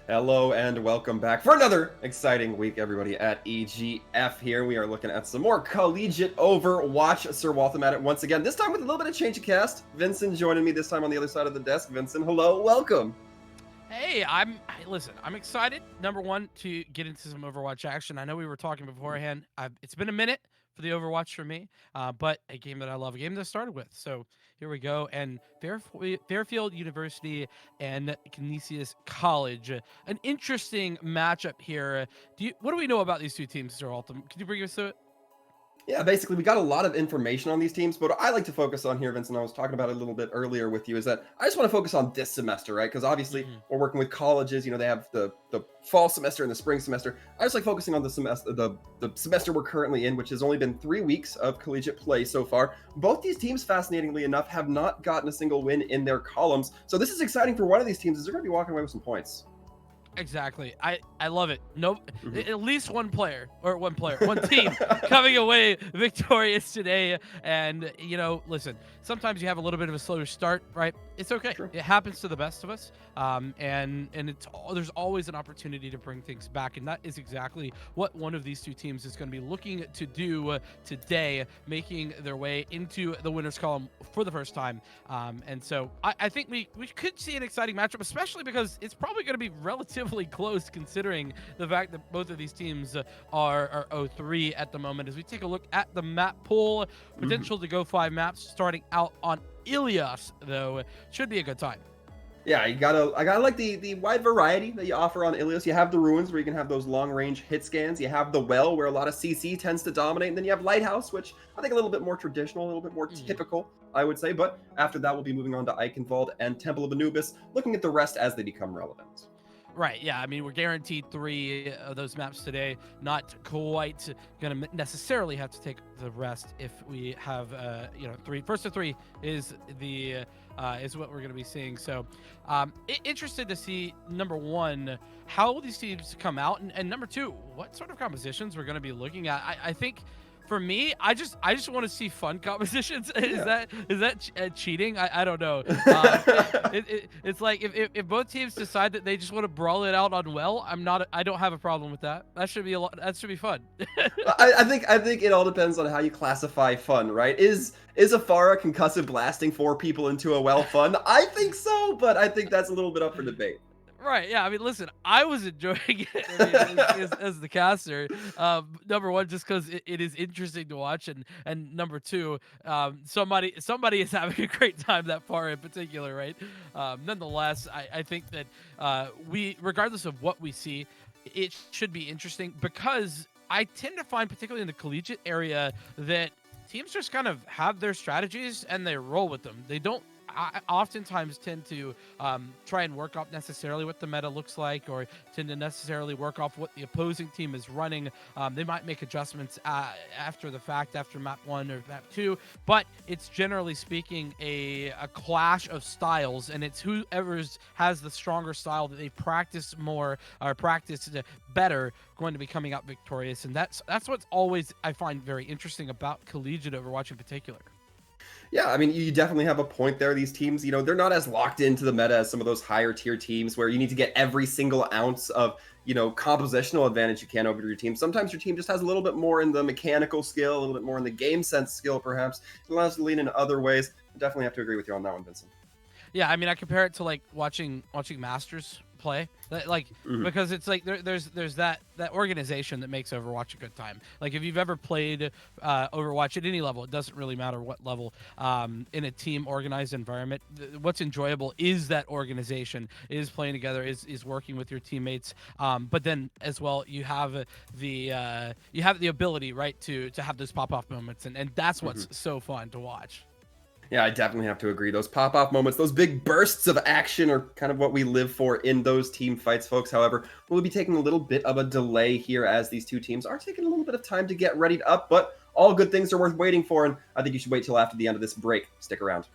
Hello and welcome back for another exciting week, everybody, at EGF here. We are looking at some more collegiate Overwatch. Sir Waltham at it once again, this time with a little bit of change of cast. Vincent joining me this time on the other side of the desk. Vincent, hello, welcome. Hey, listen, I'm excited. Number one, to get into some Overwatch action. I know we were talking beforehand. It's been a minute for the Overwatch for me, but a game that I love, a game that I started with. So here we go. And Fairfield University and Canisius College, an interesting matchup here. What do we know about these two teams, Sir Alton? Can you bring us to it? Yeah, basically, we got a lot of information on these teams, but what I like to focus on here, Vincent, I was talking about it a little bit earlier with you, is that I just want to focus on this semester, right? Because obviously, Mhm. we're working with colleges, they have the fall semester and the spring semester. I just like focusing on the semester we're currently in, which has only been 3 weeks of collegiate play so far. Both these teams, fascinatingly enough, have not gotten a single win in their columns. So this is exciting for one of these teams, is they're going to be walking away with some points. Exactly. I love it. No, Mhm. at least one team coming away victorious today. And listen, sometimes you have a little bit of a slower start, right? It's okay. True. It happens to the best of us. And there's always an opportunity to bring things back, and that is exactly what one of these two teams is going to be looking to do today, making their way into the winners column for the first time. And so I think we could see an exciting matchup, especially because it's probably going to be relatively close considering the fact that both of these teams are 0-3 at the moment. As we take a look at the map pool, Mhm. potential to go 5 maps starting out on Ilias, though, should be a good time. Yeah, I gotta like the wide variety that you offer on Ilios. You have the ruins where you can have those long range hit scans. You have the well where a lot of CC tends to dominate, and then you have Lighthouse, which I think a little bit more traditional, a little bit more Mhm. typical, I would say. But after that, we'll be moving on to Eichenwald and Temple of Anubis, looking at the rest as they become relevant. Right. Yeah. I mean, we're guaranteed 3 of those maps today. Not quite going to necessarily have to take the rest if we have, three. First of 3 is the is what we're going to be seeing. So, interested to see number one how these teams come out, and number two, what sort of compositions we're going to be looking at. I think. For me, I just want to see fun compositions. Is Yeah. that cheating? I don't know. It's like if both teams decide that they just want to brawl it out on well, I don't have a problem with that. That should be a lot. That should be fun. I think it all depends on how you classify fun, right? Is a Pharah concussive blasting 4 people into a well fun? I think so, but I think that's a little bit up for debate. Right? Yeah. I mean, listen, I was enjoying it. I mean, as the caster, number one, just because it is interesting to watch, and number two, somebody is having a great time that far in particular, right? Nonetheless, I think that we, regardless of what we see, it should be interesting because I tend to find, particularly in the collegiate area, that teams just kind of have their strategies and they roll with them. They don't. I oftentimes tend to try and work off necessarily what the meta looks like, or tend to necessarily work off what the opposing team is running. They might make adjustments after the fact, after map 1 or map 2, but it's generally speaking a clash of styles, and it's whoever's has the stronger style that they practice more or practice better going to be coming out victorious. And that's what's always I find very interesting about collegiate Overwatch in particular. Yeah, I mean, you definitely have a point there. These teams, they're not as locked into the meta as some of those higher tier teams where you need to get every single ounce of, compositional advantage you can over your team. Sometimes your team just has a little bit more in the mechanical skill, a little bit more in the game sense skill, perhaps. It allows you to lean in other ways. I definitely have to agree with you on that one, Vincent. Yeah, I mean, I compare it to like watching Masters play, like Mhm. because it's like there's that organization that makes Overwatch a good time. Like if you've ever played Overwatch at any level, it doesn't really matter what level, in a team organized environment. What's enjoyable is that organization, is playing together, is working with your teammates. But then as well, you have the ability, right, to have those pop off moments, and that's Mhm. what's so fun to watch. Yeah, I definitely have to agree. Those pop off moments, those big bursts of action are kind of what we live for in those team fights, folks. However, we'll be taking a little bit of a delay here as these two teams are taking a little bit of time to get readied up, but all good things are worth waiting for, and I think you should wait till after the end of this break. Stick around.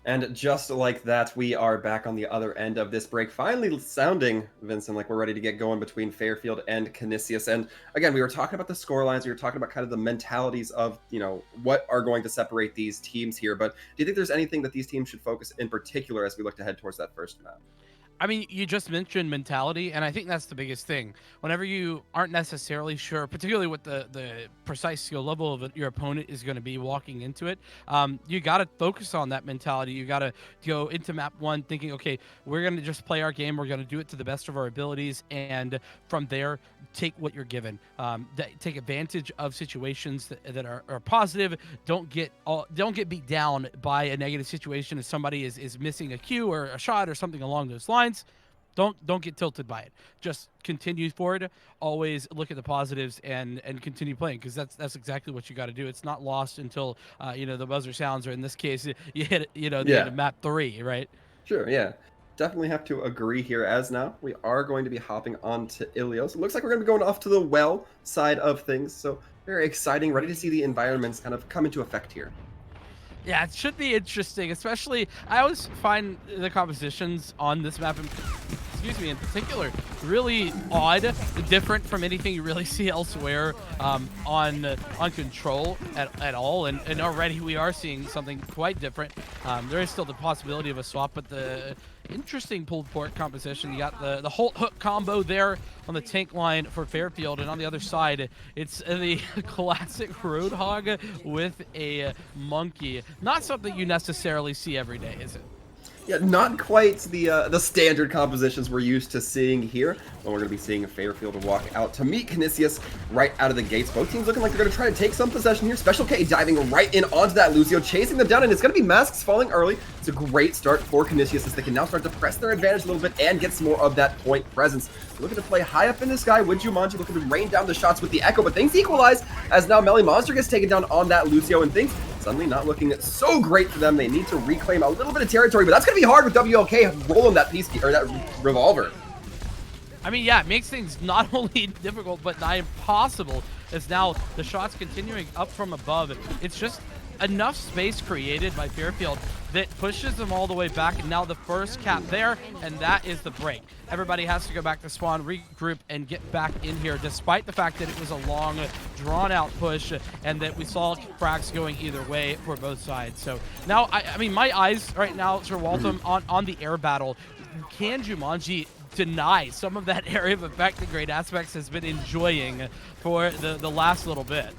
And just like that, we are back on the other end of this break, finally sounding, Vincent, like we're ready to get going between Fairfield and Canisius. And again, we were talking about the scorelines, we were talking about kind of the mentalities of, what are going to separate these teams here. But do you think there's anything that these teams should focus in particular as we look to head towards that first map? I mean, you just mentioned mentality, and I think that's the biggest thing. Whenever you aren't necessarily sure, particularly what the precise skill level of your opponent is going to be walking into it, you got to focus on that mentality. You got to go into map one thinking, okay, we're going to just play our game. We're going to do it to the best of our abilities, and from there, take what you're given. Take advantage of situations that are positive. Don't get beat down by a negative situation if somebody is missing a cue or a shot or something along those lines. Don't get tilted by it. Just continue forward. Always look at the positives and continue playing, because that's exactly what you got to do. It's not lost until the buzzer sounds, or in this case you hit the end of map 3, right? Sure, yeah. Definitely have to agree here, as now we are going to be hopping on to Ilios. It looks like we're going to be going off to the well side of things, so very exciting. Ready to see the environments kind of come into effect here. Yeah, it should be interesting, especially I always find the compositions on this map, in particular, really odd, different from anything you really see elsewhere on Control at all. And already we are seeing something quite different. There is still the possibility of a swap, but the interesting pulled port composition. You got the whole hook combo there on the tank line for Fairfield, and on the other side, it's the classic Roadhog with a monkey. Not something you necessarily see every day, is it? Yeah, not quite the standard compositions we're used to seeing here. But we're going to be seeing Fairfield walk out to meet Canisius right out of the gates. Both teams looking like they're going to try to take some possession here. Special K diving right in onto that Lucio, chasing them down, and it's going to be masks falling early. It's a great start for Canisius as they can now start to press their advantage a little bit and get some more of that point presence. Looking to play high up in the sky with Jumanji, looking to rain down the shots with the Echo, but things equalize as now Melly Monster gets taken down on that Lucio, and things suddenly not looking so great for them. They need to reclaim a little bit of territory, but that's going to be hard with WLK rolling that piece, or that revolver. I mean, yeah, it makes things not only difficult, but nigh impossible, as now the shots continuing up from above. It's just enough space created by Fairfield that pushes them all the way back, and now the first cap there, and that is the break. Everybody has to go back to spawn, regroup, and get back in here, despite the fact that it was a long, drawn-out push, and that we saw frags going either way for both sides. So now, I mean, my eyes right now, Sir Waltham, on the air battle. Can Jumanji deny some of that area of effect that Great Aspects has been enjoying for the last little bit?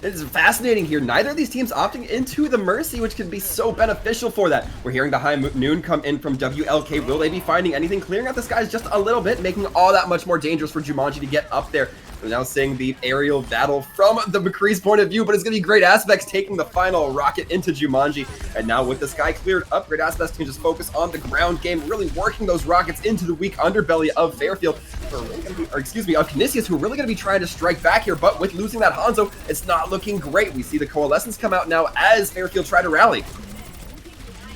It is fascinating here. Neither of these teams opting into the Mercy, which can be so beneficial for that. We're hearing the high noon come in from WLK. Will they be finding anything? Clearing out the skies just a little bit, making all that much more dangerous for Jumanji to get up there. We're now seeing the aerial battle from the McCree's point of view, but it's going to be Great Aspects taking the final rocket into Jumanji. And now with the sky cleared up, Great Aspects can just focus on the ground game, really working those rockets into the weak underbelly of Fairfield. Of Canisius, who are really going to be trying to strike back here, but with losing that Hanzo, it's not looking great. We see the Coalescence come out now as Fairfield try to rally.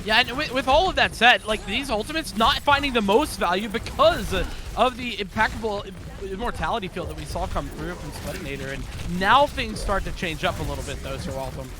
Yeah, and with all of that said, like, these ultimates not finding the most value because of the impeccable immortality field that we saw come through from Spudinator, and now things start to change up a little bit, though, Sir Waltham.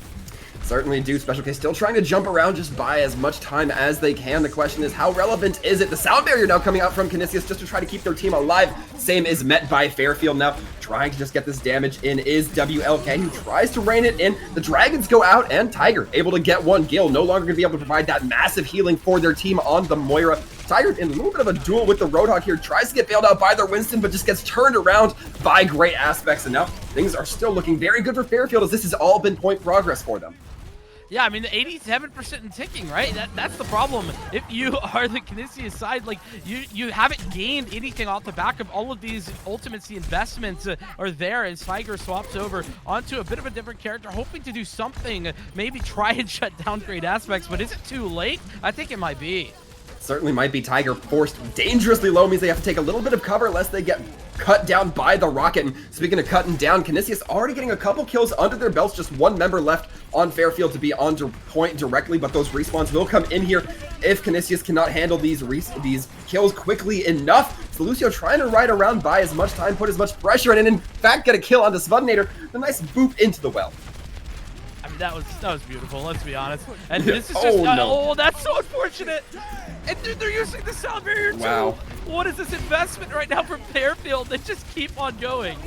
Certainly do. Special K still trying to jump around, just buy as much time as they can. The question is, how relevant is it? The sound barrier now coming out from Canisius just to try to keep their team alive. Same is met by Fairfield now. Trying to just get this damage in is WLK, who tries to rein it in. The Dragons go out, and Tiger able to get one. Gil no longer going to be able to provide that massive healing for their team on the Moira. Tiger in a little bit of a duel with the Roadhog here, tries to get bailed out by their Winston, but just gets turned around by Great Aspects. And now things are still looking very good for Fairfield, as this has all been point progress for them. Yeah, I mean, the 87% and ticking, right? That's the problem. If you are the Canisius side, like, you haven't gained anything off the back of all of these ultimates. The investments are there as Tiger swaps over onto a bit of a different character, hoping to do something, maybe try and shut down Great Aspects, but is it too late? I think it might be. Certainly might be. Tiger forced dangerously low, means they have to take a little bit of cover lest they get cut down by the rocket. And speaking of cutting down, Canisius already getting a couple kills under their belts, just one member left on Fairfield to be on point directly, but those respawns will come in here if Canisius cannot handle these kills quickly enough. So Lucio trying to ride around, buy as much time, put as much pressure in, and in fact get a kill onto Spudinator. A nice boop into the well. mean, that was beautiful. Let's be honest. And Yeah. this is just No. oh, that's so unfortunate. And they're using the sound barrier too. Wow. What is this investment right now from Fairfield? They just keep on going.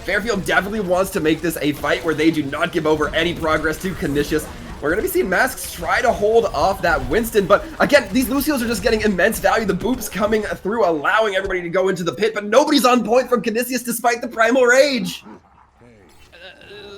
Fairfield definitely wants to make this a fight where they do not give over any progress to Canisius. We're going to be seeing Masks try to hold off that Winston, but again, these Lucios are just getting immense value. The boops coming through, allowing everybody to go into the pit, but nobody's on point from Canisius despite the Primal Rage.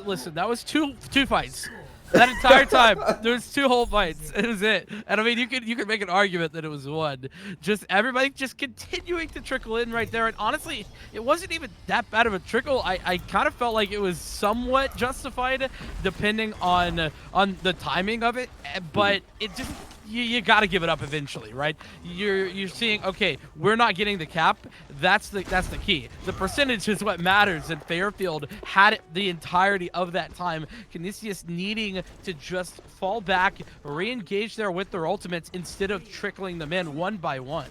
Listen, that was two fights. That entire time, there was 2 whole fights. It was it. And I mean, you could make an argument that it was 1. Just everybody just continuing to trickle in right there. And honestly, it wasn't even that bad of a trickle. I kind of felt like it was somewhat justified, depending on the timing of it. But it just. You got to give it up eventually, right? You're seeing, okay, we're not getting the cap. That's the key. The percentage is what matters, and Fairfield had it the entirety of that time. Canisius needing to just fall back, re-engage there with their ultimates instead of trickling them in one by one.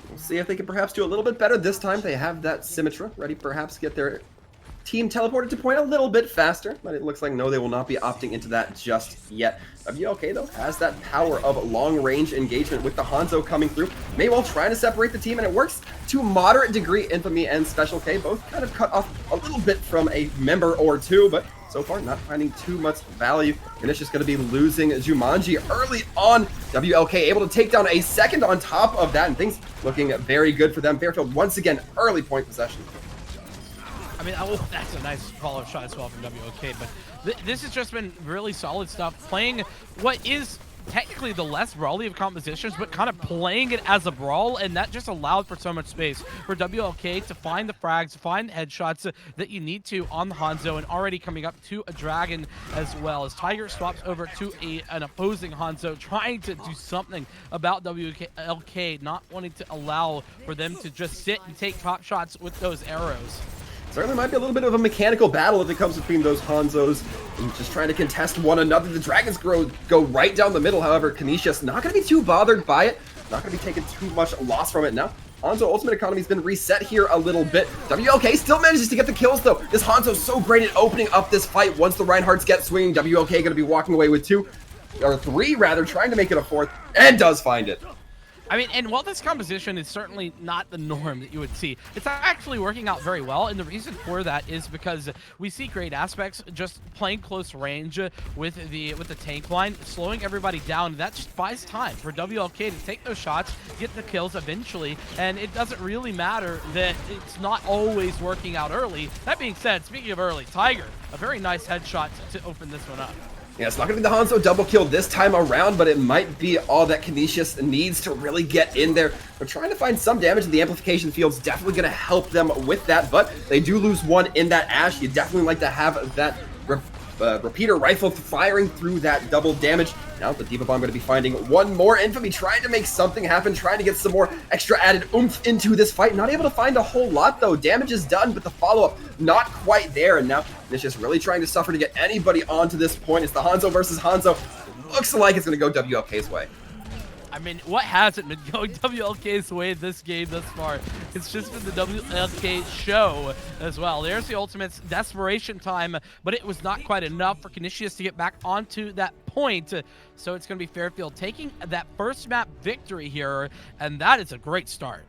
We'll see if they can perhaps do a little bit better this time. They have that Symmetra ready, perhaps get their team teleported to point a little bit faster, but it looks like no, they will not be opting into that just yet. WLK, though, has that power of long-range engagement with the Hanzo coming through. May well trying to separate the team, and it works to a moderate degree. Infamy and Special K both kind of cut off a little bit from a member or two, but so far not finding too much value. And it's just going to be losing Jumanji early on. WLK able to take down a second on top of that, and things looking very good for them. Fairfield once again, early point possession. I mean, oh, that's a nice follow-up shot as well from WOK, but this has just been really solid stuff. Playing what is technically the less brawly of compositions, but kind of playing it as a brawl, and that just allowed for so much space for WLK to find the frags, find the headshots that you need to on the Hanzo, and already coming up to a Dragon as well, as Tiger swaps over to an opposing Hanzo, trying to do something about WLK, not wanting to allow for them to just sit and take top shots with those arrows. Certainly might be a little bit of a mechanical battle if it comes between those Hanzos and just trying to contest one another. The Dragons go right down the middle, however, Canisius not going to be too bothered by it, not going to be taking too much loss from it now. Hanzo ultimate economy's been reset here a little bit. WLK still manages to get the kills though. This Hanzo's so great at opening up this fight. Once the Reinhardts get swinging, WLK going to be walking away with 2, or 3 rather, trying to make it a 4th, and does find it. I mean, and while this composition is certainly not the norm that you would see, it's actually working out very well, and the reason for that is because we see great aspects just playing close range with the tank line, slowing everybody down. That just buys time for WLK to take those shots, get the kills eventually, and it doesn't really matter that it's not always working out early. That being said, speaking of early, Tiger, a very nice headshot to open this one up. Yeah, it's not going to be the Hanzo double kill this time around, but it might be all that Canisius needs to really get in there. They're trying to find some damage, and the amplification field's definitely going to help them with that, but they do lose 1 in that Ash. You definitely like to have that repeater rifle firing through that double damage. Now the Diva Bomb going to be finding 1 more. Infamy trying to make something happen, trying to get some more extra added oomph into this fight. Not able to find a whole lot though. Damage is done, but the follow-up not quite there. And now it's just really trying to suffer to get anybody onto this point. It's the Hanzo versus Hanzo. Looks like it's going to go WLK's way. I mean, what hasn't been going WLK's way this game thus far? It's just been the WLK show as well. There's the ultimate's desperation time, but it was not quite enough for Canisius to get back onto that point. So it's going to be Fairfield taking that first map victory here, and that is a great start.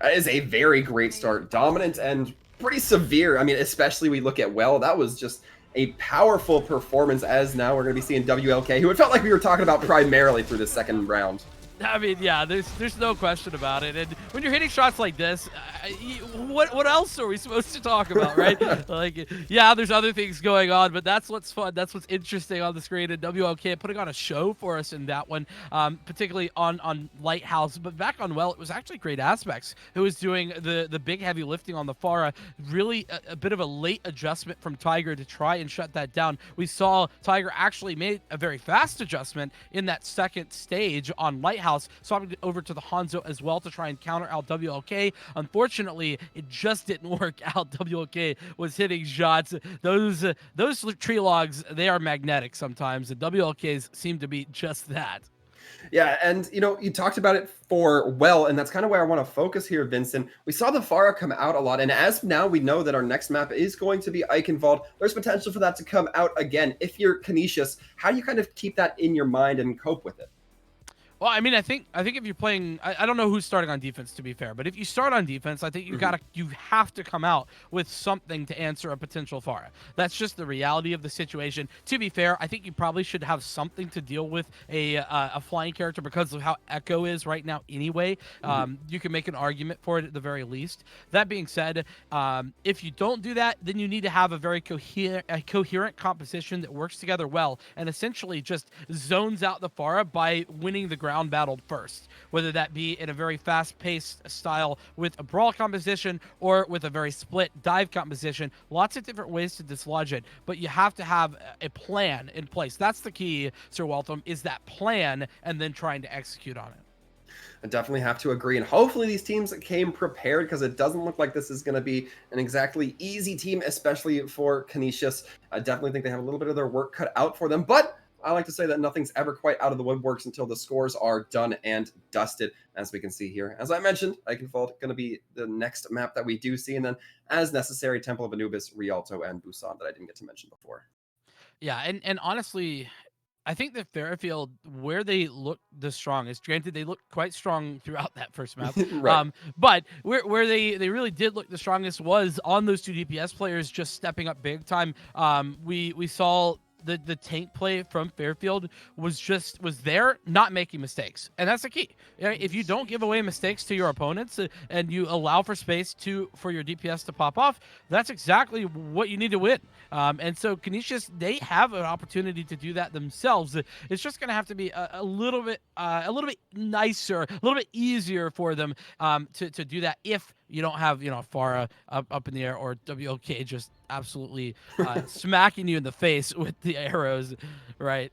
That is a very great start. Dominant and pretty severe. I mean, especially we look at Well, that was just a powerful performance, as now we're going to be seeing WLK, who it felt like we were talking about primarily through the second round. I mean, yeah, there's no question about it. And when you're hitting shots like this, what else are we supposed to talk about, right? Like, yeah, there's other things going on, but that's what's fun. That's what's interesting on the screen. And WLK putting on a show for us in that one, particularly on Lighthouse. But back on Well, it was actually great aspects. It was doing the big heavy lifting on the Pharah. Really a bit of a late adjustment from Tiger to try and shut that down. We saw Tiger actually made a very fast adjustment in that second stage on Lighthouse, swapping over to the Hanzo as well to try and counter out WLK. Unfortunately, it just didn't work out. WLK was hitting shots. Those tree logs, they are magnetic sometimes, and WLK's seem to be just that. Yeah, and you talked about it for well, and that's kind of where I want to focus here, Vincent. We saw the Pharah come out a lot, and as now we know that our next map is going to be Eichenwald, there's potential for that to come out again. If you're Canisius, how do you kind of keep that in your mind and cope with it? Well, I mean, I think if you're playing, I don't know who's starting on defense to be fair, but if you start on defense, I think you have to come out with something to answer a potential Pharah. That's just the reality of the situation. To be fair, I think you probably should have something to deal with a flying character because of how Echo is right now. Anyway, you can make an argument for it at the very least. That being said, if you don't do that, then you need to have a very coherent composition that works together well and essentially just zones out the Pharah by winning the ground battle first, whether that be in a very fast-paced style with a brawl composition or with a very split dive composition. Lots of different ways to dislodge it, but you have to have a plan in place. That's the key, Sir Waltham, is that plan and then trying to execute on it. I definitely have to agree. And hopefully these teams came prepared because it doesn't look like this is going to be an exactly easy team, especially for Canisius. I definitely think they have a little bit of their work cut out for them. But I like to say that nothing's ever quite out of the woodworks until the scores are done and dusted, as we can see here. As I mentioned, Eichenwald going to be the next map that we do see. And then, as necessary, Temple of Anubis, Rialto, and Busan that I didn't get to mention before. Yeah, and honestly, I think that Fairfield, where they look the strongest, granted they looked quite strong throughout that first map, Right. but where they really did look the strongest was on those two DPS players just stepping up big time. We saw the tank play from Fairfield was there, not making mistakes, and that's the key. If you don't give away mistakes to your opponents and you allow for space for your DPS to pop off, that's exactly what you need to win. And so Canisius, they have an opportunity to do that themselves. It's just going to have to be a little bit nicer, a little bit easier for them to do that if you don't have Pharah up in the air or WLK just absolutely smacking you in the face with the arrows, right?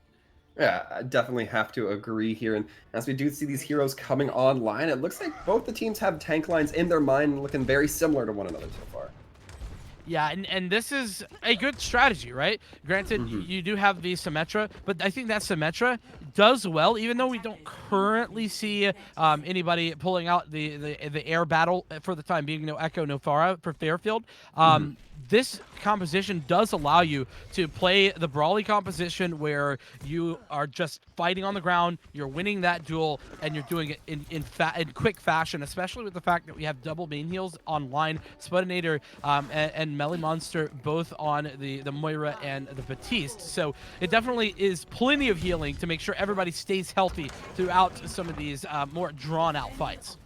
Yeah, I definitely have to agree here. And as we do see these heroes coming online, it looks like both the teams have tank lines in their mind looking very similar to one another so far. Yeah, and this is a good strategy, right? Granted, you do have the Symmetra, but I think that Symmetra does well, even though we don't currently see anybody pulling out the air battle for the time being. No Echo, no Pharah for Fairfield. This composition does allow you to play the brawly composition where you are just fighting on the ground, you're winning that duel, and you're doing it in quick fashion, especially with the fact that we have double main heals online, Spudinator and Melee Monster both on the Moira and the Batiste. So it definitely is plenty of healing to make sure everybody stays healthy throughout some of these more drawn-out fights.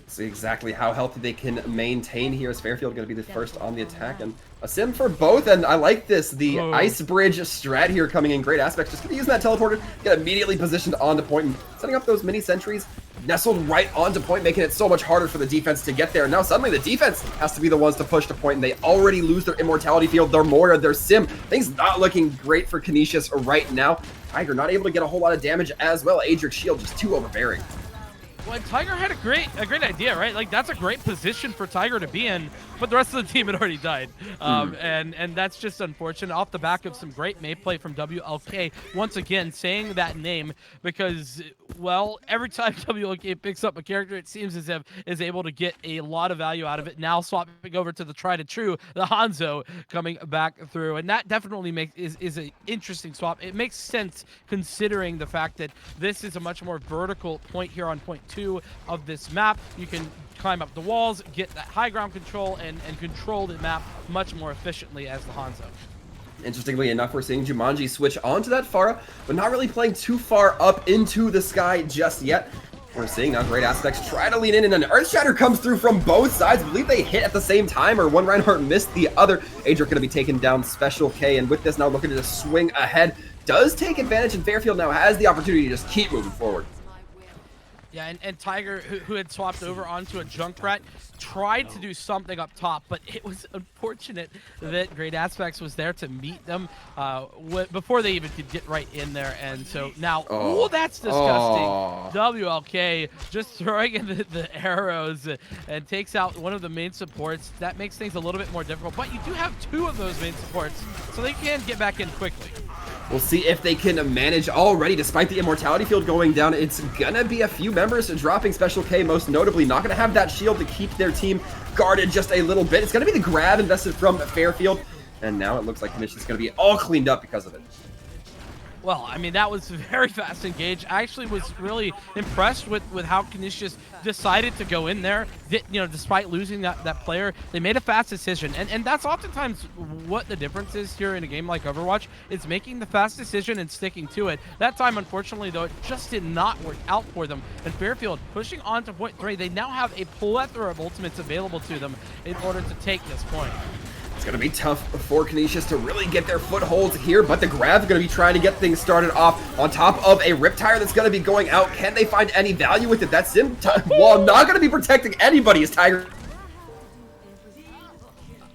See exactly how healthy they can maintain here. As Fairfield going to be the first on the attack, and a sim for both. And I like this, the ice bridge strat here coming in great aspects. Just going to use that teleporter, get immediately positioned onto point and setting up those mini sentries nestled right onto point, making it so much harder for the defense to get there. Now suddenly the defense has to be the ones to push to point, and they already lose their immortality field, their Moira, their sim. Things not looking great for Canisius right now. Tiger not able to get a whole lot of damage as well. Adric's shield just too overbearing. Well, Tiger had a great idea, right? Like, that's a great position for Tiger to be in, but the rest of the team had already died. And that's just unfortunate off the back of some great May play from WLK. Once again, saying that name because, well, every time WLK picks up a character, it seems as if is able to get a lot of value out of it. Now swapping over to the tried and true, the Hanzo coming back through. And that definitely is an interesting swap. It makes sense considering the fact that this is a much more vertical point here on point 2 of this map. You can climb up the walls, get that high ground control, and control the map much more efficiently as the Hanzo. Interestingly enough, we're seeing Jumanji switch onto that Pharah, but not really playing too far up into the sky just yet. We're seeing now great aspects try to lean in, and an Earth Shatter comes through from both sides. I believe they hit at the same time, or one Reinhardt missed the other. Adric going to be taken down Special K, and with this now looking to just swing ahead. Does take advantage, and Fairfield now has the opportunity to just keep moving forward. Yeah, and Tiger, who had swapped over onto a Junkrat, tried to do something up top, but it was unfortunate that Great Aspects was there to meet them before they even could get right in there. And so now, oh that's disgusting. WLK just throwing in the arrows and takes out one of the main supports. That makes things a little bit more difficult, but you do have two of those main supports, so they can get back in quickly. We'll see if they can manage already, despite the immortality field going down. It's gonna be a few members dropping Special K, most notably. Not gonna have that shield to keep their team guarded just a little bit. It's gonna be the grab invested from Fairfield, and now it looks like Canisius is gonna be all cleaned up because of it. Well, I mean, that was very fast engaged. I actually was really impressed with how Canisius decided to go in there. Despite losing that player, they made a fast decision. And that's oftentimes what the difference is here in a game like Overwatch, is making the fast decision and sticking to it. That time, unfortunately, though, it just did not work out for them. And Fairfield pushing on to point 3, they now have a plethora of ultimates available to them in order to take this point. It's going to be tough for Canisius to really get their footholds here, but the Grab's going to be trying to get things started off on top of a Riptire that's going to be going out. Can they find any value with it? That Sim wall not going to be protecting anybody as Tiger.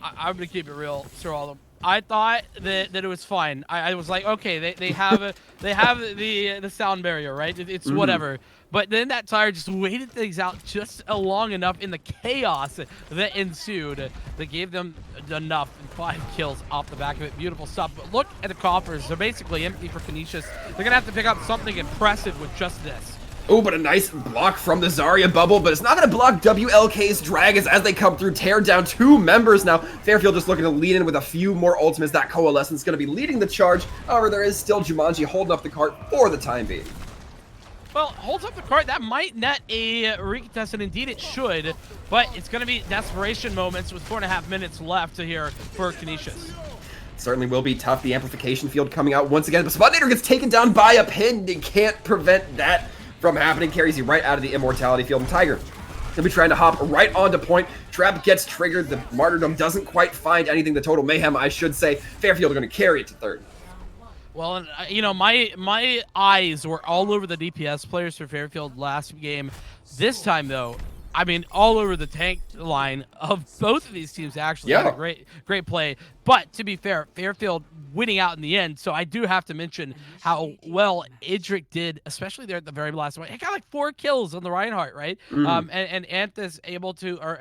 I'm going to keep it real, Sir Alden. I thought that it was fine. I was like, okay, they have the sound barrier, right? It's whatever. But then that Tire just waited things out just long enough in the chaos that ensued that gave them enough, and 5 kills off the back of it. Beautiful stuff. But look at the coffers. They're basically empty for Canisius. They're going to have to pick up something impressive with just this. Oh, but a nice block from the Zarya bubble, but it's not going to block WLK's Dragons as they come through, tear down 2 members now. Fairfield just looking to lead in with a few more ultimates. That Coalescence going to be leading the charge. However, there is still Jumanji holding up the cart for the time being. Well, holds up the cart. That might net a recontest, and indeed it should, but it's going to be desperation moments with 4.5 minutes left here for Canisius. Certainly will be tough. The amplification field coming out once again, but Spotnator gets taken down by a pin. They can't prevent that from happening. Carries you right out of the immortality field. And Tiger gonna be trying to hop right onto point. Trap gets triggered. The martyrdom doesn't quite find anything. The total mayhem, I should say. Fairfield are going to carry it to third. Well, my eyes were all over the DPS players for Fairfield last game. This time, though, I mean, all over the tank line of both of these teams actually had a great play. But to be fair, Fairfield winning out in the end. So I do have to mention how well Idrik did, especially there at the very last one. He got like 4 kills on the Reinhardt, right? And Anthus able to, or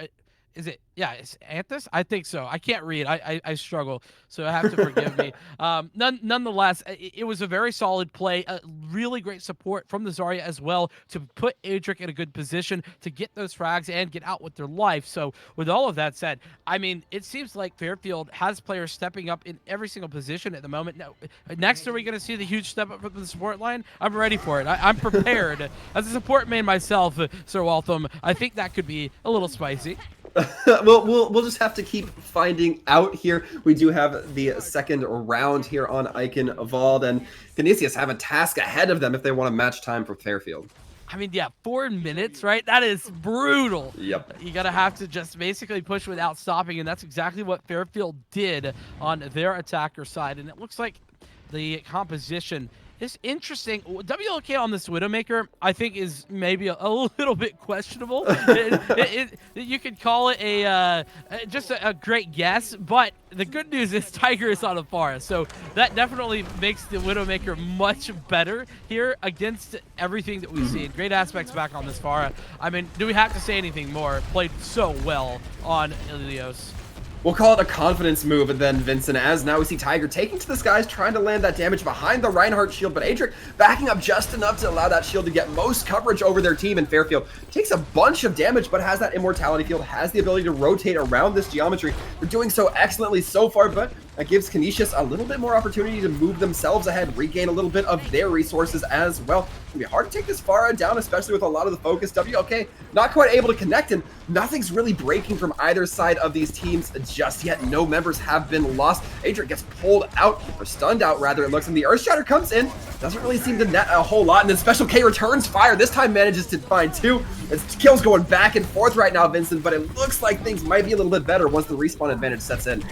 is it? Yeah, it's Anthus? I think so. I can't read. I struggle, so I have to forgive me. Nonetheless, it was a very solid play. Really great support from the Zarya as well to put Idrik in a good position to get those frags and get out with their life. So with all of that said, I mean, it seems like Fairfield has players stepping up in every single position at the moment. Now, next, are we going to see the huge step up from the support line? I'm ready for it. I'm prepared. As a support main myself, Sir Waltham, I think that could be a little spicy. We'll just have to keep finding out here. We do have the second round here on Icon Evolved, and Canisius have a task ahead of them if they want to match time for Fairfield. I mean, yeah, 4 minutes, right? That is brutal. Yep. You got to have to just basically push without stopping, and that's exactly what Fairfield did on their attacker side. And it looks like the composition is interesting. WLK on this Widowmaker, I think, is maybe a little bit questionable. You could call it just a great guess, but the good news is Tiger is on a Pharah, so that definitely makes the Widowmaker much better here against everything that we've seen. Great aspects back on this Pharah. I mean, do we have to say anything more? Played so well on Ilios. We'll call it a confidence move, and then Vincent, as now we see Tiger taking to the skies, trying to land that damage behind the Reinhardt shield, but Adric backing up just enough to allow that shield to get most coverage over their team, and Fairfield takes a bunch of damage, but has that immortality field, has the ability to rotate around this geometry. They're doing so excellently so far, but that gives Canisius a little bit more opportunity to move themselves ahead, regain a little bit of their resources as well. It's gonna be hard to take this Pharah down, especially with a lot of the focus. WLK not quite able to connect, and nothing's really breaking from either side of these teams just yet. No members have been lost. Adric gets pulled out, or stunned out rather, it looks, and the Earthshatter comes in. Doesn't really seem to net a whole lot, and then Special K returns fire. This time manages to find 2. It's kills going back and forth right now, Vincent, but it looks like things might be a little bit better once the respawn advantage sets in.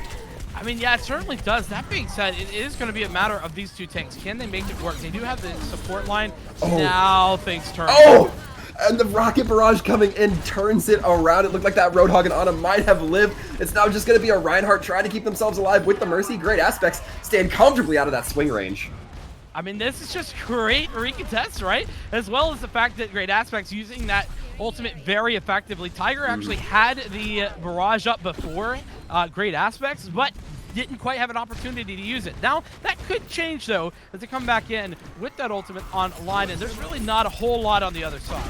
I mean, yeah, it certainly does. That being said, it is going to be a matter of these 2 tanks. Can they make it work? They do have the support line. Now things turn. And the rocket barrage coming in turns it around. It looked like that Roadhog and Ana might have lived. It's now just going to be a Reinhardt trying to keep themselves alive with the Mercy. Great aspects. Staying comfortably out of that swing range. I mean, this is just great recontest, right? As well as the fact that Great Aspects using that ultimate very effectively. Tiger actually had the barrage up before Great Aspects, but didn't quite have an opportunity to use it. Now, that could change, though, as they come back in with that ultimate online, and there's really not a whole lot on the other side.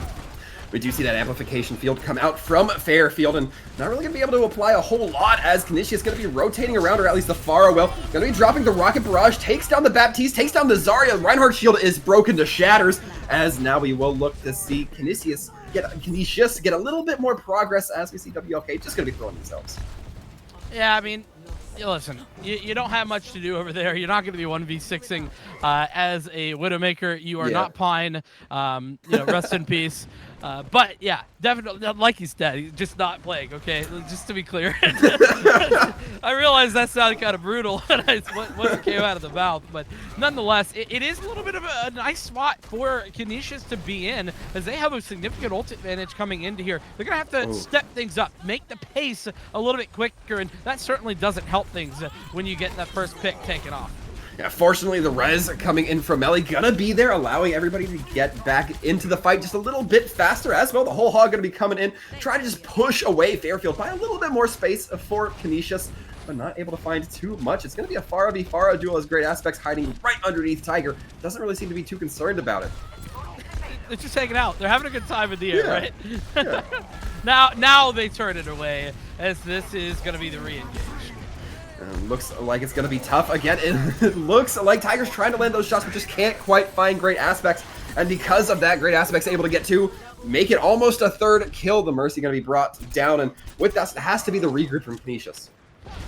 We do see that amplification field come out from Fairfield, and not really going to be able to apply a whole lot as Canisius is going to be rotating around, or at least the Pharah will. Going to be dropping the Rocket Barrage, takes down the Baptiste, takes down the Zarya. Reinhardt's shield is broken to shatters, as now we will look to see Canisius get a little bit more progress as we see WLK just going to be throwing themselves. Yeah, I mean, listen, you don't have much to do over there. You're not going to be 1v6ing as a Widowmaker. You are not Pine. Rest in peace. But yeah, definitely, like he's dead. He's just not playing, okay? Just to be clear. I realize that sounded kind of brutal when it came out of the mouth, but nonetheless, it is a little bit of a nice spot for Canisius to be in, as they have a significant ult advantage coming into here. They're going to have to step things up, make the pace a little bit quicker, and that certainly doesn't help things when you get that first pick taken off. Yeah, fortunately, the res coming in from Melly gonna be there, allowing everybody to get back into the fight just a little bit faster as well. The whole hog gonna be coming in, trying to just push away Fairfield by a little bit more space for Canisius, but not able to find too much. It's gonna be a Pharah v Pharah duel as Great Aspects hiding right underneath Tiger. Doesn't really seem to be too concerned about it. They're just hanging out. They're having a good time in the air, right? Yeah. Now they turn it away, as this is gonna be the re-engage. Looks like it's going to be tough. Again, it looks like Tiger's trying to land those shots, but just can't quite find Great Aspects. And because of that, Great Aspects able to get two, make it almost a third kill. The Mercy going to be brought down. And with that, it has to be the regroup from Canisius.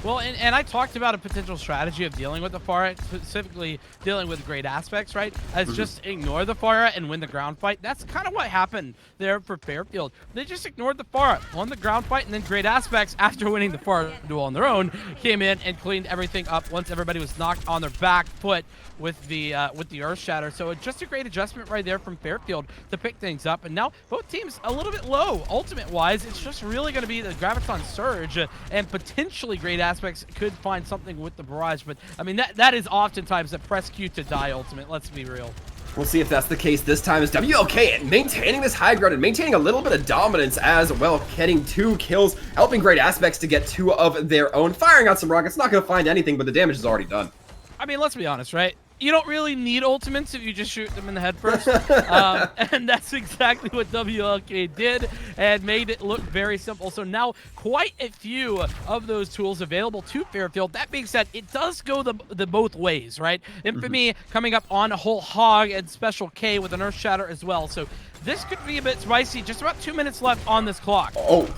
Well, and I talked about a potential strategy of dealing with the Pharah, specifically dealing with Great Aspects, right? As just ignore the Pharah and win the ground fight. That's kind of what happened there for Fairfield. They just ignored the Pharah, won the ground fight, and then Great Aspects, after winning the Pharah duel on their own, came in and cleaned everything up once everybody was knocked on their back foot with the Earth Shatter. So just a great adjustment right there from Fairfield to pick things up. And now both teams a little bit low ultimate-wise. It's just really going to be the Graviton Surge, and potentially Great Aspects could find something with the Barrage. But I mean, that is oftentimes a press Q to die ultimate. Let's be real. We'll see if that's the case this time, as WLK maintaining this high ground and maintaining a little bit of dominance as well, getting 2 kills, helping Great Aspects to get 2 of their own, firing out some rockets. Not going to find anything, but the damage is already done. I mean, let's be honest, right? You don't really need ultimates if you just shoot them in the head first. And that's exactly what WLK did and made it look very simple. So now quite a few of those tools available to Fairfield. That being said, it does go the both ways, right? Infamy coming up on a whole hog and Special K with an Earth Shatter as well. So this could be a bit spicy. Just about 2 minutes left on this clock. Oh,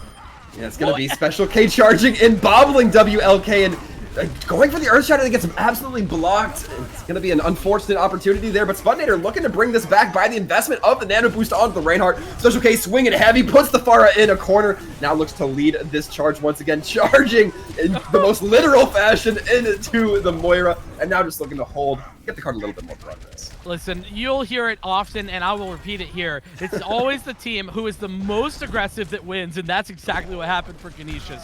yeah, it's going to be Special K charging and bobbling WLK, and going for the Earth Shatter that gets absolutely blocked. It's going to be an unfortunate opportunity there, but Spudnator looking to bring this back by the investment of the Nano Boost onto the Reinhardt. Special K swinging heavy, puts the Pharah in a corner. Now looks to lead this charge once again, charging in the most literal fashion into the Moira, and now just looking to hold, get the card a little bit more progress. Listen, you'll hear it often, and I will repeat it here. It's always the team who is the most aggressive that wins, and that's exactly what happened for Canisius.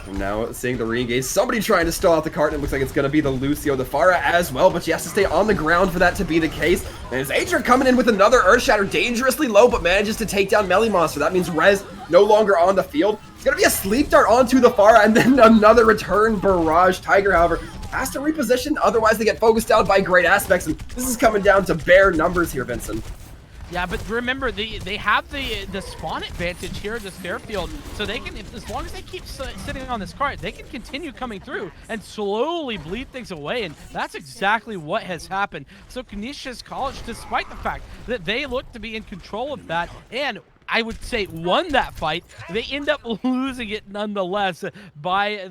And now seeing the re-engage, somebody trying to stall out the cart, and it looks like it's going to be the Lucio, the Pharah as well, but she has to stay on the ground for that to be the case. And it's Adrian coming in with another Earth Shatter, dangerously low, but manages to take down Melly Monster. That means Rez no longer on the field. It's going to be a Sleep Dart onto the Pharah, and then another return Barrage. Tiger, however, has to reposition, otherwise they get focused down by Great Aspects, and this is coming down to bare numbers here, Vincent. Yeah, but remember, they have the spawn advantage here at this Fairfield, so they can, as long as they keep sitting on this cart, they can continue coming through and slowly bleed things away, and that's exactly what has happened. So Canisius College, despite the fact that they look to be in control of that, and I would say won that fight, they end up losing it nonetheless by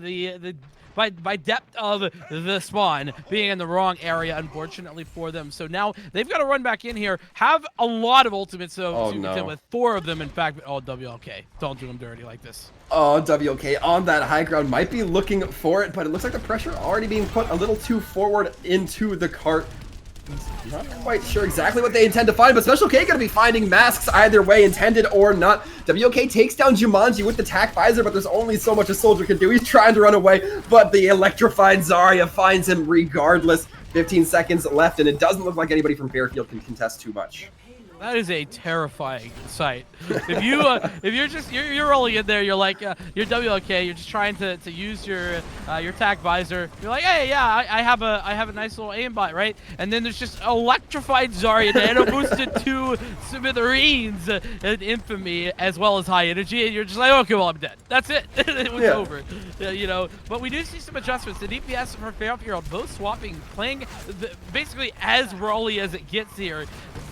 by depth of the spawn being in the wrong area, unfortunately for them. So now they've got to run back in here, have a lot of ultimates, so to contend with 4 of them, in fact. But, oh, WLK, don't do them dirty like this. Oh, WLK on that high ground might be looking for it, but it looks like the pressure already being put a little too forward into the cart. Not quite sure exactly what they intend to find, but Special K going to be finding masks either way, intended or not. WLK takes down Jumanji with the tac visor, but there's only so much a soldier can do. He's trying to run away, but the electrified Zarya finds him regardless. 15 seconds left, and it doesn't look like anybody from Fairfield can contest too much. That is a terrifying sight. If you if you're just you're rolling in there, you're like you're WLK, you're just trying to use your tag visor. You're like, hey, yeah, I have a nice little aimbot, right? And then there's just electrified Zarya, nano boosted to smithereens and infamy as well as high energy, and you're just like, okay, well, I'm dead. That's it. It was over. You know, but we do see some adjustments. The DPS for Fairfield both swapping, playing basically as Raleigh as it gets here.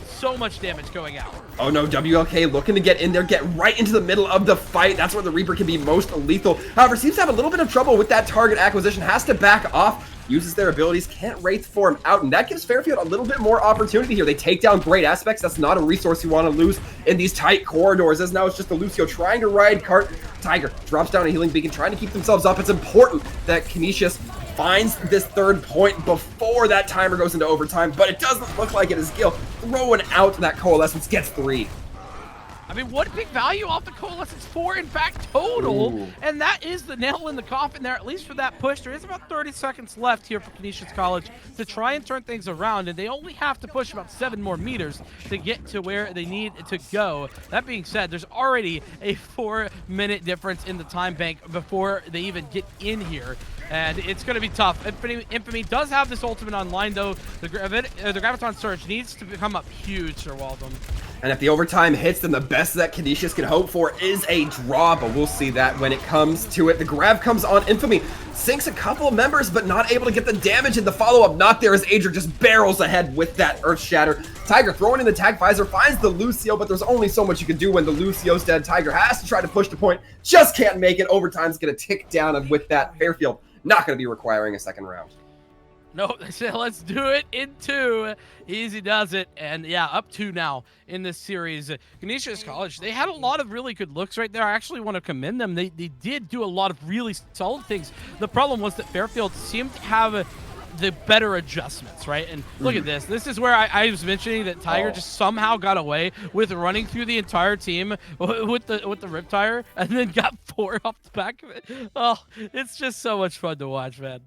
So much damage going out. Oh no, WLK looking to get in there, get right into the middle of the fight. That's where the Reaper can be most lethal. However, seems to have a little bit of trouble with that target acquisition, has to back off, uses their abilities, can't Wraith form out, and that gives Fairfield a little bit more opportunity here. They take down great aspects. That's not a resource you want to lose in these tight corridors, as now it's just the Lucio trying to ride cart. Tiger drops down a healing beacon, trying to keep themselves up. It's important that Canisius finds this third point before that timer goes into overtime, but it doesn't look like it is Gil throwing out that Coalescence, gets 3. I mean, what big value off the Coalescence, 4 in fact total. Ooh. And that is the nail in the coffin there, at least for that push. There is about 30 seconds left here for Canisius College to try and turn things around, and they only have to push about 7 more meters to get to where they need to go. That being said, there's already a 4-minute difference in the time bank before they even get in here. And it's going to be tough. Infamy does have this ultimate online, though. The Graviton Surge needs to become up huge, Sir Waldem. And if the overtime hits, then the best that Canisius can hope for is a draw, but we'll see that when it comes to it. The grab comes on Infamy, sinks a couple of members, but not able to get the damage in the follow-up knock there as Adric just barrels ahead with that Earth Shatter. Tiger throwing in the tag visor, finds the Lucio, but there's only so much you can do when the Lucio's dead. Tiger has to try to push the point, just can't make it. Overtime's going to tick down, and with that, Fairfield not going to be requiring a second round. No, they said let's do it in 2. Easy does it. And yeah, up 2 now in this series. Canisius College, they had a lot of really good looks right there. I actually want to commend them. They did do a lot of really solid things. The problem was that Fairfield seemed to have the better adjustments, right? And look at this. This is where I was mentioning that Tiger just somehow got away with running through the entire team with the Riptire and then got 4 off the back of it. Oh, it's just so much fun to watch, man.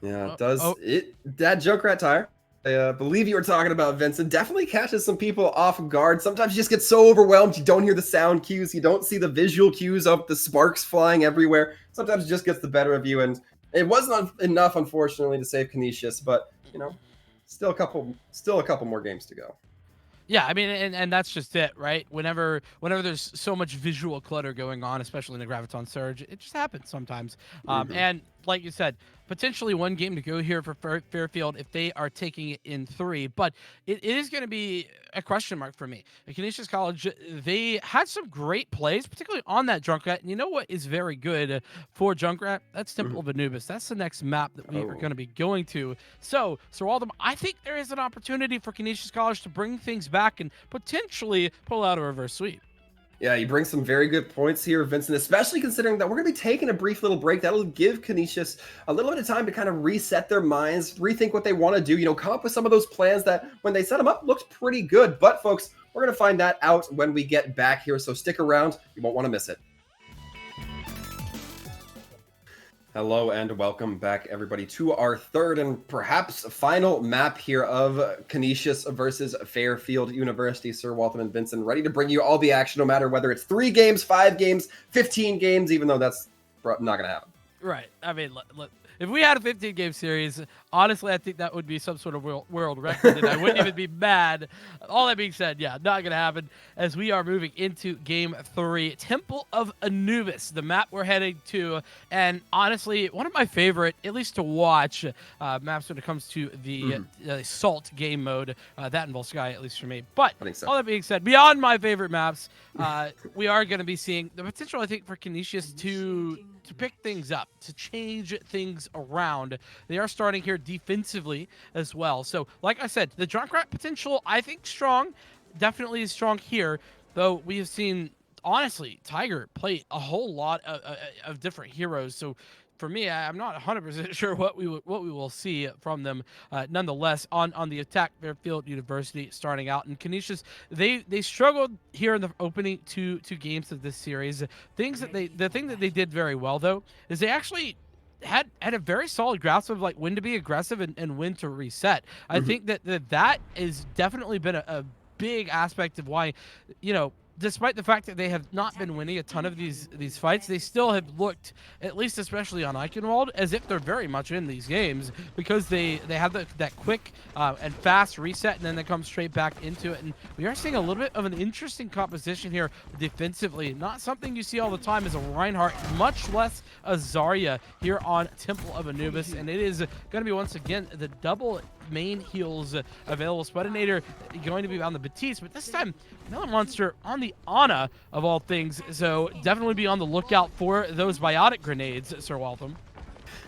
Yeah, it does. That Junkrat tire, I believe you were talking about, Vincent, definitely catches some people off guard. Sometimes you just get so overwhelmed, you don't hear the sound cues, you don't see the visual cues of the sparks flying everywhere. Sometimes it just gets the better of you, and it wasn't enough, unfortunately, to save Canisius, but, you know, still a couple more games to go. Yeah, I mean, and that's just it, right? Whenever there's so much visual clutter going on, especially in the Graviton Surge, it just happens sometimes. And like you said, potentially 1 game to go here for Fairfield if they are taking it in 3, but it is going to be a question mark for me. Canisius College, they had some great plays, particularly on that Junkrat, and you know what is very good for Junkrat? That's Temple of Anubis. That's the next map that we are going to be going to. So, Sir Waldem, I think there is an opportunity for Canisius College to bring things back and potentially pull out a reverse sweep. Yeah, you bring some very good points here, Vincent, especially considering that we're going to be taking a brief little break. That'll give Canisius a little bit of time to kind of reset their minds, rethink what they want to do, you know, come up with some of those plans that when they set them up looked pretty good. But, folks, we're going to find that out when we get back here, so stick around. You won't want to miss it. Hello and welcome back, everybody, to our third and perhaps final map here of Canisius versus Fairfield University. Sir Waltham and Vincent ready to bring you all the action, no matter whether it's 3 games, 5 games, 15 games, even though that's not going to happen. Right. I mean, look, if we had a 15-game series, honestly, I think that would be some sort of world record, and I wouldn't even be mad. All that being said, yeah, not going to happen as we are moving into Game 3. Temple of Anubis, the map we're heading to, and honestly, one of my favorite, at least to watch, maps when it comes to the Salt game mode. That involves Sky, at least for me. But all that being said, beyond my favorite maps, we are going to be seeing the potential, I think, for Canisius to pick things up, to change things around. They are starting here defensively as well. So, like I said, the Junkrat potential, I think, strong. Definitely is strong here, though we have seen, honestly, Tiger play a whole lot of different heroes. So, for me, I'm not 100% sure what we will see from them. Nonetheless, on the attack, Fairfield University starting out, and Canisius, they struggled here in the opening two games of this series. The thing that they did very well, though, is they actually had a very solid grasp of like when to be aggressive and when to reset. I Mhm. think that is definitely been a big aspect of why, you know, despite the fact that they have not been winning a ton of these fights, they still have looked, at least especially on Eichenwald, as if they're very much in these games because they have that quick and fast reset, and then they come straight back into it. And we are seeing a little bit of an interesting composition here defensively. Not something you see all the time as a Reinhardt, much less a Zarya here on Temple of Anubis, and it is going to be once again the double main heals available. Spudinator going to be on the Batiste, but this time another monster on the Ana of all things, so definitely be on the lookout for those biotic grenades, Sir Waltham.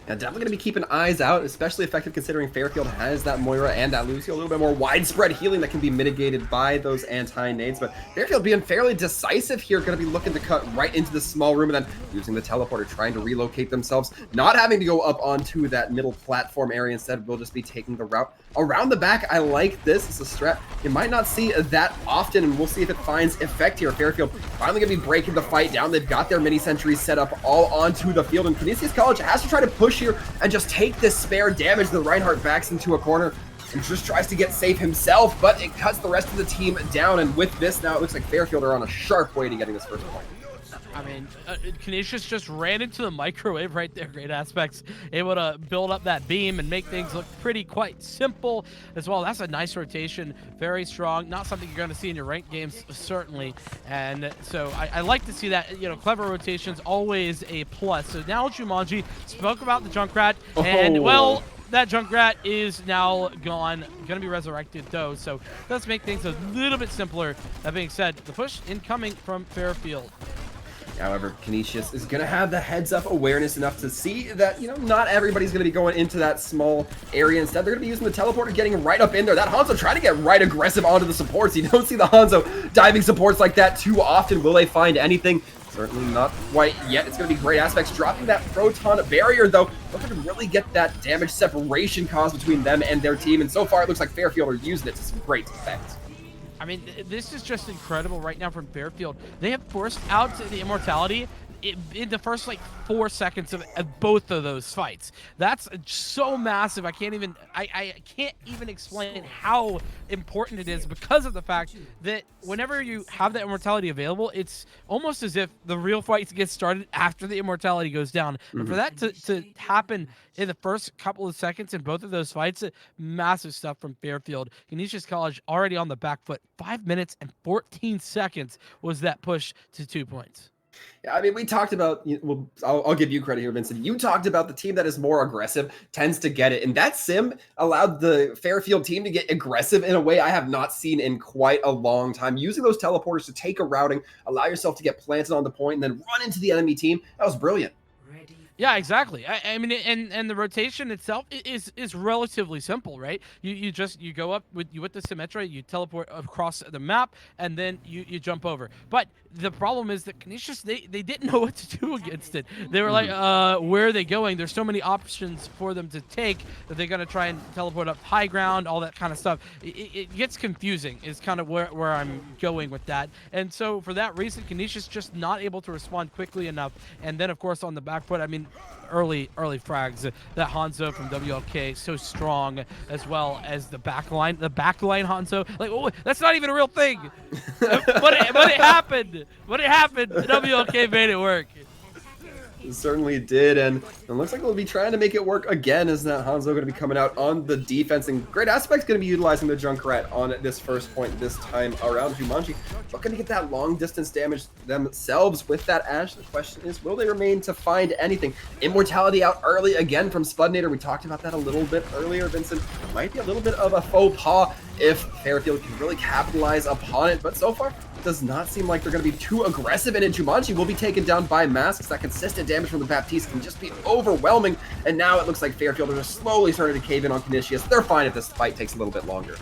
Yeah, definitely going to be keeping eyes out, especially effective considering Fairfield has that Moira and that Lucio, a little bit more widespread healing that can be mitigated by those anti-nades. But Fairfield being fairly decisive here, going to be looking to cut right into the small room and then using the teleporter, trying to relocate themselves, not having to go up onto that middle platform area. Instead, we'll just be taking the route around the back. I like this. It's a strat you might not see that often, and we'll see if it finds effect here. Fairfield finally going to be breaking the fight down. They've got their mini sentries set up all onto the field, and Canisius College has to try to push here and just take this spare damage. The Reinhardt backs into a corner and just tries to get safe himself, but it cuts the rest of the team down. And with this, now it looks like Fairfield are on a sharp way to getting this first point. I mean, Canisius just ran into the microwave right there. Great aspects. Able to build up that beam and make things look quite simple as well. That's a nice rotation. Very strong. Not something you're going to see in your ranked games, certainly. And so I like to see that. You know, clever rotations, always a plus. So now Jumanji spoke about the Junkrat. And, well, that Junkrat is now gone. Going to be resurrected, though. So let's make things a little bit simpler. That being said, the push incoming from Fairfield. However, Canisius is going to have the heads-up awareness enough to see that, you know, not everybody's going to be going into that small area. Instead, they're going to be using the teleporter, getting right up in there. That Hanzo trying to get right aggressive onto the supports. You don't see the Hanzo diving supports like that too often. Will they find anything? Certainly not quite yet. It's going to be great aspects. Dropping that proton barrier, though, looking to really get that damage separation caused between them and their team. And so far, it looks like Fairfield are using it to some great effect. I mean, this is just incredible right now from Fairfield. They have forced out the immortality in the first like 4 seconds of both of those fights. That's so massive. I can't even explain how important it is, because of the fact that whenever you have that immortality available, it's almost as if the real fights get started after the immortality goes down. And for that to happen in the first couple of seconds in both of those fights, massive stuff from Fairfield. Canisius College already on the back foot. 5 minutes and 14 seconds was that push to 2 points. Yeah, I mean, we talked about, well, I'll give you credit here, Vincent. You talked about the team that is more aggressive tends to get it. And that sim allowed the Fairfield team to get aggressive in a way I have not seen in quite a long time. Using those teleporters to take a routing, allow yourself to get planted on the point, and then run into the enemy team. That was brilliant. Yeah, exactly. I mean, and the rotation itself is relatively simple, right? You go up with the Symmetra, you teleport across the map, and then you jump over. But the problem is that Canisius, they didn't know what to do against it. They were like, where are they going? There's so many options for them to take that they're gonna try and teleport up high ground, all that kind of stuff. It gets confusing. Is kind of where I'm going with that. And so for that reason, Canisius just not able to respond quickly enough. And then of course on the back foot, I mean, early frags. That Hanzo from WLK, so strong, as well as the backline. The backline Hanzo, like, oh, that's not even a real thing. but it happened. But it happened. The WLK made it work. It certainly did, and it looks like we'll be trying to make it work again, as that Hanzo going to be coming out on the defense, and great aspect's going to be utilizing the Junkrat on this first point this time around. Jumanji looking to get that long distance damage themselves with that Ashe. The question is, will they remain to find anything? Immortality out early again from Spudinator. We talked about that a little bit earlier, Vincent. Might be a little bit of a faux pas if Fairfield can really capitalize upon it, but so far does not seem like they're going to be too aggressive, and Jumanji will be taken down by masks. That consistent damage from the Baptiste can just be overwhelming, and now it looks like Fairfield are just slowly starting to cave in on Canisius. They're fine if this fight takes a little bit longer.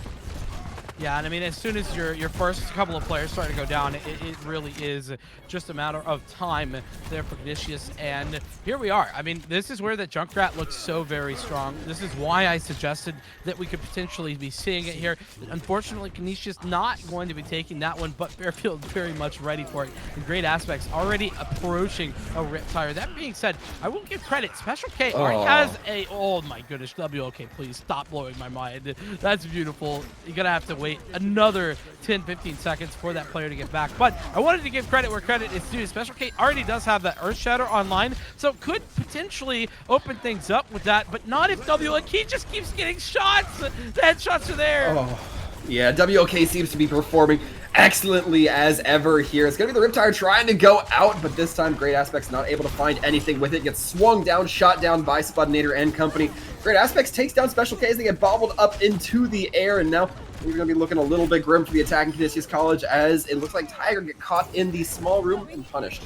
Yeah, and I mean, as soon as your first couple of players start to go down, it really is just a matter of time there for Canisius. And here we are. I mean, this is where the Junkrat looks so very strong. This is why I suggested that we could potentially be seeing it here. Unfortunately, Canisius not going to be taking that one, but Fairfield very much ready for it. And Great Aspects already approaching a Riptire. That being said, I will give credit. Special K already has a... Oh my goodness, WLK, please stop blowing my mind. That's beautiful. You're going to have to wait another 10-15 seconds for that player to get back. But I wanted to give credit where credit is due. Special K already does have that Earth Shatter online, so could potentially open things up with that, but not if WLK just keeps getting shots. The headshots are there. Oh, yeah, WLK seems to be performing excellently as ever here. It's going to be the Riptire trying to go out, but this time Great Aspects not able to find anything with it. Gets swung down, shot down by Spudinator and company. Great Aspects takes down Special K as they get bobbled up into the air, and now we're going to be looking a little bit grim for the attacking Canisius College as it looks like Tiger get caught in the small room and punished.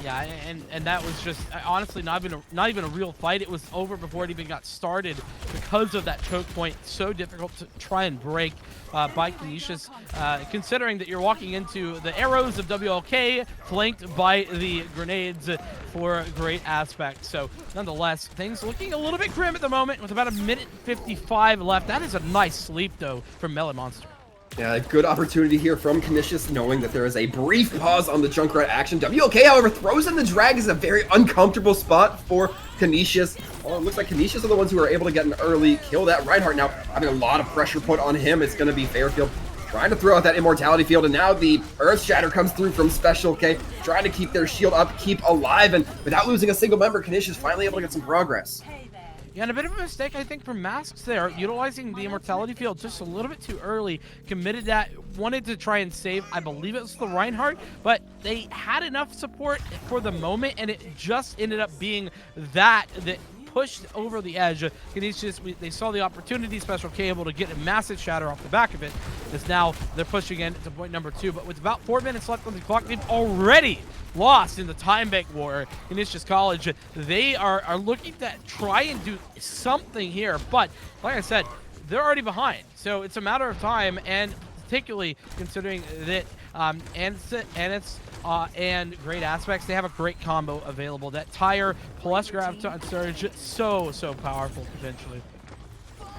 Yeah, and that was just honestly not even a real fight. It was over before it even got started because of that choke point. So difficult to try and break by Canisius, considering that you're walking into the arrows of WLK flanked by the grenades for Great Aspect. So nonetheless, things looking a little bit grim at the moment with about a minute 55 left. That is a nice sleep though from Melon Monster. Yeah, a good opportunity here from Canisius, knowing that there is a brief pause on the Junkrat action. WLK, however, throws in the drag is a very uncomfortable spot for Canisius. Oh, it looks like Canisius are the ones who are able to get an early kill. That Reinhardt now having a lot of pressure put on him. It's going to be Fairfield trying to throw out that Immortality Field, and now the Earth Shatter comes through from Special K, trying to keep their shield up, keep alive, and without losing a single member, Canisius finally able to get some progress. Yeah, and a bit of a mistake, I think, from Masks there, utilizing the Immortality Field just a little bit too early. Committed that, wanted to try and save, I believe it was the Reinhardt, but they had enough support for the moment, and it just ended up being that pushed over the edge. Canisius, they saw the opportunity, Special K able to get a massive shatter off the back of it. As now they're pushing in to point number 2, but with about 4 minutes left on the clock, they've already lost in the time bank war. Canisius College, they are looking to try and do something here, but like I said, they're already behind. So it's a matter of time, and particularly considering that and Great Aspects, they have a great combo available. That Tire plus Graviton Surge, so powerful potentially.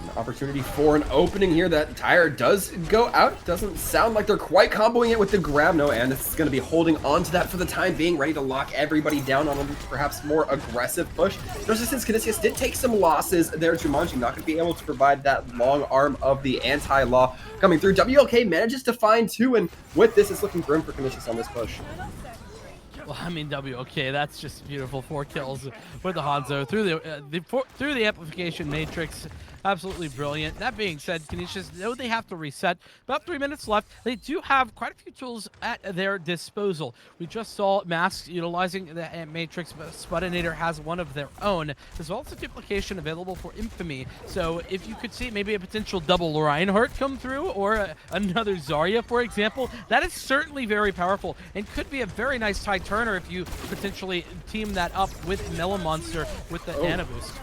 An opportunity for an opening here. That Tire does go out. Doesn't sound like they're quite comboing it with the grab. No, and it's going to be holding on to that for the time being, ready to lock everybody down on a perhaps more aggressive push. Especially since Canisius did take some losses there. Jumanji not going to be able to provide that long arm of the anti-law coming through. WLK manages to find 2, and with this, it's looking grim for Canisius on this push. Well, I mean, WLK, that's just beautiful. 4 kills with the Hanzo through the amplification matrix. Absolutely brilliant. That being said, Canisius, though they have to reset, about 3 minutes left, they do have quite a few tools at their disposal. We just saw Masks utilizing the Matrix, but Spudinator has one of their own. There's also duplication available for Infamy. So if you could see maybe a potential double Reinhardt come through, or another Zarya, for example, that is certainly very powerful and could be a very nice tie turner if you potentially team that up with Melon Monster with the Nano Boost.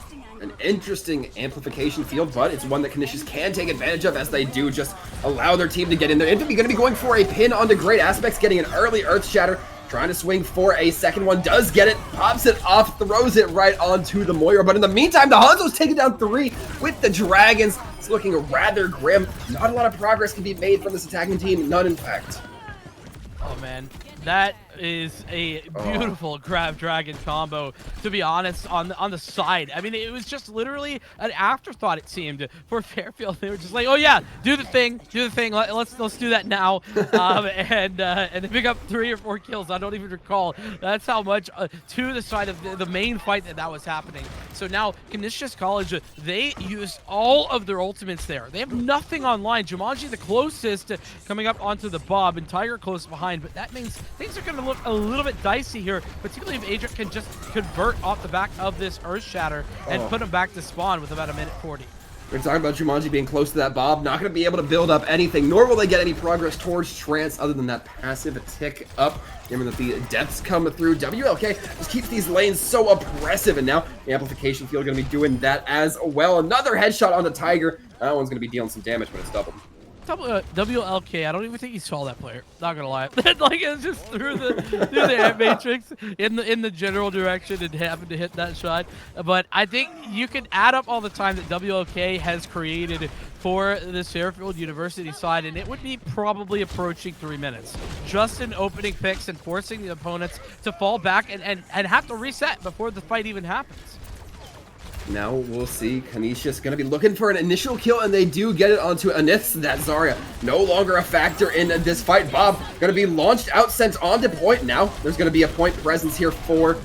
An interesting amplification field, but it's one that Canisius can take advantage of as they do just allow their team to get in there. Infamy going to be going for a pin onto Great Aspects, getting an early Earth Shatter, trying to swing for a second one, does get it, pops it off, throws it right onto the Moira, but in the meantime, the Hanzo's taking down 3 with the Dragons. It's looking rather grim. Not a lot of progress can be made from this attacking team, none in fact. Oh man, that is a beautiful grab dragon combo, to be honest, on the side. I mean, it was just literally an afterthought, it seemed, for Fairfield. They were just like, oh yeah, do the thing, let's do that now. And they pick up 3 or 4 kills. I don't even recall. That's how much to the side of the main fight that was happening. So now Canisius College, they used all of their ultimates there. They have nothing online. Jumanji the closest coming up onto the Bob, and Tiger close behind, but that means things are going to look a little bit dicey here, particularly if Adric can just convert off the back of this Earth Shatter and put him back to spawn with about a minute 40. We're talking about Jumanji being close to that Bob, not going to be able to build up anything, nor will they get any progress towards Trance other than that passive tick up. Given that the depths come through, WLK just keeps these lanes so oppressive, and now the amplification field going to be doing that as well. Another headshot on the Tiger. That one's going to be dealing some damage, but it's doubled. WLK, I don't even think he saw that player. Not gonna lie, like it was just through the air matrix in the general direction and happened to hit that shot. But I think you can add up all the time that WLK has created for this Fairfield University side, and it would be probably approaching 3 minutes. Just in opening picks and forcing the opponents to fall back and have to reset before the fight even happens. Now we'll see. Canisius going to be looking for an initial kill, and they do get it onto Anith. That Zarya no longer a factor in this fight. Bob going to be launched out, sent onto point. Now there's going to be a point presence here for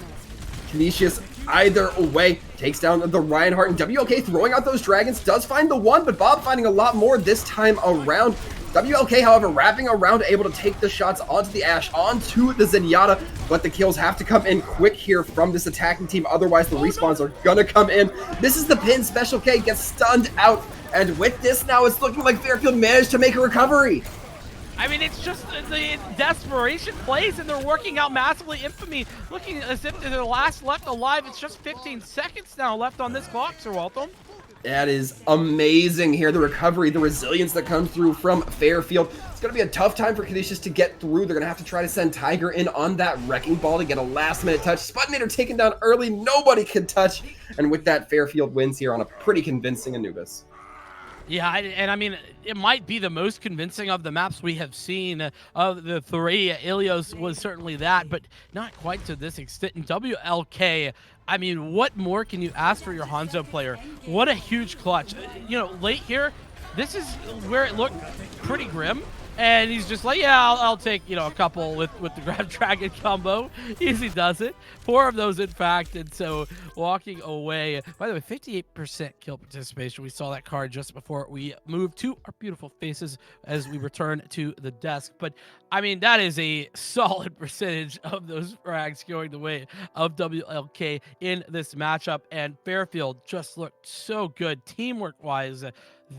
Canisius. Either way, takes down the Reinhardt, and WLK throwing out those dragons, does find the one, but Bob finding a lot more this time around. WLK, however, wrapping around, able to take the shots onto the Ashe, onto the Zenyatta, but the kills have to come in quick here from this attacking team, otherwise the respawns are gonna come in. This is the pin. Special K gets stunned out, and with this now, it's looking like Fairfield managed to make a recovery. I mean, it's just the desperation plays, and they're working out massively. Infamy looking as if they're the last left alive. It's just 15 seconds now left on this clock, Sir Waltham. That is amazing here. The recovery, the resilience that comes through from Fairfield. It's going to be a tough time for Canisius to get through. They're going to have to try to send Tiger in on that Wrecking Ball to get a last-minute touch. Sputinator taken down early. Nobody can touch. And with that, Fairfield wins here on a pretty convincing Anubis. Yeah, and I mean, it might be the most convincing of the maps we have seen of the three. Ilios was certainly that, but not quite to this extent. And WLK, I mean, what more can you ask for your Hanzo player? What a huge clutch. You know, late here, this is where it looked pretty grim. And he's just like, yeah, I'll take, you know, a couple with the Grab Dragon combo. Easy does it. 4 of those, in fact. And so walking away. By the way, 58% kill participation. We saw that card just before we moved to our beautiful faces as we return to the desk. But, I mean, that is a solid percentage of those frags going the way of WLK in this matchup. And Fairfield just looked so good teamwork-wise.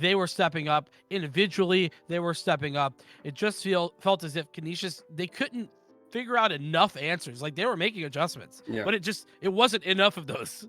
They were stepping up individually. They were stepping up. It just felt as if Canisius, they couldn't figure out enough answers. Like, they were making adjustments, but it wasn't enough of those.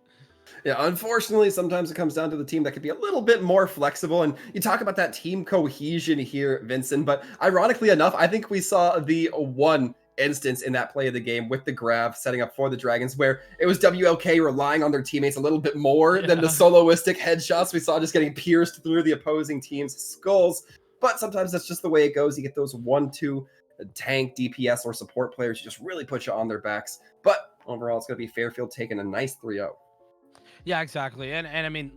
Yeah, unfortunately, sometimes it comes down to the team that could be a little bit more flexible. And you talk about that team cohesion here, Vincent. But ironically enough, I think we saw the one instance in that play of the game with the grab setting up for the Dragons where it was WLK relying on their teammates a little bit more than the soloistic headshots we saw just getting pierced through the opposing team's skulls. But sometimes that's just the way it goes. You get those 1-2 tank, DPS, or support players who just really put you on their backs. But overall, it's going to be Fairfield taking a nice 3-0. Yeah, exactly. And I mean,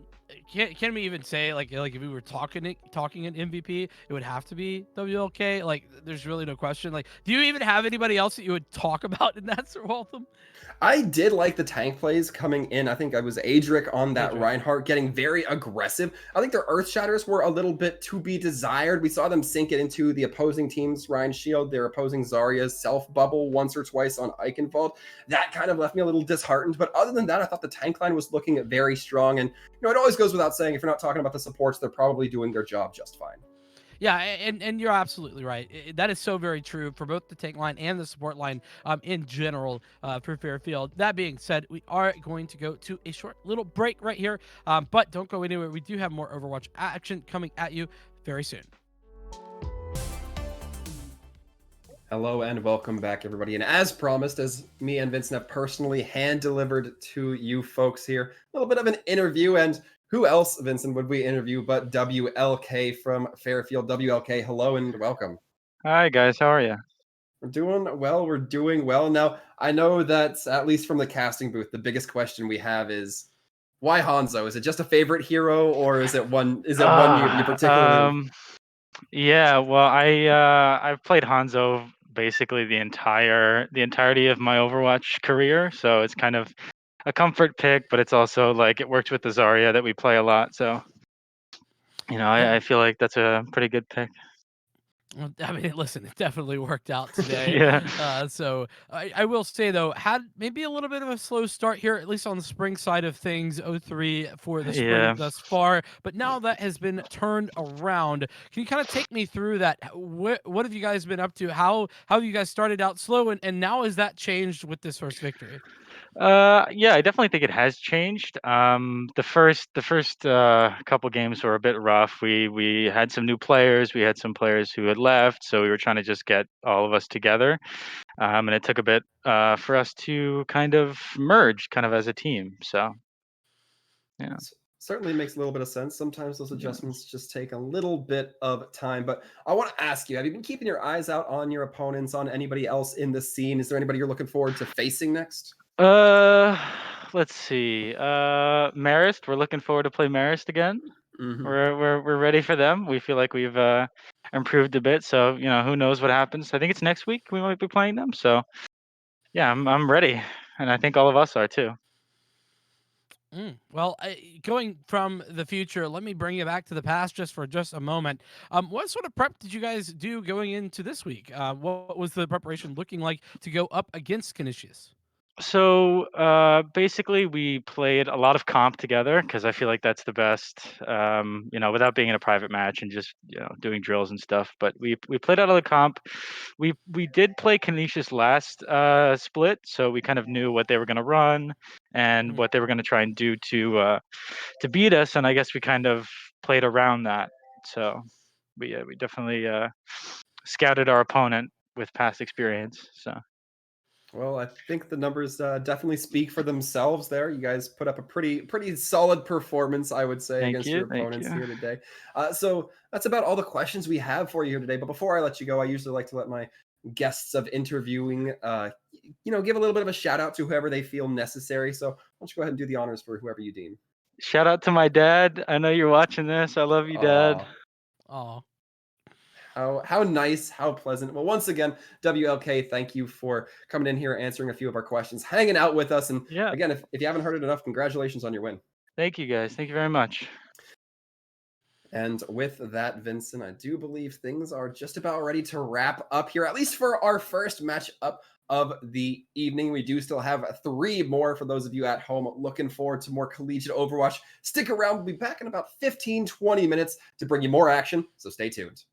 can we even say like if we were talking an MVP, it would have to be WLK? Like, there's really no question. Like, do you even have anybody else that you would talk about in that, Sir Waltham? I did like the tank plays coming in. I think I was Adric on that Reinhardt getting very aggressive. I think their Earth Shatters were a little bit to be desired. We saw them sink it into the opposing team's Ryan Shield, their opposing Zarya's self-bubble once or twice on Eichenwald. That kind of left me a little disheartened. But other than that, I thought the tank line was looking very strong. And, you know, it always goes without saying, if you're not talking about the supports, they're probably doing their job just fine. Yeah, and you're absolutely right. That is so very true for both the tank line and the support line in general for Fairfield. That being said, we are going to go to a short little break right here, but don't go anywhere. We do have more Overwatch action coming at you very soon. Hello and welcome back, everybody. And as promised, as me and Vincent have personally hand-delivered to you folks here, a little bit of an interview. And who else, Vincent, would we interview but WLK from Fairfield? WLK, hello and welcome. Hi, guys. How are you? We're doing well. We're doing well. Now, I know that, at least from the casting booth, the biggest question we have is, why Hanzo? Is it just a favorite hero, or is it one you particularly... Yeah, well, I've played Hanzo basically the entirety of my Overwatch career, so it's kind of a comfort pick, but it's also like it worked with the Zarya that we play a lot, so you know, I feel like that's a pretty good pick. Well, I mean, listen, it definitely worked out today. Yeah. So I will say, though, had maybe a little bit of a slow start here, at least on the spring side of things, 0-3 for the spring thus far. But now that has been turned around. Can you kind of take me through that? What have you guys been up to? How have you guys started out slow, and now has that changed with this first victory? Yeah, I definitely think it has changed. The first couple games were a bit rough. We had some new players. We had some players who had left, so we were trying to just get all of us together. And it took a bit for us to kind of merge, kind of as a team. So yeah, Certainly makes a little bit of sense. Sometimes those yeah. adjustments just take a little bit of time. But I want to ask you, have you been keeping your eyes out on your opponents, on anybody else in the scene? Is there anybody you're looking forward to facing next? Uh, let's see. Marist. We're looking forward to play Marist again. Hmm. We're ready for them. We feel like we've improved a bit. So who knows what happens. I think it's next week we might be playing them. So yeah, I'm ready, and I think all of us are too. Well, going from the future, let me bring you back to the past just for just a moment. What sort of prep did you guys do going into this week? What was the preparation looking like to go up against Canisius? So basically, we played a lot of comp together because I feel like that's the best. Without being in a private match and just doing drills and stuff. But we played out of the comp. We did play Canisius last split, so we kind of knew what they were going to run and Mhm. what they were going to try and do to beat us. And I guess we kind of played around that. So we definitely scouted our opponent with past experience. So Well, I think the numbers definitely speak for themselves there. You guys put up a pretty solid performance, I would say, thank against you, your thank opponents you. here today. So that's about all the questions we have for you here today. But before I let you go, I usually like to let my guests of interviewing, give a little bit of a shout out to whoever they feel necessary. So why don't you go ahead and do the honors for whoever you deem? Shout out to my dad. I know you're watching this. I love you, Dad. Aw. Oh, How nice, how pleasant. Well, once again, WLK, thank you for coming in here, answering a few of our questions, hanging out with us. And Yeah. again, if you haven't heard it enough, congratulations on your win. Thank you, guys. Thank you very much. And with that, Vincent, I do believe things are just about ready to wrap up here, at least for our first match up of the evening. We do still have three more for those of you at home looking forward to more collegiate Overwatch. Stick around. We'll be back in about 15-20 minutes to bring you more action, so stay tuned.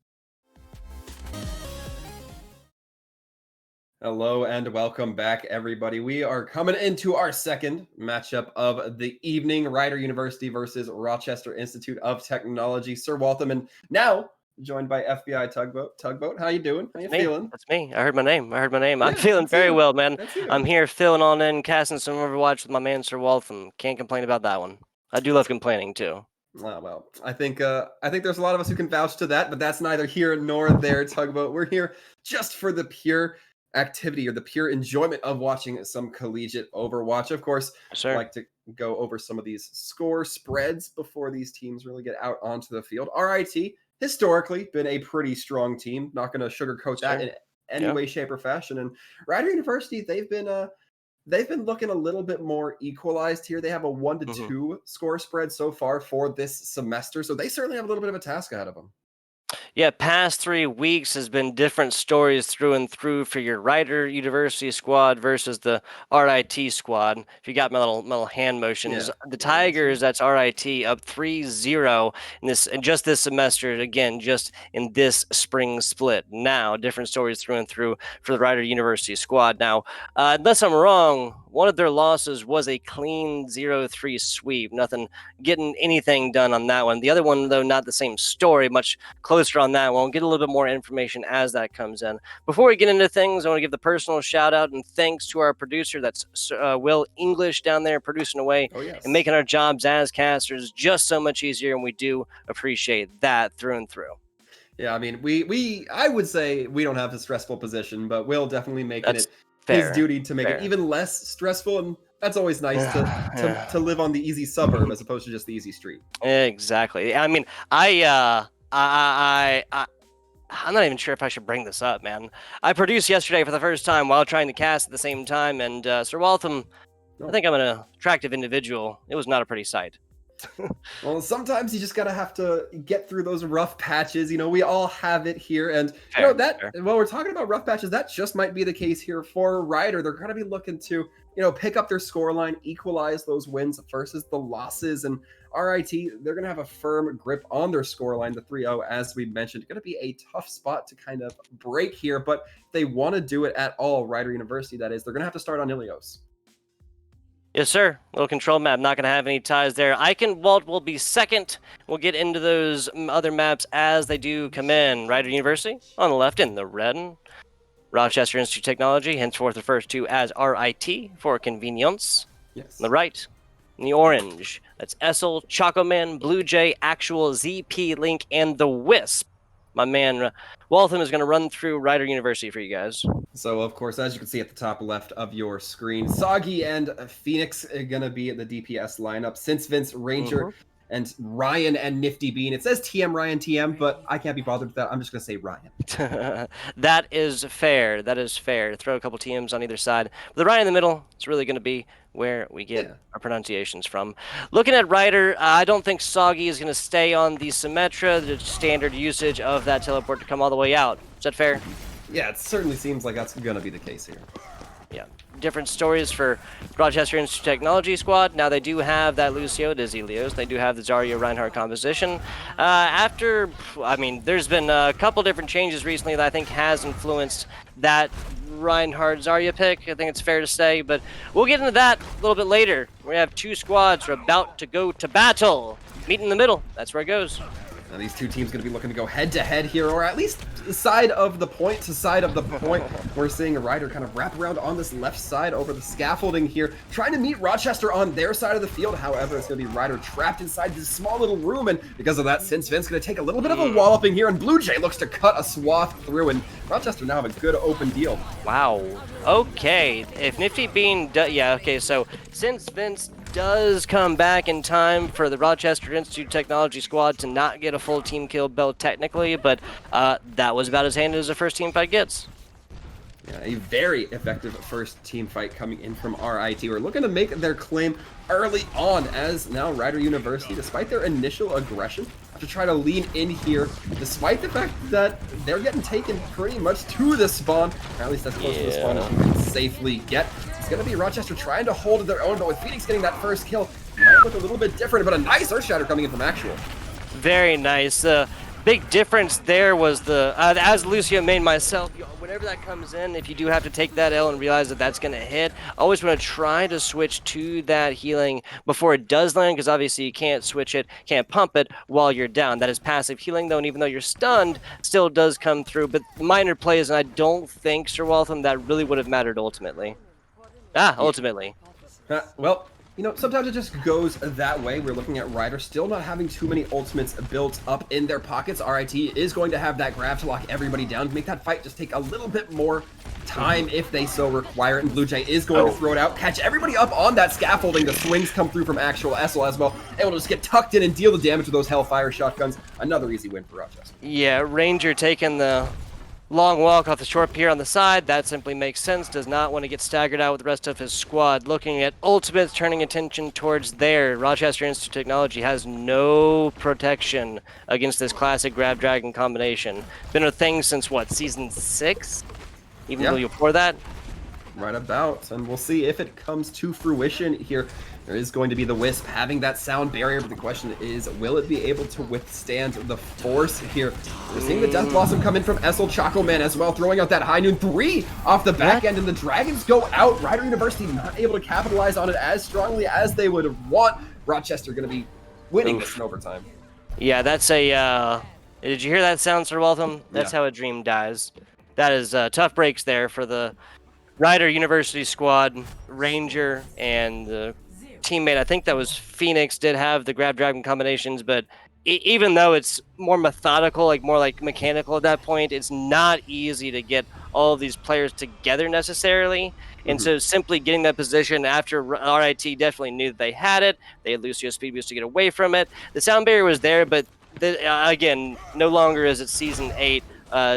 Hello and welcome back, everybody. We are coming into our second matchup of the evening, Rider University versus Rochester Institute of Technology. Sir Waltham, and now joined by FBI Tugboat. Tugboat, how you doing? How you That's me. feeling? That's me. I heard my name. I'm Yeah, feeling that's very you. well, man. That's you. I'm here filling on in, casting some Overwatch with my man Sir Waltham. Can't complain about that one. I do love complaining too. Well, I think there's a lot of us who can vouch to that, but that's neither here nor there, Tugboat. We're here just for the pure activity or the pure enjoyment of watching some collegiate Overwatch. Of course, Yes, I sir. like to go over some of these score spreads before these teams really get out onto the field. RIT historically been a pretty strong team. Not going to sugarcoat Yes, that sir. in any Yeah. way, shape, or fashion. And Rider University, they've been looking a little bit more equalized here. They have a one to hmm two score spread so far for this semester, so they certainly have a little bit of a task ahead of them. Yeah, past 3 weeks has been different stories through and through for your Rider University squad versus the RIT squad. If you got my little hand motions, Yeah, the yeah, I see. Tigers, that's RIT, up 3-0 in just this semester. Again, just in this spring split. Now, different stories through and through for the Rider University squad. Now, unless I'm wrong, one of their losses was a clean 0-3 sweep. Nothing getting anything done on that one. The other one, though, not the same story. Much closer on that one. We'll get a little bit more information as that comes in. Before we get into things, I want to give the personal shout out and thanks to our producer, that's Will English down there producing away Oh and yes. making our jobs as casters just so much easier, and we do appreciate that through and through. Yeah, I mean, we I would say we don't have a stressful position, but Will definitely making That's it his fair. duty to make it Fair. even less stressful, and that's always nice to Yeah. live on the easy suburb as opposed to just the easy street. Exactly. I mean, I I'm not even sure if I should bring this up, man. I produced yesterday for the first time while trying to cast at the same time, and Sir Waltham, I No. think I'm an attractive individual. It was not a pretty sight. Well, sometimes you just gotta have to get through those rough patches. We all have it here, and Fair, that fair. while we're talking about rough patches, that just might be the case here for Ryder. They're gonna be looking to pick up their scoreline, equalize those wins versus the losses, and RIT they're gonna have a firm grip on their scoreline. The 3-0, as we mentioned, gonna be a tough spot to kind of break here, but if they want to do it at all, Ryder University, that is, they're gonna have to start on Ilios. Yes, sir. Little control map. Not going to have any ties there. Walt will be second. We'll get into those other maps as they do come in. Rider University on the left in the red. Rochester Institute of Technology, henceforth referred to as RIT for convenience. Yes. On the right, in the orange, that's Essel, Chocoman, Blue Jay, Actual, ZP, Link, and the Wisp. My man Waltham is going to run through Rider University for you guys. So, of course, as you can see at the top left of your screen, Soggy and Phoenix are going to be the DPS lineup. Since Vince, Ranger, and Ryan and Nifty Bean. It says TM Ryan TM, but I can't be bothered with that. I'm just going to say Ryan. That is fair. That is fair. Throw a couple TMs on either side. But the Ryan in the middle, it's really going to be where we get our pronunciations from. Looking at Ryder, I don't think Soggy is going to stay on the Symmetra, the standard usage of that teleport to come all the way out. Is that fair? Yeah, it certainly seems like that's going to be the case here. Yeah. Different stories for Rochester Institute of Technology squad. Now they do have that Lucio, Dizzy Leos. They do have the Zarya Reinhardt composition. There's been a couple different changes recently that I think has influenced that Reinhardt Zarya pick. I think it's fair to say, but we'll get into that a little bit later. We have two squads are about to go to battle. Meet in the middle. That's where it goes. Now these two teams going to be looking to go head-to-head here, or at least side of the point to side of the point. We're seeing a Ryder kind of wrap around on this left side over the scaffolding here, trying to meet Rochester on their side of the field. However, it's going to be Ryder trapped inside this small little room, and because of that, Since Vince going to take a little bit of a walloping here, and Blue Jay looks to cut a swath through, and Rochester now have a good open deal. Wow. Okay. If Nifty Bean so since Vince does come back in time for the Rochester Institute Technology squad to not get a full team kill belt technically, but that was about as handy as a first team fight gets. Yeah, a very effective first team fight coming in from RIT. We're looking to make their claim early on, as now Rider University, despite their initial aggression, have to try to lean in here, despite the fact that they're getting taken pretty much to the spawn, or at least as close to the spawn as you can safely get. It's going to be Rochester trying to hold their own, but with Phoenix getting that first kill, it might look a little bit different, but a nice Earth Shatter coming in from Actual. Very nice. Big difference there was as Lucio made myself, whenever that comes in, if you do have to take that L and realize that that's going to hit, always want to try to switch to that healing before it does land, because obviously you can't switch it, can't pump it while you're down. That is passive healing though, and even though you're stunned, still does come through. But minor plays, and I don't think, Sir Waltham, that really would have mattered ultimately. Ultimately. Well, you know, sometimes it just goes that way. We're looking at Ryder still not having too many ultimates built up in their pockets. RIT is going to have that grab to lock everybody down, to make that fight just take a little bit more time if they so require it. And Blue Jay is going to throw it out, catch everybody up on that scaffolding. The swings come through from Actual Essel as well, able to just get tucked in and deal the damage with those Hellfire shotguns. Another easy win for Rochester. Yeah, Ranger taking the long walk off the short pier on the side. That simply makes sense. Does not want to get staggered out with the rest of his squad. Looking at ultimates, turning attention towards there. Rochester Institute of Technology has no protection against this classic Grab Dragon combination. Been a thing since, what, Season 6? Even though before that? Right about, and we'll see if it comes to fruition here. There is going to be the Wisp having that sound barrier, but the question is, will it be able to withstand the force here? We're seeing the Death Blossom come in from Essel Chocoman as well, throwing out that High Noon 3 off the back end, and the Dragons go out. Rider University not able to capitalize on it as strongly as they would want. Rochester going to be winning this in overtime. Yeah, that's a, did you hear that sound, Sir Waltham? That's how a dream dies. That is tough breaks there for the Rider University squad. Ranger and the teammate, I think that was Phoenix, did have the Grab Dragon combinations, but even though it's more methodical, like more like mechanical at that point, it's not easy to get all of these players together necessarily. And so simply getting that position after RIT definitely knew that they had it. They had Lucio speed boost to get away from it. The sound barrier was there, but again, no longer is it Season 8.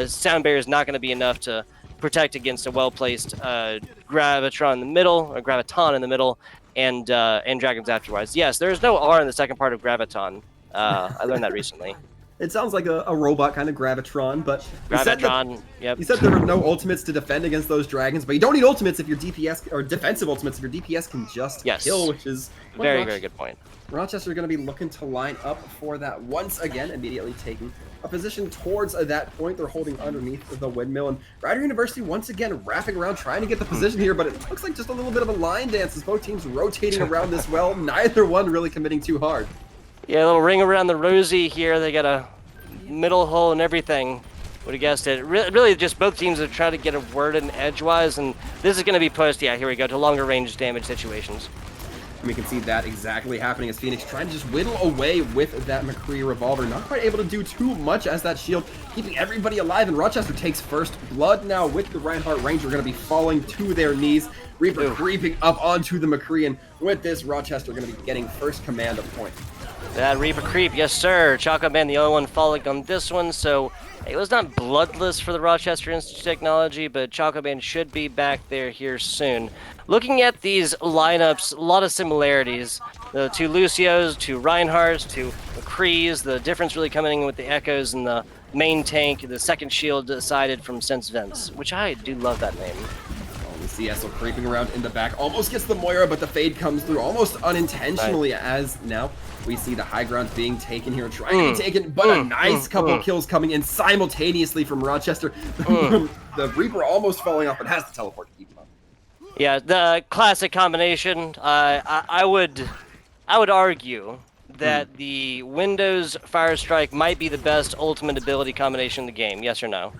Sound barrier is not going to be enough to protect against a well-placed Graviton in the middle, and Dragons afterwards. Yes, there is no R in the second part of Graviton. I learned that recently. It sounds like a robot kind of Gravitron, but Gravitron, yep. You said there were no ultimates to defend against those dragons, but you don't need ultimates if your DPS, or defensive ultimates if your DPS can just kill, which is very good point. Rochester going to be looking to line up for that once again, immediately taking a position towards that point. They're holding underneath the windmill, and Rider University once again wrapping around, trying to get the position here, but it looks like just a little bit of a line dance as both teams rotating around this well, neither one really committing too hard. Yeah, a little ring around the rosy here. They got a middle hole and everything. Would have guessed it. Really, just both teams are trying to get a word in edgewise, and this is going to be pushed, yeah, here we go, to longer range damage situations. And we can see that exactly happening as Phoenix trying to just whittle away with that McCree revolver. Not quite able to do too much as that shield keeping everybody alive, and Rochester takes first blood now with the Reinhardt Ranger going to be falling to their knees. Reaper creeping up onto the McCree, and with this, Rochester going to be getting first command of point. That Reaper creep, yes sir. Choco Man the only one falling on this one, so it was not bloodless for the Rochester Institute Technology, but Choco Man should be back there here soon. Looking at these lineups, a lot of similarities. The two Lucios, two Reinhardts, two McCrees, the difference really coming in with the Echoes and the main tank, the second shield decided from Sense Vents, which I do love that name. We see Essel creeping around in the back, almost gets the Moira, but the fade comes through almost unintentionally as now we see the high ground being taken here, trying to be taken, but a nice couple kills coming in simultaneously from Rochester. The Reaper almost falling off, but has to teleport to keep him up. Yeah, the classic combination. I would argue that the Windows Fire Strike might be the best ultimate ability combination in the game. Yes or no?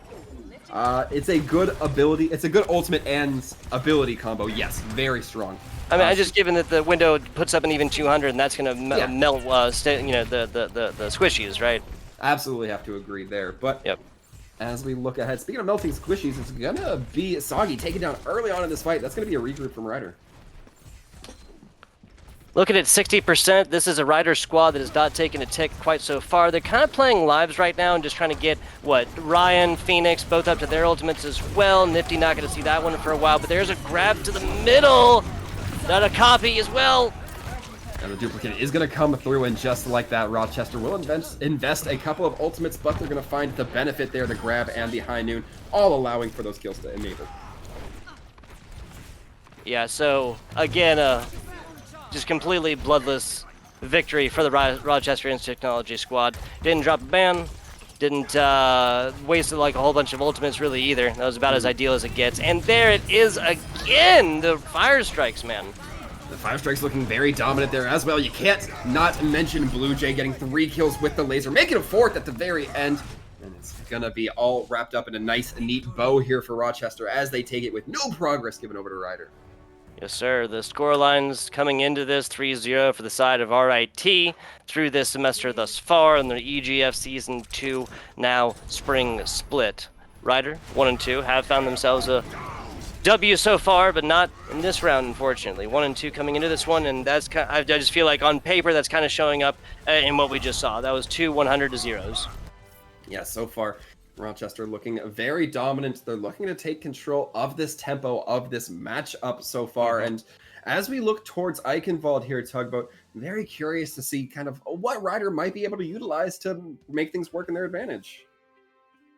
It's a good ability. It's a good ultimate and ability combo. Yes, very strong. I mean, I just given that the window puts up an even 200, and that's going to melt, you know, the squishies, right? Absolutely have to agree there. But as we look ahead, speaking of melting squishies, it's gonna be Soggy taken down early on in this fight. That's gonna be a regroup from Ryder. Looking at 60%, this is a Rider squad that has not taken a tick quite so far. They're kind of playing lives right now and just trying to get, Ryan, Phoenix, both up to their ultimates as well. Nifty not going to see that one for a while, but there's a grab to the middle. Not a copy as well. And the duplicate is going to come through, and just like that, Rochester will invest a couple of ultimates, but they're going to find the benefit there, the grab and the high noon, all allowing for those kills to enable. Yeah, so, again, just completely bloodless victory for the Rochester Institute Technology squad. Didn't drop a ban, didn't waste like a whole bunch of ultimates really either. That was about as ideal as it gets. And there it is again, the fire strikes, man. The fire strike's looking very dominant there as well. You can't not mention Blue Jay getting 3 kills with the laser, making a 4th at the very end. And it's gonna be all wrapped up in a nice, neat bow here for Rochester as they take it with no progress given over to Ryder. Yes, sir. The score lines coming into this 3-0 for the side of RIT through this semester thus far in the EGF Season 2 now spring split. Ryder, 1 and 2, have found themselves a W so far, but not in this round, unfortunately. 1 and 2 coming into this one, and that's I just feel like on paper that's kind of showing up in what we just saw. That was 2 100-0s. Yeah, so far Rochester looking very dominant. They're looking to take control of this tempo, of this matchup so far. And as we look towards Eichenwald here, Tugboat, very curious to see kind of what Ryder might be able to utilize to make things work in their advantage.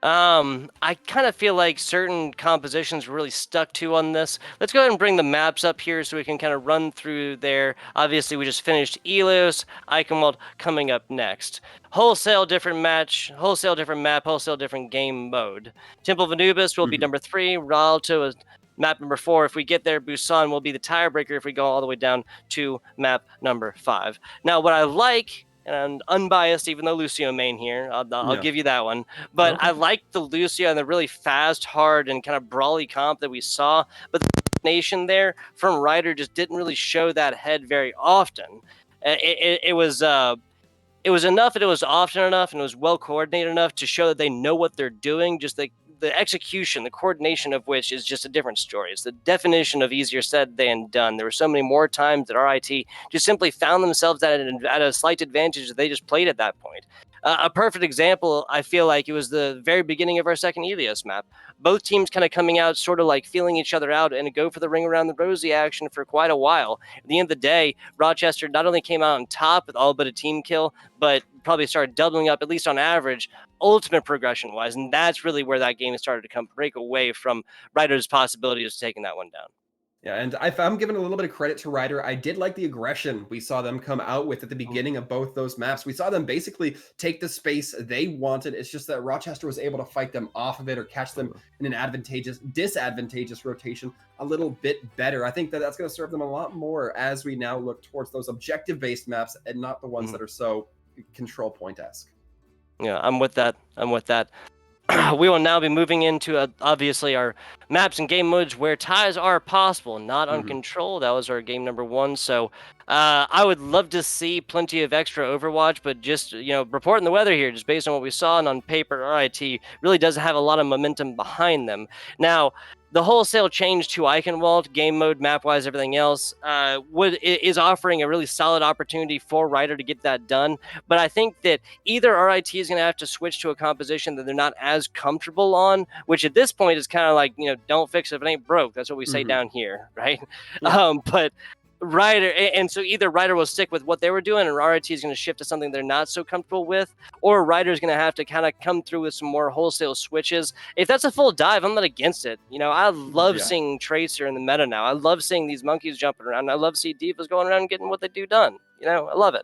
I kind of feel like certain compositions were really stuck to on this. Let's go ahead and bring the maps up here so we can kind of run through there. Obviously, we just finished Elos, Eichenwald coming up next. Wholesale different match, wholesale different map, wholesale different game mode. Temple of Anubis will be number 3, Rialto is map number 4. If we get there, Busan will be the tiebreaker if we go all the way down to map number 5. Now, what I like, and unbiased, even though Lucio main here, I'll give you that one. But I like the Lucio and the really fast, hard, and kind of brawly comp that we saw. But the nation there from Ryder just didn't really show that head very often. It was enough, and it was often enough, and it was well coordinated enough to show that they know what they're doing. Just the execution, the coordination of which is just a different story. It's the definition of easier said than done. There were so many more times that RIT just simply found themselves at a slight advantage that they just played at that point. A perfect example, I feel like it was the very beginning of our second Elios map. Both teams kind of coming out sort of like feeling each other out and go for the ring around the rosy action for quite a while. At the end of the day, Rochester not only came out on top with all but a team kill, but probably started doubling up, at least on average, ultimate progression wise. And that's really where that game started to break away from Ryder's possibility of taking that one down. Yeah, and if I'm giving a little bit of credit to Ryder, I did like the aggression we saw them come out with at the beginning of both those maps. We saw them basically take the space they wanted. It's just that Rochester was able to fight them off of it or catch them in an disadvantageous rotation a little bit better. I think that that's going to serve them a lot more as we now look towards those objective-based maps and not the ones that are so control point-esque. Yeah, I'm with that. We will now be moving into obviously our maps and game modes where ties are possible, not on control. That was our game number 1. So I would love to see plenty of extra Overwatch, but just reporting the weather here, just based on what we saw and on paper, RIT really does have a lot of momentum behind them. Now, the wholesale change to Eichenwald, game mode, map-wise, everything else, is offering a really solid opportunity for Ryder to get that done. But I think that either RIT is going to have to switch to a composition that they're not as comfortable on, which at this point is kind of like, don't fix it if it ain't broke. That's what we say down here, right? Yeah. But Ryder, and so either Ryder will stick with what they were doing, and RIT is going to shift to something they're not so comfortable with, or Ryder is going to have to kind of come through with some more wholesale switches. If that's a full dive, I'm not against it. I love seeing Tracer in the meta now. I love seeing these monkeys jumping around. I love seeing divas going around and getting what they do done. I love it.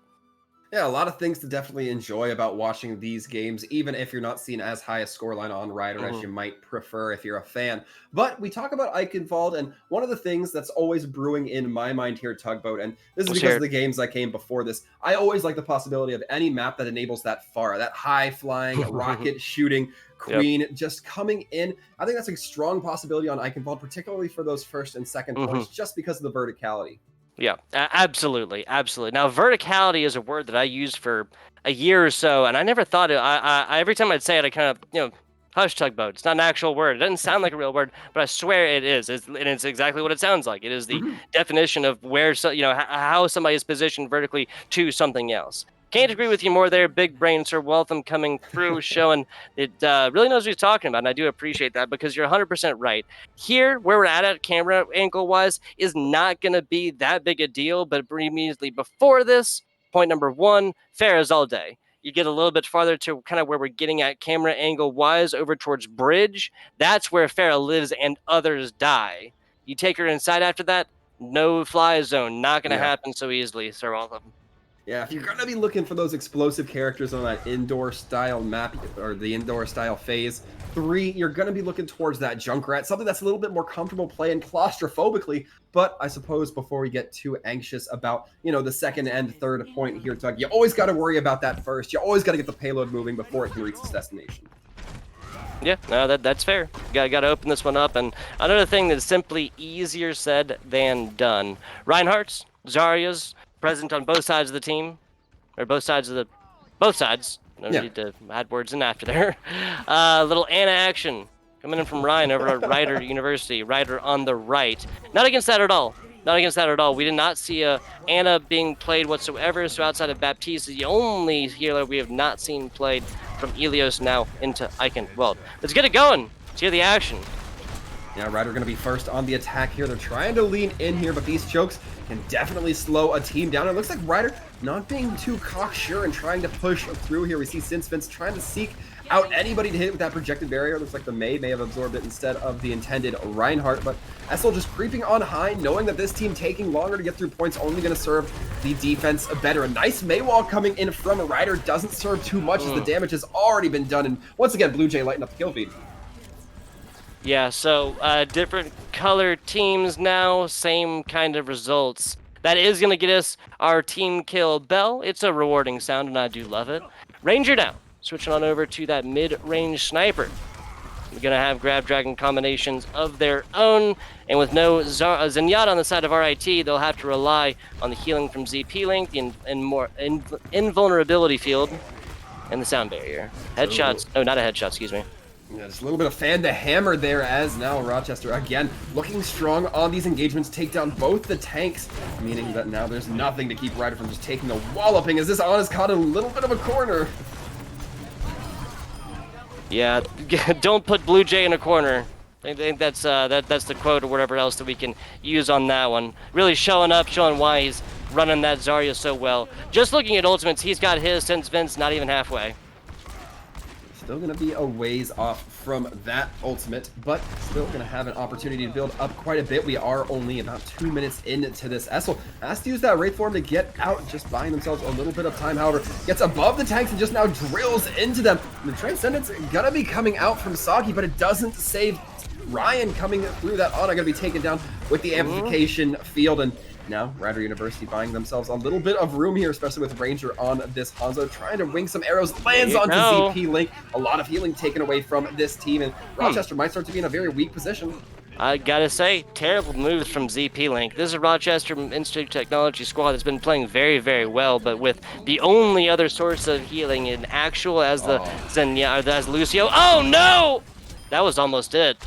Yeah, a lot of things to definitely enjoy about watching these games, even if you're not seeing as high a scoreline on Ryder as you might prefer if you're a fan. But we talk about Eichenwald, and one of the things that's always brewing in my mind here, Tugboat, and this is because of the games that came before this, I always like the possibility of any map that enables that high-flying, rocket shooting queen just coming in. I think that's a strong possibility on Eichenwald, particularly for those first and second points, just because of the verticality. Yeah, absolutely. Now, verticality is a word that I used for a year or so, and I never thought it. I every time I'd say it, I kind of, hush, Tugboat. It's not an actual word. It doesn't sound like a real word, but I swear it is. And it's exactly what it sounds like. It is the definition of where, how somebody is positioned vertically to something else. Can't agree with you more there. Big brain Sir Waltham coming through, showing it really knows what he's talking about, and I do appreciate that because you're 100% right. Here, where we're at camera angle-wise, is not going to be that big a deal, but immediately before this, point number 1, Farah's all day. You get a little bit farther to kind of where we're getting at camera angle-wise over towards Bridge. That's where Farah lives and others die. You take her inside after that, no fly zone. Not going to happen so easily, Sir Waltham. Yeah, if you're going to be looking for those explosive characters on that indoor-style map, or the indoor-style phase 3, you're going to be looking towards that Junkrat, something that's a little bit more comfortable playing claustrophobically, but I suppose before we get too anxious about, the second and third point here, Tug, you always got to worry about that first. You always got to get the payload moving before it can reach its destination. Yeah, no, that's fair. Got to open this one up, and another thing that's simply easier said than done. Reinhardt's, Zarya's, present on both sides of the team, or both sides. No need to add words in after there. Little Anna action coming in from Ryan over at Ryder University. Ryder on the right. Not against that at all. We did not see Anna being played whatsoever. So outside of Baptiste, the only healer we have not seen played from Elios now into Eichenwald. Let's get it going. Let's hear the action. Yeah, Ryder going to be first on the attack here. They're trying to lean in here, but these chokes can definitely slow a team down. It looks like Ryder not being too cocksure and trying to push through here. We see Since trying to seek out anybody to hit with that projected barrier. Looks like the may have absorbed it instead of the intended Reinhardt, but Essel just creeping on high, knowing that this team taking longer to get through points only going to serve the defense better. A nice May wall coming in from Ryder doesn't serve too much as the damage has already been done, and once again, Blue Jay lighting up the kill feed. Yeah, so different color teams now, same kind of results. That is going to get us our team kill bell. It's a rewarding sound, and I do love it. Ranger down. Switching on over to that mid-range sniper. We're going to have Grab Dragon combinations of their own, and with no Zenyatta on the side of RIT, they'll have to rely on the healing from ZP Link, the more invulnerability field, and the sound barrier. Headshots. Oh, not a headshot, excuse me. Yeah, just a little bit of fan to hammer there as now Rochester again looking strong on these engagements, take down both the tanks, meaning that now there's nothing to keep Ryder from just taking a walloping as this Anna's caught in a little bit of a corner. Yeah, don't put Blue Jay in a corner. I think that's that's the quote or whatever else that we can use on that one. Really showing up, showing why he's running that Zarya so well. Just looking at ultimates, he's got his since Vince not even halfway. Still going to be a ways off from that ultimate, but still going to have an opportunity to build up quite a bit. We are only about 2 minutes into this. Essel has to use that Wraith form to get out, just buying themselves a little bit of time. However, gets above the tanks and just now drills into them. And the Transcendence going to be coming out from Soggy, but it doesn't save Ryan coming through that Ana. Going to be taken down with the amplification field, and now Rider University buying themselves a little bit of room here, especially with Ranger on this Hanzo, trying to wing some arrows, lands onto ZP Link. A lot of healing taken away from this team, and Rochester might start to be in a very weak position. I gotta say, terrible moves from ZP Link. This is a Rochester Institute Technology squad that's been playing very, very well, but with the only other source of healing in actual as the Zenya, as Lucio. Oh no! That was almost it.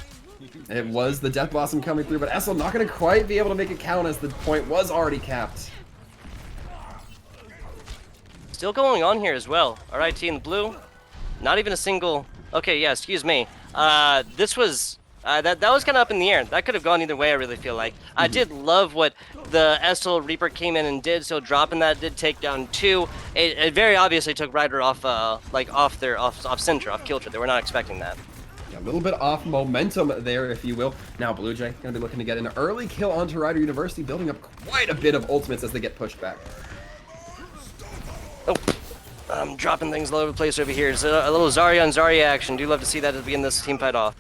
It was the Death Blossom coming through, but Essel not going to quite be able to make it count as the point was already capped. Still going on here as well. RIT in the blue. Not even a single... Okay, yeah, excuse me. This was... that was kind of up in the air. That could have gone either way, I really feel like. I did love what the Essel Reaper came in and did, so dropping that did take down 2. It very obviously took Ryder off, off center, off kill tree. They were not expecting that. A little bit off momentum there, if you will. Now Blue Jay going to be looking to get an early kill onto Rider University, building up quite a bit of ultimates as they get pushed back. Oh, I'm dropping things all over the place over here. It's a little Zarya on Zarya action. Do love to see that at the beginning of this team fight off.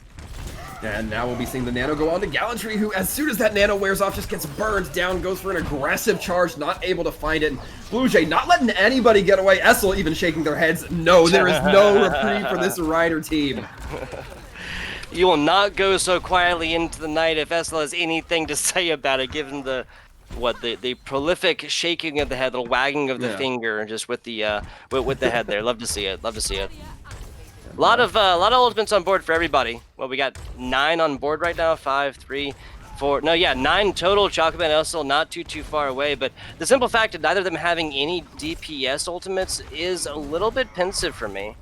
And now we'll be seeing the Nano go on to Gallantry, who as soon as that Nano wears off just gets burned down, goes for an aggressive charge, not able to find it. And Blue Jay not letting anybody get away. Essel even shaking their heads. No, there is no reprieve for this Rider team. You will not go so quietly into the night if Essel has anything to say about it, given the prolific shaking of the head, the wagging of the finger, just with the head there. Love to see it. Love to see it. A lot of ultimates on board for everybody. Well, we got 9 on board right now. 5, 3, 4. No, yeah, 9 total. Chocobo and Essel not too far away. But the simple fact of neither of them having any DPS ultimates is a little bit pensive for me.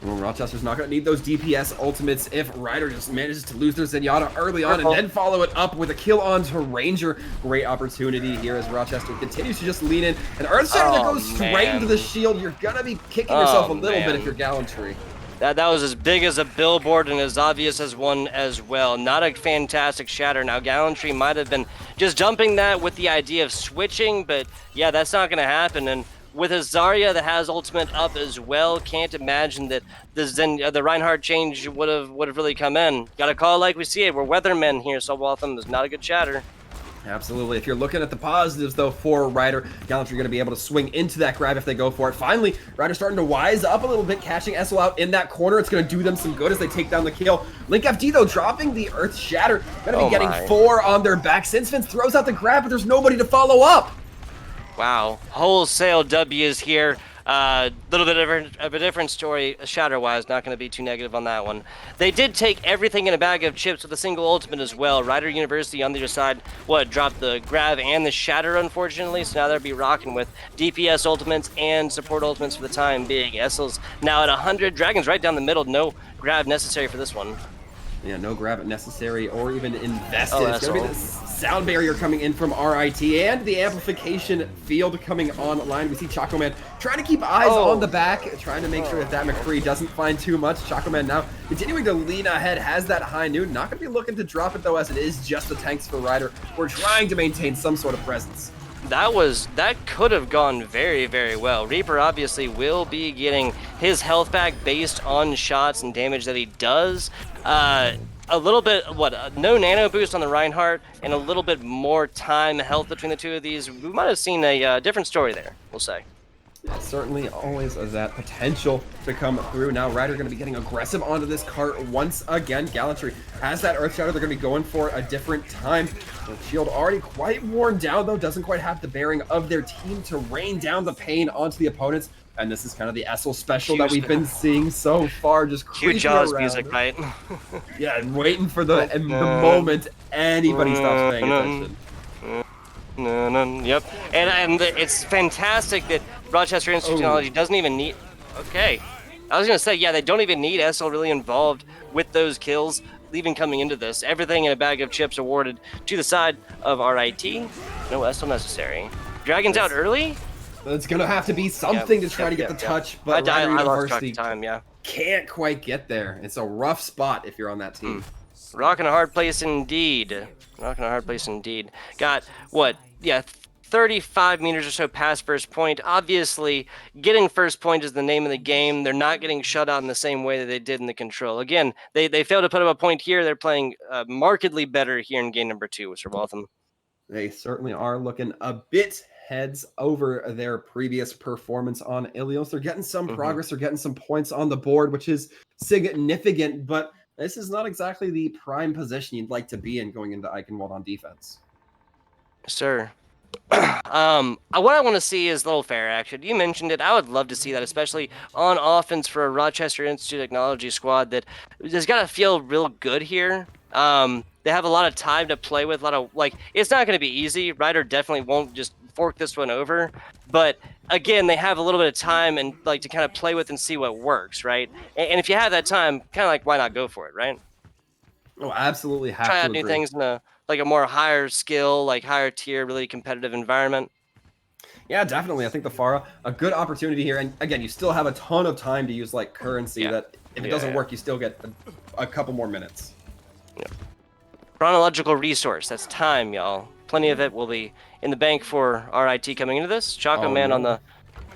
Well, Rochester's not going to need those DPS ultimates if Ryder just manages to lose their Zenyatta early on and then follow it up with a kill onto Ranger. Great opportunity here as Rochester continues to just lean in. An Earthshatter that goes straight into the shield. You're going to be kicking yourself a little bit if you're Gallantry. That was as big as a billboard and as obvious as one as well. Not a fantastic shatter. Now, Gallantry might have been just jumping that with the idea of switching, but yeah, that's not going to happen. And with a Zarya that has ultimate up as well, can't imagine that the Reinhardt change would have really come in. Gotta call it like we see it. We're weathermen here, so Waltham is not a good shatter. Absolutely. If you're looking at the positives, though, for Ryder, Gallantry going to be able to swing into that grab if they go for it. Finally, Ryder starting to wise up a little bit, catching Essel out in that corner. It's going to do them some good as they take down the kill. Link FD, though, dropping the Earth Shatter. Going to be getting 4 on their back. Since throws out the grab, but there's nobody to follow up. Wow. Wholesale W's here. Little bit of a different story, shatter-wise. Not going to be too negative on that one. They did take everything in a bag of chips with a single ultimate as well. Rider University on the other side, dropped the grab and the shatter, unfortunately. So now they'll be rocking with DPS ultimates and support ultimates for the time being. Essel's now at 100. Dragons right down the middle. No grab necessary for this one. Yeah, no grab necessary or even invested. It's going to be the sound barrier coming in from RIT and the amplification field coming online. We see Choco Man trying to keep eyes on the back, trying to make sure that McCree doesn't find too much. Choco Man now continuing to lean ahead, has that high noon. Not going to be looking to drop it, though, as it is just the tanks for Ryder. We're trying to maintain some sort of presence. That could have gone very, very well. Reaper obviously will be getting his health back based on shots and damage that he does. A little bit, no nano boost on the Reinhardt and a little bit more time health between the two of these. We might have seen a different story there, we'll say. Yeah, certainly always that potential to come through. Now Ryder going to be getting aggressive onto this cart once again. Gallantry has that Earth Shadow. They're going to be going for a different time. The shield already quite worn down, though. Doesn't quite have the bearing of their team to rain down the pain onto the opponents. And this is kind of the Essel special that we've been seeing so far. Just cue Jaws music, right? Yeah, and waiting for the moment anybody stops paying attention. Yep, and it's fantastic that Rochester Institute Technology doesn't even need... Okay. I was going to say, yeah, they don't even need SL really involved with those kills, even coming into this. Everything in a bag of chips awarded to the side of RIT. No SL necessary. Dragon's out early? It's going to have to be something to try to get the touch, but I Rider lost track University of time, yeah. can't quite get there. It's a rough spot if you're on that team. Rocking a hard place indeed. Rocking a hard place indeed. Got, what, yeah, 35 meters or so past first point. Obviously, getting first point is the name of the game. They're not getting shut out in the same way that they did in the control. Again, they failed to put up a point here. They're playing markedly better here in game number 2 with Sir Waltham. They certainly are looking a bit heads over their previous performance on Ilios. They're getting some progress. They're getting some points on the board, which is significant, but this is not exactly the prime position you'd like to be in going into Eichenwald on defense. Sir. What I want to see is a little fair action. You mentioned it. I would love to see that, especially on offense for a Rochester Institute of Technology squad that has got to feel real good here. They have a lot of time to play with, a lot of, like, it's not going to be easy. Ryder definitely won't just fork this one over, but again, they have a little bit of time and like to kind of play with and see what works, right? And if you have that time, kind of like, why not go for it, right? Oh, absolutely have Try to out new agree. things in a more higher skill, like higher tier, really competitive environment. Yeah, definitely. I think the Pharah, a good opportunity here. And again, you still have a ton of time to use like currency that if it doesn't work, you still get a couple more minutes. Yeah. Chronological resource. That's time, y'all. Plenty of it will be in the bank for RIT coming into this. Choco Man on the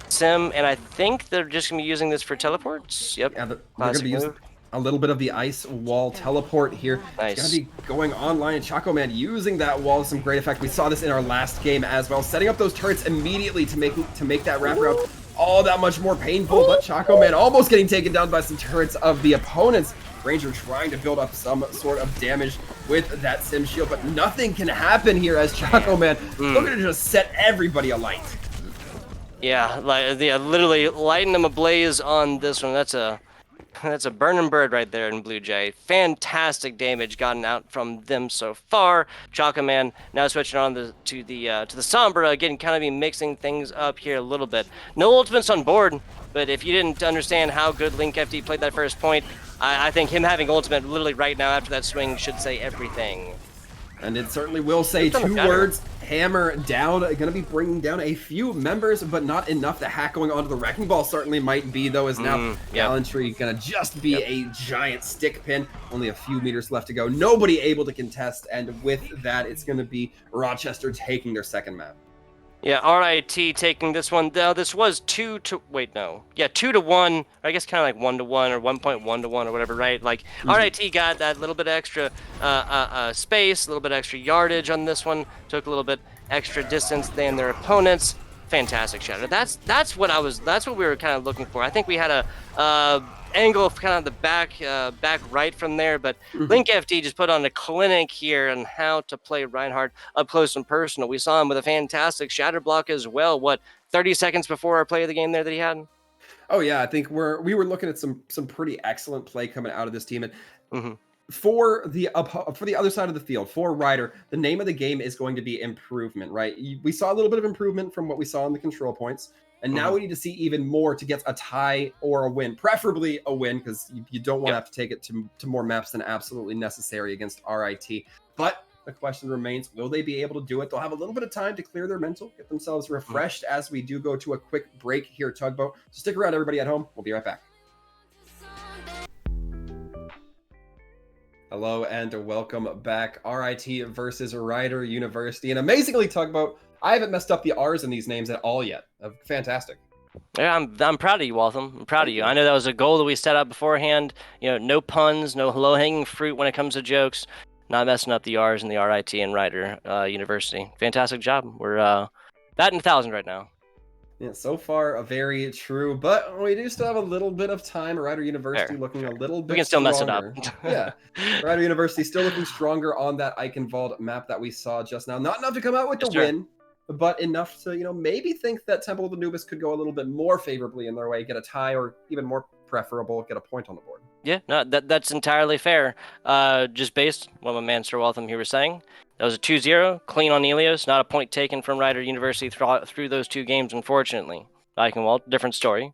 sim, and I think they're just going to be using this for teleports. Yep. Yeah, they're going to be using a little bit of the ice wall teleport here. Nice. It's going to be going online, and Choco Man using that wall with some great effect. We saw this in our last game as well, setting up those turrets immediately to make that wraparound all that much more painful. But Choco Man almost getting taken down by some turrets of the opponents. Ranger trying to build up some sort of damage with that sim shield, but nothing can happen here as Choco Man looking to just set everybody alight. Yeah, literally lighting them ablaze on this one. That's a burning bird right there in Blue Jay. Fantastic damage gotten out from them so far. Choco Man now switching on to the Sombra again, kind of be mixing things up here a little bit. No ultimates on board, but if you didn't understand how good Link FD played that first point, I think him having ultimate literally right now after that swing should say everything. And it certainly will say 2 words, hammer down. Going to be bringing down a few members, but not enough. The hack going onto the Wrecking Ball certainly might be, though, as now Gallantry going to just be a giant stick pin. Only a few meters left to go. Nobody able to contest, and with that, it's going to be Rochester taking their second map. Yeah, RIT taking this one. Now, this was 2 to 1. I guess kind of like 1 to 1 or 1.1 to 1 or whatever, right? Like RIT got that little bit extra space, a little bit extra yardage on this one. Took a little bit extra distance than their opponents. Fantastic shatter. That's what we were kind of looking for. I think we had a angle of kind of the back right from there, but Link FD just put on a clinic here on how to play Reinhardt up close and personal. We saw him with a fantastic shatter block as well. What, 30 seconds before our play of the game there that he had? Oh yeah, I think we were looking at some pretty excellent play coming out of this team, and for the other side of the field, for Ryder, the name of the game is going to be improvement, right? We saw a little bit of improvement from what we saw in the control points. And now we need to see even more to get a tie or a win, preferably a win, because you don't want to have to take it to more maps than absolutely necessary against RIT. But the question remains, will they be able to do it? They'll have a little bit of time to clear their mental, get themselves refreshed as we do go to a quick break here at Tugboat. So stick around, everybody at home. We'll be right back. Hello and welcome back. RIT versus Rider University. And amazingly, Tugboat, I haven't messed up the R's in these names at all yet. Fantastic. Yeah, I'm proud of you, Waltham. I'm proud of you. I know that was a goal that we set up beforehand. You know, no puns, no low-hanging fruit when it comes to jokes. Not messing up the R's in the RIT and Rider University. Fantastic job. We're batting 1,000 right now. Yeah, so far, very true. But we do still have a little bit of time. Rider University looking a little bit We can still stronger. mess it up. Yeah. Rider University still looking stronger on that Eichenwald map that we saw just now. Not enough to come out with the win, but enough to, maybe think that Temple of Anubis could go a little bit more favorably in their way, get a tie, or even more preferable, get a point on the board. Yeah, no, that's entirely fair. Just based on what my man Sir Waltham here was saying, that was a 2-0, clean on Ilios, not a point taken from Rider University through those 2 games, unfortunately. Eichenwald, different story.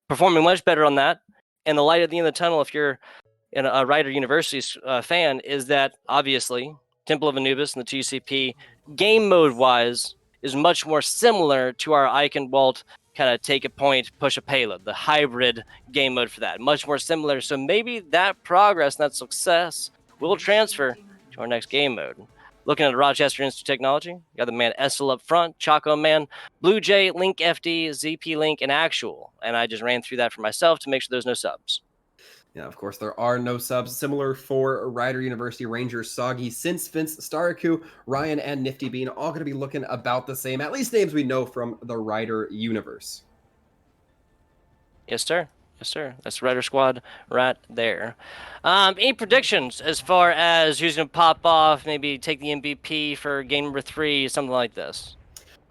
Performing much better on that. and the light at the end of the tunnel, if you're a Rider University fan, is that obviously Temple of Anubis and the TCP game mode wise is much more similar to our Eichenwald kind of take a point, push a payload, the hybrid game mode for that. Much more similar. So maybe that progress and that success will transfer to our next game mode. Looking at the Rochester Institute of Technology, you got the man Essel up front, Choco Man, Blue Jay, Link FD, ZP Link, and Actual. And I just ran through that for myself to make sure there's no subs. Yeah, of course, there are no subs. Similar for Rider University, Ranger, Soggy, Since, Vince, Staraku, Ryan, and Nifty Bean, all going to be looking about the same, at least names we know from the Rider universe. Yes, sir. Yes, sir. That's Rider Squad right there. Any predictions as far as who's going to pop off, maybe take the MVP for game number 3, something like this?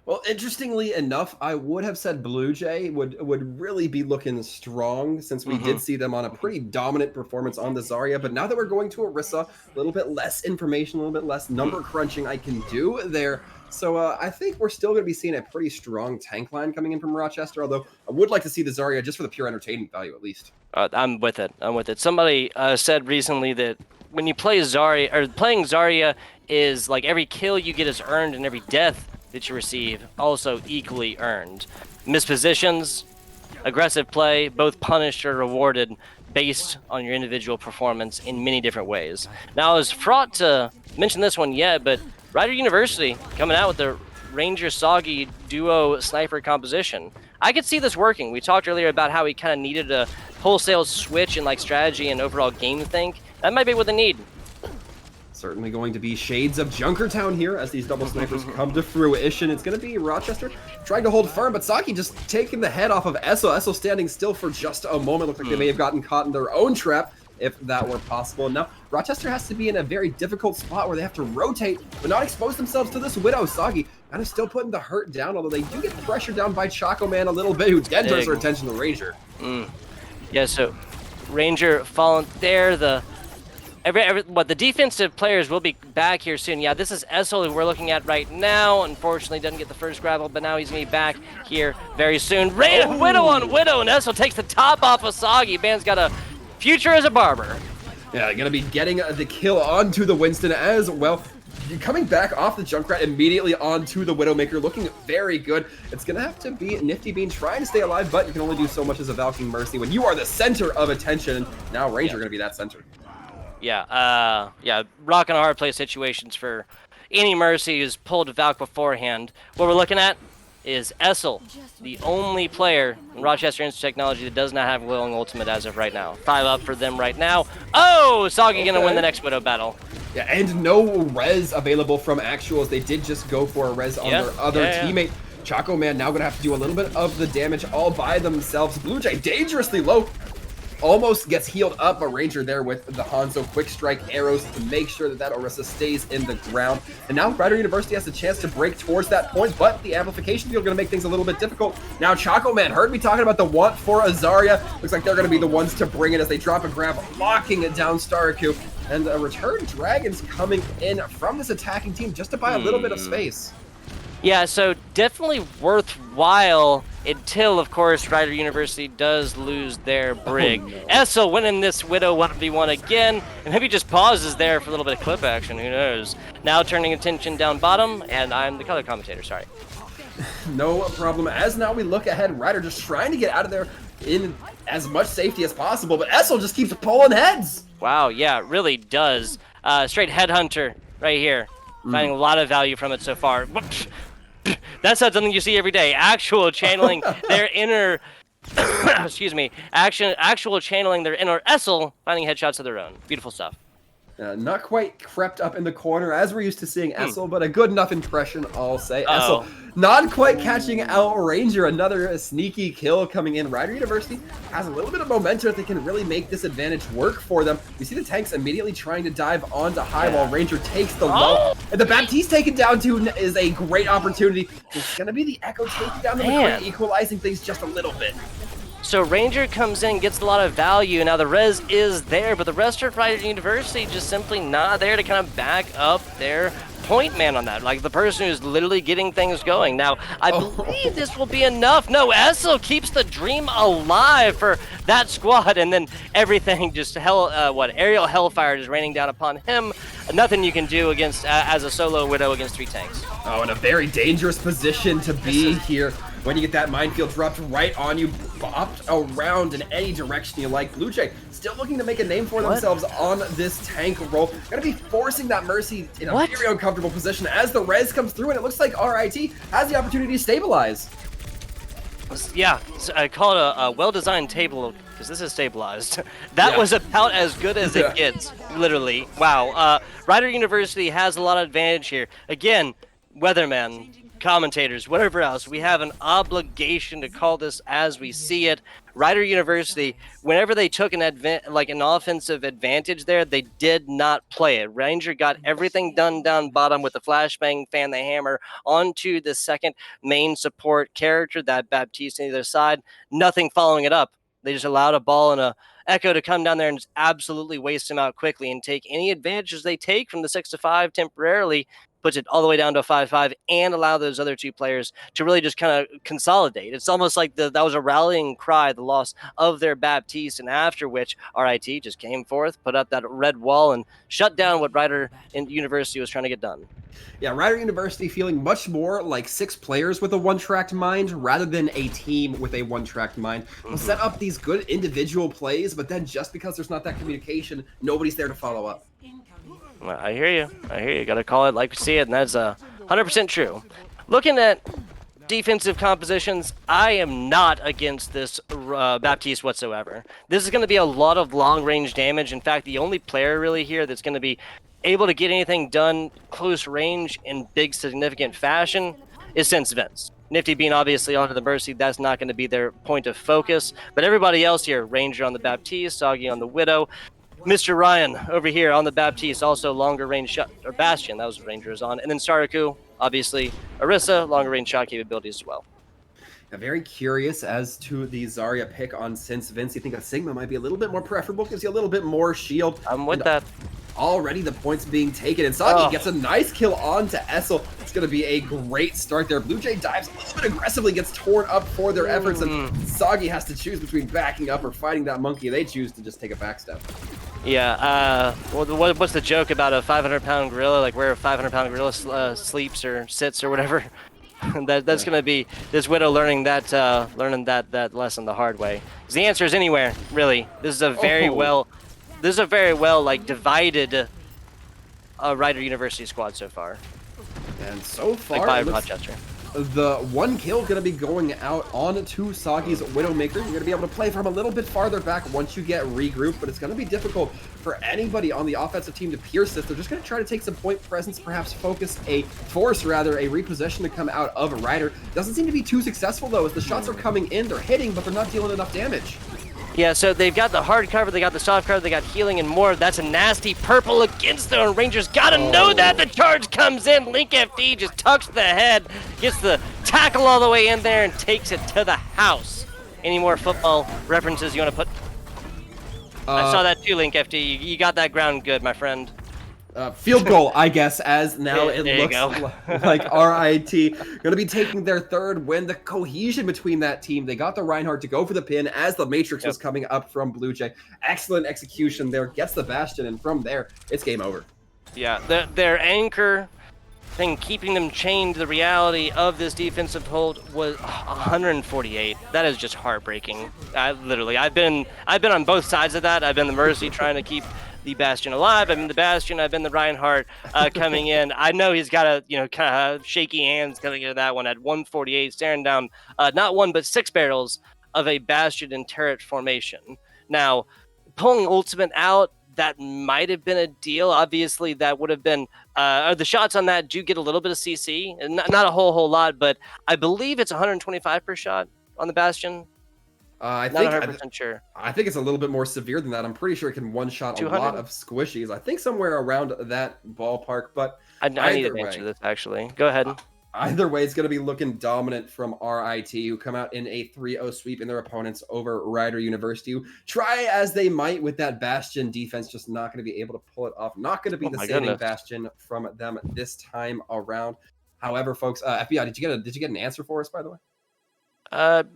Well, interestingly enough, I would have said Blue Jay would really be looking strong since we did see them on a pretty dominant performance on the Zarya. But now that we're going to Orisa, a little bit less information, a little bit less number crunching I can do there. So I think we're still going to be seeing a pretty strong tank line coming in from Rochester, although I would like to see the Zarya just for the pure entertainment value at least. I'm with it. I'm with it. Somebody said recently that when you play Zarya, or playing Zarya is like every kill you get is earned and every death that you receive also equally earned. Mispositions, aggressive play, both punished or rewarded based on your individual performance in many different ways. Now, I was fraught to mention this one yet, but Rider University coming out with the Ranger Soggy duo sniper composition. I could see this working. We talked earlier about how we kind of needed a wholesale switch in like strategy and overall game think. That might be what they need. Certainly going to be shades of Junkertown here as these double snipers come to fruition. It's going to be Rochester trying to hold firm, but Saki just taking the head off of Essel. Essel standing still for just a moment. Looks like they may have gotten caught in their own trap, if that were possible. And now Rochester has to be in a very difficult spot where they have to rotate, but not expose themselves to this Widow. Soggy kind of still putting the hurt down, although they do get pressured down by Choco Man a little bit, who again turns their attention to Ranger. Yeah, so Ranger falling there. The defensive players will be back here soon. Yeah, this is Essel who we're looking at right now. Unfortunately, doesn't get the first grapple, but now he's going to be back here very soon. Widow on Widow, and Essel takes the top off of Soggy. Man's got a future as a barber. Yeah, going to be getting the kill onto the Winston as well. Coming back off the Junkrat immediately onto the Widowmaker, looking very good. It's going to have to be Nifty Bean trying to stay alive, but you can only do so much as a Valkyrie Mercy when you are the center of attention. Now Ranger going to be that center. Yeah, rock and a hard play situations for any Mercy who's pulled Valk beforehand. What we're looking at is Essel, the only player in Rochester Institute of Technology that does not have Willing Ultimate as of right now. 5 up for them right now. Oh, Soggy gonna win the next Widow battle. Yeah, and no res available from Actuals. They did just go for a res on their other teammate. Choco Man now gonna have to do a little bit of the damage all by themselves. Blue Jay dangerously low. Almost gets healed up, but Ranger there with the Hanzo quick strike arrows to make sure that that Orisa stays in the ground. And now Rider University has a chance to break towards that point, but the amplification field going to make things a little bit difficult. Now Choco Man heard me talking about the want for Azaria. Looks like they're going to be the ones to bring it as they drop a grab, locking it down Staraku. And a return Dragons coming in from this attacking team just to buy a little bit of space. Yeah, so definitely worthwhile until, of course, Rider University does lose their Brig. Essel winning this Widow 1v1 again, and maybe just pauses there for a little bit of clip action, who knows. Now turning attention down bottom, and I'm the color commentator, sorry. No problem. As now we look ahead, Rider just trying to get out of there in as much safety as possible, but Essel just keeps pulling heads. Wow, yeah, it really does. Straight headhunter right here. Finding a lot of value from it so far. That's not something you see every day. Actual channeling their inner, excuse me, actual channeling their inner Essel, finding headshots of their own. Beautiful stuff. Not quite crept up in the corner as we're used to seeing Essel, but a good enough impression, I'll say. Essel not quite catching out Ranger. Another sneaky kill coming in. Rider University has a little bit of momentum that they can really make this advantage work for them. We see the tanks immediately trying to dive onto high while Ranger takes the low. And the Baptiste taken down too is a great opportunity. It's going to be the Echo taking down the McCree, equalizing things just a little bit. So Ranger comes in, gets a lot of value. Now the res is there, but the rest of Rider University just simply not there to kind of back up their point man on that, like the person who's literally getting things going. Now, I believe this will be enough. No, Essel keeps the dream alive for that squad, and then everything just aerial hellfire just raining down upon him. Nothing you can do against as a solo Widow against 3 tanks. Oh, in a very dangerous position to be here. When you get that minefield dropped right on you, bopped around in any direction you like. Blue Jay still looking to make a name for themselves on this tank role. Gonna be forcing that Mercy in a very uncomfortable position as the res comes through, and it looks like RIT has the opportunity to stabilize. Yeah, I call it a well-designed table, because this is stabilized. That was about as good as it gets, literally. Wow. Rider University has a lot of advantage here. Again, weatherman, commentators, whatever else, we have an obligation to call this as we see it. Rider University, whenever they took an offensive advantage there, they did not play it. Ranger got everything done down bottom with the flashbang, fan the hammer onto the second main support character, that Baptiste on the other side. Nothing following it up. They just allowed a ball and a Echo to come down there and just absolutely waste him out quickly and take any advantages they take from the 6-5 temporarily, puts it all the way down to a 5-5, and allow those other 2 players to really just kind of consolidate. It's almost like that was a rallying cry, the loss of their Baptiste, and after which RIT just came forth, put up that red wall, and shut down what Rider University was trying to get done. Yeah, Rider University feeling much more like 6 players with a one-tracked mind rather than a team with a one-tracked mind. They'll set up these good individual plays, but then just because there's not that communication, nobody's there to follow up. Well, I hear you. Got to call it like we see it, and that's 100% true. Looking at defensive compositions, I am not against this Baptiste whatsoever. This is going to be a lot of long-range damage. In fact, the only player really here that's going to be able to get anything done close range in big, significant fashion is Sense Vince. Nifty being obviously onto the Mercy, that's not going to be their point of focus. But everybody else here, Ranger on the Baptiste, Soggy on the Widow, Mr. Ryan over here on the Baptiste, also longer range shot, or Bastion, that was what Ranger is on. And then Saraku, obviously, Orisa, longer range shot capabilities as well. Very curious as to the Zarya pick on Sense Vince. You think a Sigma might be a little bit more preferable, gives you a little bit more shield. I'm with that. Already the points being taken, and Soggy gets a nice kill onto Essel. It's going to be a great start there. Blue Jay dives a little bit aggressively, gets torn up for their efforts, and Soggy has to choose between backing up or fighting that monkey. They choose to just take a backstep. Yeah, what's the joke about a 500-pound gorilla, like where a 500-pound gorilla sleeps or sits or whatever? That's going to be this Widow learning that lesson the hard way. 'Cause the answer is anywhere, really. This is a very well like divided Rider University squad so far. And so far, like by Rochester. The 1 kill going to be going out on to Soggy's Widowmaker. You're going to be able to play from a little bit farther back once you get regrouped, but it's going to be difficult for anybody on the offensive team to pierce this. They're just going to try to take some point presence, perhaps force a repossession to come out of a Rider. Doesn't seem to be too successful, though, as the shots are coming in. They're hitting, but they're not dealing enough damage. Yeah, so they've got the hard cover, they got the soft cover, they got healing and more. That's a nasty purple against them. Rangers gotta know that. The charge comes in. Link FD just tucks the head, gets the tackle all the way in there, and takes it to the house. Any more football references you want to put? I saw that too, Link FD. You got that ground good, my friend. Field goal, I guess, as now it looks like RIT going to be taking their 3rd win. The cohesion between that team, they got the Reinhardt to go for the pin as the Matrix was coming up from Blue Jay. Excellent execution there, gets the Bastion, and from there, it's game over. Yeah, their anchor thing keeping them chained to the reality of this defensive hold was 148. That is just heartbreaking. I've been on both sides of that. I've been the Mercy trying to keep the Bastion alive. I've been the Bastion. I've been the Reinhardt coming in. I know he's got a kind of shaky hands coming into that one at 148, staring down not 1 but 6 barrels of a Bastion and turret formation. Now, pulling ultimate out, that might have been a deal. Obviously, that would have been the shots on that do get a little bit of CC, not a whole lot, but I believe it's 125 per shot on the Bastion. I think 100% sure. I think it's a little bit more severe than that. I'm pretty sure it can one-shot a lot of squishies. I think somewhere around that ballpark, but I need to answer this, actually. Go ahead. Either way, it's going to be looking dominant from RIT, who come out in a 3-0 sweep in their opponents over Rider University. Try as they might with that Bastion defense, just not going to be able to pull it off. Not going to be the saving goodness. Bastion from them this time around. However, folks, FBI, did you get an answer for us, by the way?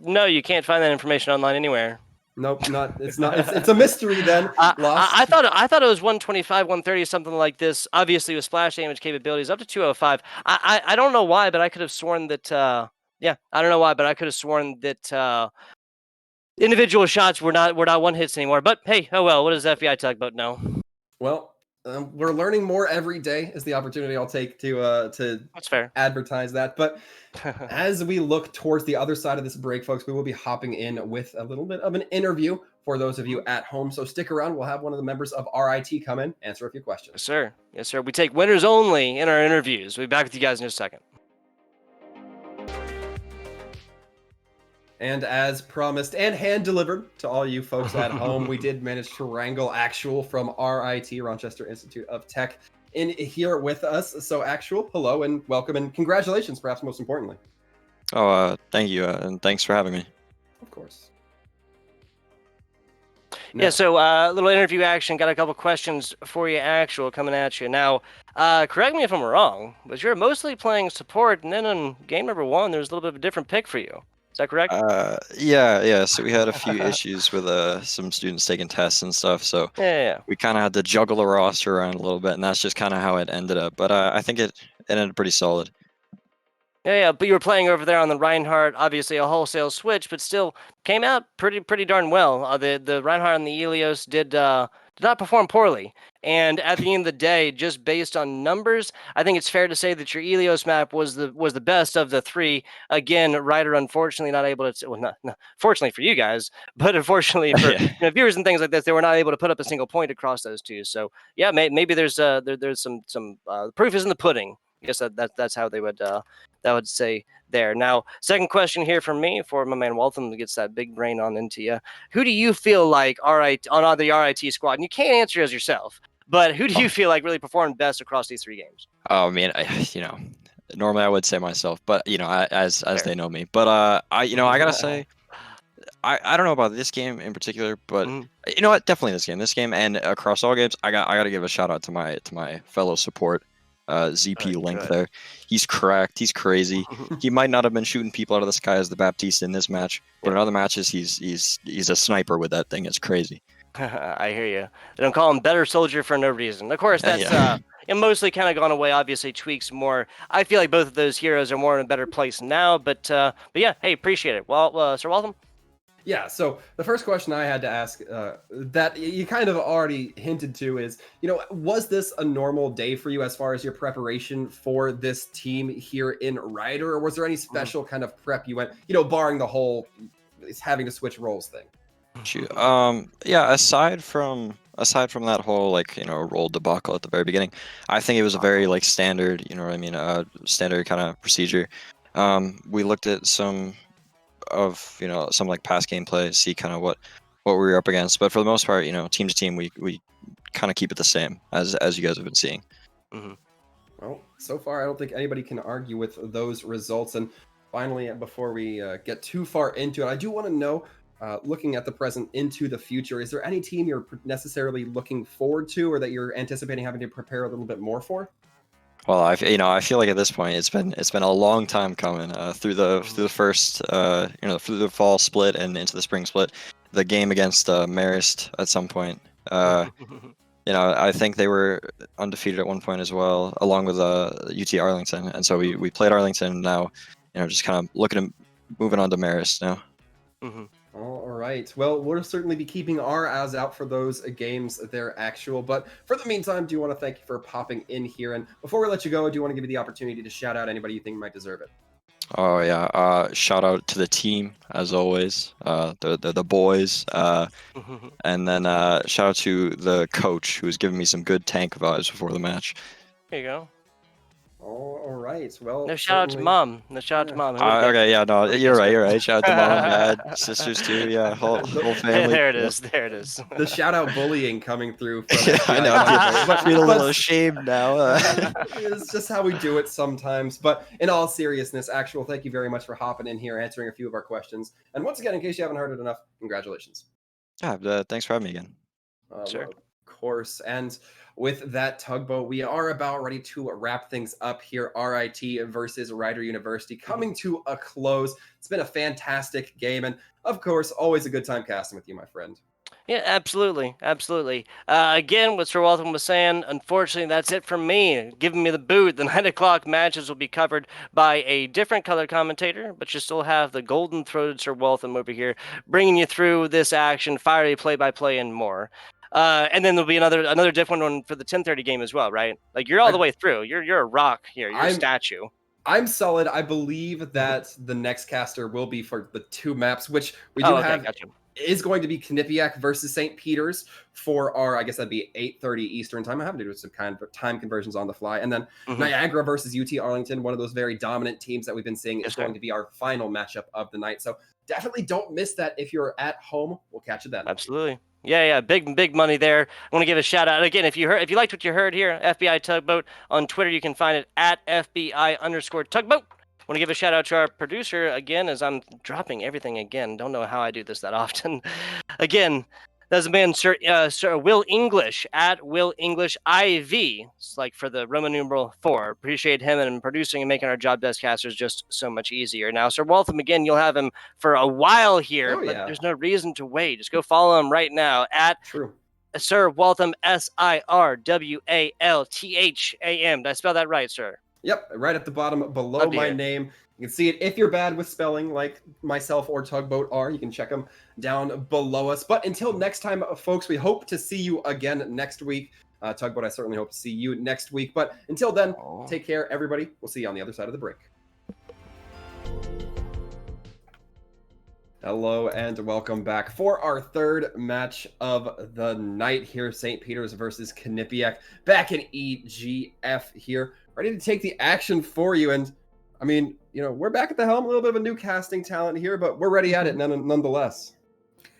No, you can't find that information online anywhere. Nope, not. It's a mystery then. I thought it was 125, 130, something like this. Obviously, with splash damage capabilities up to 205. I don't know why, but I could have sworn that. I don't know why, but I could have sworn that individual shots were not one hits anymore. But hey, oh well. What does FBI tugboat know? Well, we're learning more every day. Is the opportunity I'll take to That's fair. advertise that. But as we look towards the other side of this break, folks, we will be hopping in with a little bit of an interview for those of you at home. So stick around. We'll have one of the members of RIT come in, answer a few questions. Yes, sir. Yes, sir. We take winners only in our interviews. We'll be back with you guys in just a second. And as promised and hand delivered to all you folks at home, we did manage to wrangle Actual from RIT, Rochester Institute of Tech, in here with us. So Actual, hello and welcome and congratulations, perhaps most importantly. Thank you, and thanks for having me. Of course. Yeah, so a little interview action. Got a couple questions for you, Actual, coming at you. Now, correct me if I'm wrong, but you're mostly playing support, and then on game number 1, there's a little bit of a different pick for you. Is that correct? Yeah. So we had a few issues with some students taking tests and stuff. So Yeah. we kind of had to juggle the roster around a little bit, and that's just kind of how it ended up. But I think it ended pretty solid. Yeah, but you were playing over there on the Reinhardt, obviously a wholesale switch, but still came out pretty darn well. The Reinhardt and the Helios did not perform poorly. And at the end of the day, just based on numbers, I think it's fair to say that your Helios map was the best of the 3. Again, Ryder unfortunately not able to. Well, not fortunately for you guys, but unfortunately for viewers and things like this, they were not able to put up a single point across those 2. So yeah, maybe there's some proof is in the pudding. I guess that's how they would say there. Now, second question here from me for my man Waltham gets that big brain on into you. Who do you feel like on the RIT squad? And you can't answer as yourself, but who do you feel like really performed best across these 3 games? Oh man, normally I would say myself, but as they know me. But I gotta say, I don't know about this game in particular, but you know what? Definitely this game and across all games, I gotta give a shout out to my fellow support. ZP Link there. He's cracked. He's crazy. He might not have been shooting people out of the sky as the Baptiste in this match, but in other matches he's a sniper with that thing. It's crazy. I hear you. They don't call him Better Soldier for no reason. Of course, that's mostly kind of gone away. Obviously, Tweaks more. I feel like both of those heroes are more in a better place now. But yeah, hey, appreciate it. Well, Sir Waltham. Yeah, so the first question I had to ask that you kind of already hinted to is, was this a normal day for you as far as your preparation for this team here in Ryder, or was there any special kind of prep you went, barring the whole having to switch roles thing? Shoot. Yeah, aside from that whole role debacle at the very beginning, I think it was a very standard, standard kind of procedure. We looked at some past gameplay, see kind of what we were up against, but for the most part, team to team, we kind of keep it the same as you guys have been seeing. Well, so far I don't think anybody can argue with those results. And finally, before we get too far into it, I do want to know, looking at the present into the future, is there any team you're necessarily looking forward to or that you're anticipating having to prepare a little bit more for? Well, I feel like at this point it's been a long time coming through the first through the fall split and into the spring split, the game against Marist at some point. I think they were undefeated at one point as well, along with UT Arlington, and so we played Arlington. Now, just kind of looking at moving on to Marist now. All right. Well, we'll certainly be keeping our eyes out for those games there, Actual. But for the meantime, do want to thank you for popping in here. And before we let you go, I do want to give you the opportunity to shout out anybody you think might deserve it. Oh yeah. Shout out to the team as always. The boys. And then shout out to the coach who was giving me some good tank vibes before the match. There you go. All right. Well, No shout out to certainly- mom. No shout out to yeah. mom. Who would've guessed? Okay, yeah, no, Would've you're guessed right, it? you're right. Shout out to mom and dad, sisters too, yeah, whole family. There it yeah. is. There it is. The shout out bullying coming through from Yeah, I know. FBI. I feel a But- little ashamed now. It's just how we do it sometimes. But in all seriousness, Actual, thank you very much for hopping in here, answering a few of our questions. And once again, in case you haven't heard it enough, congratulations. Yeah, thanks for having me again. Sure. Of course. And with that, Tugboat, we are about ready to wrap things up here. RIT versus Rider University coming to a close. It's been a fantastic game. And of course, always a good time casting with you, my friend. Yeah, absolutely. Absolutely. Again, what Sir Walton was saying, unfortunately, that's it from me. Giving me the boot. The 9 o'clock matches will be covered by a different color commentator, but you still have the golden-throated Sir Waltham over here bringing you through this action, fiery play-by-play, and more. And then there'll be another different one for the 10:30 game as well, right? Like, you're all the way through. You're a rock here. You're a statue. I'm solid. I believe that the next caster will be for the 2 maps, which we do have. Gotcha. Is going to be Quinnipiac versus St. Peter's for our, I guess that'd be 8:30 Eastern time. I have to do some kind of time conversions on the fly. And then Niagara versus UT Arlington, one of those very dominant teams that we've been seeing, is going to be our final matchup of the night. So definitely don't miss that if you're at home. We'll catch you then. Absolutely. Yeah, big money there. I want to give a shout out again. If you liked what you heard here, FBI Tugboat on Twitter, you can find it at FBI_Tugboat. I want to give a shout out to our producer again, as I'm dropping everything again. Don't know how I do this that often. Again, that's a man, Sir Will English at Will English IV. It's like for the Roman numeral 4. Appreciate him and producing and making our job desk casters just so much easier. Now, Sir Waltham, again, you'll have him for a while here, but there's no reason to wait. Just go follow him right now at Sir Waltham SIRWALTHAM. Did I spell that right, sir? Yep, right at the bottom below my name. You can see it if you're bad with spelling, like myself or Tugboat are. You can check them down below us. But until next time, folks, we hope to see you again next week. Tugboat, I certainly hope to see you next week. But until then, take care, everybody. We'll see you on the other side of the break. Hello and welcome back for our 3rd match of the night here. St. Peter's versus Quinnipiac. Back in EGF here. Ready to take the action for you. And I mean, we're back at the helm, a little bit of a new casting talent here, but we're ready at it nonetheless.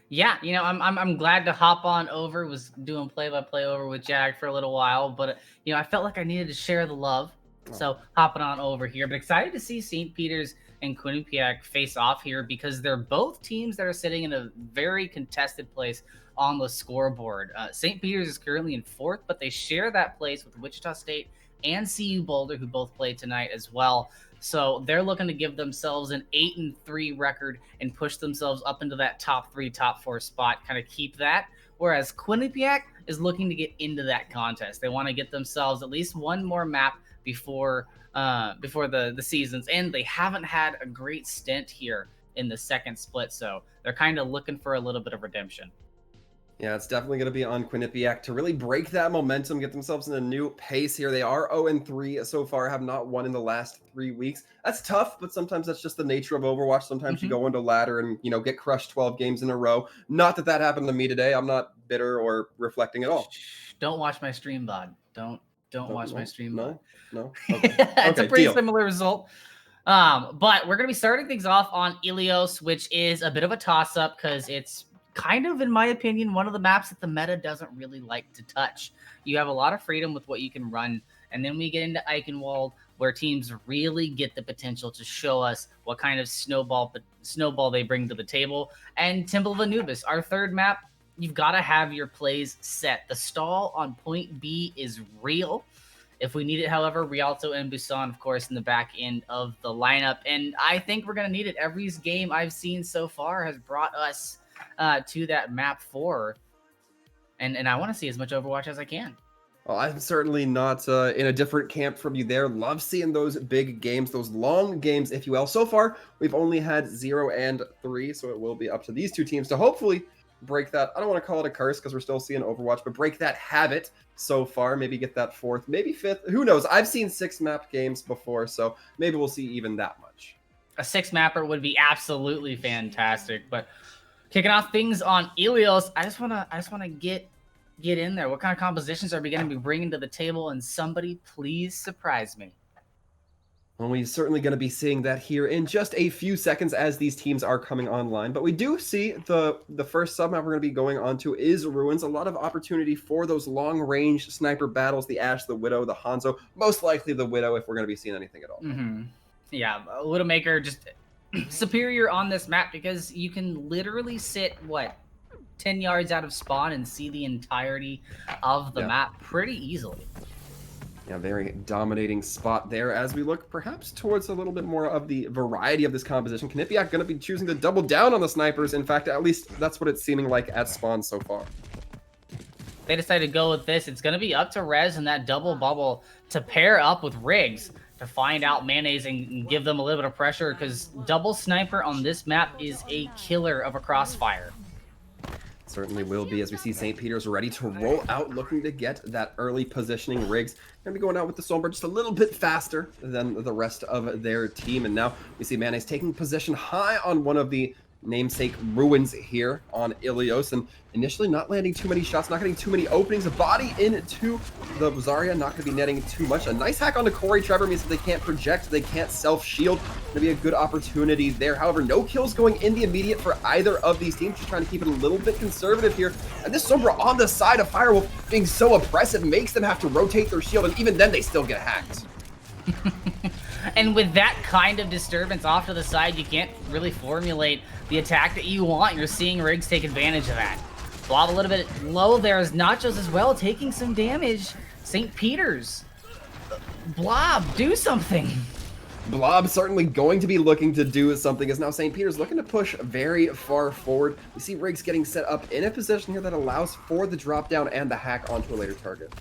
Yeah, I'm glad to hop on over. Was doing play-by-play over with Jag for a little while, but I felt like I needed to share the love. So hopping on over here, but excited to see St. Peter's and Quinnipiac face off here because they're both teams that are sitting in a very contested place on the scoreboard. St. Peter's is currently in 4th, but they share that place with Wichita State and CU Boulder, who both play tonight as well. So they're looking to give themselves an 8-3 record and push themselves up into that top 3, top 4 spot, kind of keep that. Whereas Quinnipiac is looking to get into that contest. They want to get themselves at least one more map before the seasons, and they haven't had a great stint here in the 2nd split, so they're kind of looking for a little bit of redemption. Yeah, it's definitely going to be on Quinnipiac to really break that momentum, get themselves in a new pace here. They are 0-3 so far, have not won in the last 3 weeks. That's tough, but sometimes that's just the nature of Overwatch. Sometimes you go into ladder and, get crushed 12 games in a row. Not that happened to me today. I'm not bitter or reflecting at all. Don't watch my stream, bud. Don't watch my stream. No. Okay. It's a pretty similar result. But we're going to be starting things off on Ilios, which is a bit of a toss-up because it's kind of, in my opinion, one of the maps that the meta doesn't really like to touch. You have a lot of freedom with what you can run, and then we get into Eichenwald, where teams really get the potential to show us what kind of snowball they bring to the table. And Temple of Anubis, our 3rd map, you've got to have your plays set. The stall on point B is real. If we need it, however, Rialto and Busan, of course, in the back end of the lineup. And I think we're going to need it. Every game I've seen so far has brought us to that map 4. And I want to see as much Overwatch as I can. Well, I'm certainly not in a different camp from you there. Love seeing those big games, those long games, if you will. So far, we've only had 0-3, so it will be up to these 2 teams to hopefully break that. I don't want to call it a curse because we're still seeing Overwatch, but break that habit so far. Maybe get that 4th, maybe 5th. Who knows? I've seen 6 map games before, so maybe we'll see even that much. A 6-mapper would be absolutely fantastic. But kicking off things on Ilios, I just want to get in there. What kind of compositions are we going to be bringing to the table? And somebody please surprise me. Well, we're certainly going to be seeing that here in just a few seconds as these teams are coming online. But we do see the first submap we're going to be going on to is Ruins. A lot of opportunity for those long-range sniper battles, the Ashe, the Widow, the Hanzo. Most likely the Widow if we're going to be seeing anything at all. Yeah, Widowmaker just superior on this map because you can literally sit, 10 yards out of spawn and see the entirety of the map pretty easily. Yeah, very dominating spot there as we look perhaps towards a little bit more of the variety of this composition. Quinnipiac going to be choosing to double down on the snipers. In fact, at least that's what it's seeming like at spawn so far. They decided to go with this. It's going to be up to Rez and that double bubble to pair up with Riggs to find out Mayonnaise and give them a little bit of pressure because double sniper on this map is a killer of a crossfire. Certainly will be as we see St. Peter's ready to roll out, looking to get that early positioning. Riggs going to be going out with the Sombra just a little bit faster than the rest of their team. And now we see Mayonnaise taking position high on one of the namesake Ruins here on Ilios, and initially not landing too many shots, not getting too many openings. A body into the Zarya, not going to be netting too much. A nice hack onto Corey Trevor means that they can't project, they can't self-shield. Going to be a good opportunity there. However, no kills going in the immediate for either of these teams. Just trying to keep it a little bit conservative here. And this Sombra on the side of Firewolf being so oppressive makes them have to rotate their shield, and even then they still get hacked. And with that kind of disturbance off to the side, you can't really formulate the attack that you want. You're seeing Riggs take advantage of that. Blob a little bit low there as Nachos as well, taking some damage. St. Peter's. Blob, do something. Blob certainly going to be looking to do something as now St. Peter's looking to push very far forward. We see Riggs getting set up in a position here that allows for the drop down and the hack onto a later target.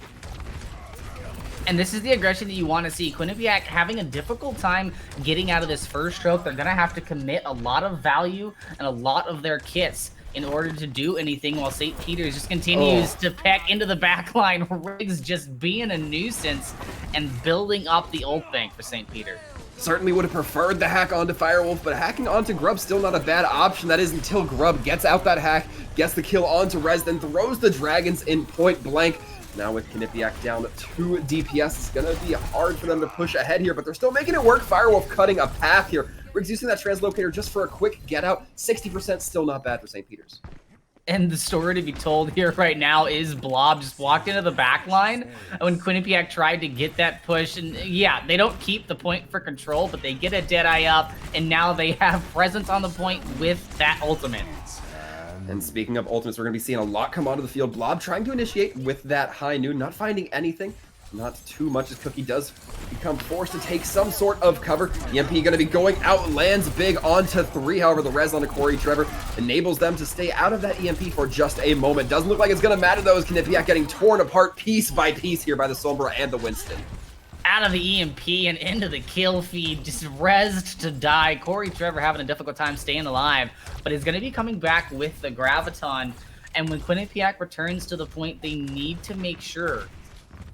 And this is the aggression that you want to see. Quinnipiac having a difficult time getting out of this first stroke. They're going to have to commit a lot of value and a lot of their kits in order to do anything while St. Peter's just continues to peck into the back line. Riggs just being a nuisance and building up the ult bank for St. Peter. Certainly would have preferred the hack onto Firewolf, but hacking onto Grub still not a bad option. That is until Grub gets out that hack, gets the kill onto Rez, then throws the Dragons in point blank. Now with Quinnipiac down 2 DPS, it's going to be hard for them to push ahead here, but they're still making it work. Firewolf cutting a path here. Riggs using that translocator just for a quick get out. 60% still not bad for St. Peter's. And the story to be told here right now is Blob just walked into the back line when Quinnipiac tried to get that push. And yeah, they don't keep the point for control, but they get a Deadeye up, and now they have presence on the point with that ultimate. And speaking of ultimates, we're going to be seeing a lot come onto the field. Blob trying to initiate with that high noon, not finding anything. Not too much as Cookie does become forced to take some sort of cover. EMP going to be going out, lands big onto 3. However, the res onto Corey Trevor enables them to stay out of that EMP for just a moment. Doesn't look like it's going to matter though, as Quinnipiac getting torn apart piece by piece here by the Sombra and the Winston. Out of the EMP and into the kill feed, just rezzed to die. Corey Trevor having a difficult time staying alive, but he's going to be coming back with the Graviton. And when Quinnipiac returns to the point, they need to make sure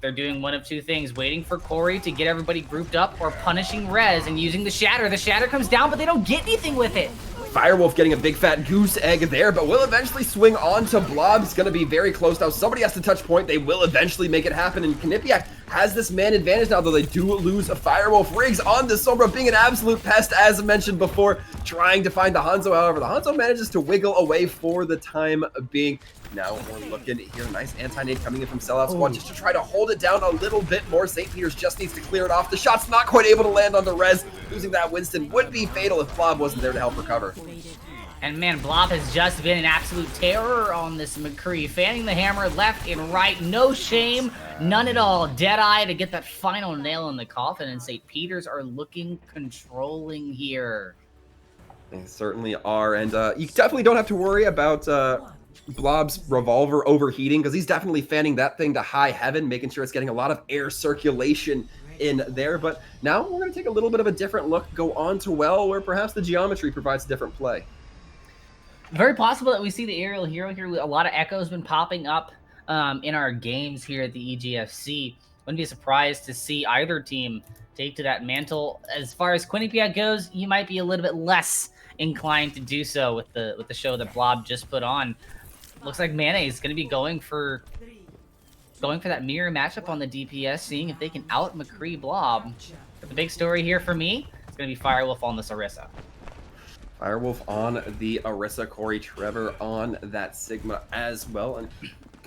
they're doing one of two things: waiting for Corey to get everybody grouped up, or punishing Rez and using the Shatter. The Shatter comes down, but they don't get anything with it. Firewolf getting a big fat goose egg there, but will eventually swing on to Blob. It's going to be very close now. Somebody has to touch point. They will eventually make it happen, and Quinnipiac has this man advantage now, though they do lose a Firewolf. Riggs on to Sombra, being an absolute pest, as mentioned before, trying to find the Hanzo. However, the Hanzo manages to wiggle away for the time being. Now we're looking here. Nice anti-nade coming in from Sellout Squad just to try to hold it down a little bit more. St. Peter's just needs to clear it off. The shot's not quite able to land on the Rez. Losing that Winston would be fatal if Blob wasn't there to help recover. And man, Blob has just been an absolute terror on this McCree. Fanning the hammer left and right. No shame, none at all. Deadeye to get that final nail in the coffin. And St. Peter's are looking controlling here. They certainly are. And you definitely don't have to worry about Blob's revolver overheating, because he's definitely fanning that thing to high heaven, making sure it's getting a lot of air circulation in there. But now we're going to take a little bit of a different look, go on to well, where perhaps the geometry provides a different play. Very possible that we see the aerial hero here. A lot of echoes been popping up in our games here at the EGFC. Wouldn't be surprised to see either team take to that mantle. As far as Quinnipiac goes, you might be a little bit less inclined to do so with the show that Blob just put on. Looks like Mayonnaise is going to be going for that mirror matchup on the DPS, seeing if they can out McCree Blob. They're the big story here for me is going to be Firewolf on this Orisa. Firewolf on the Orisa, Corey Trevor on that Sigma as well. And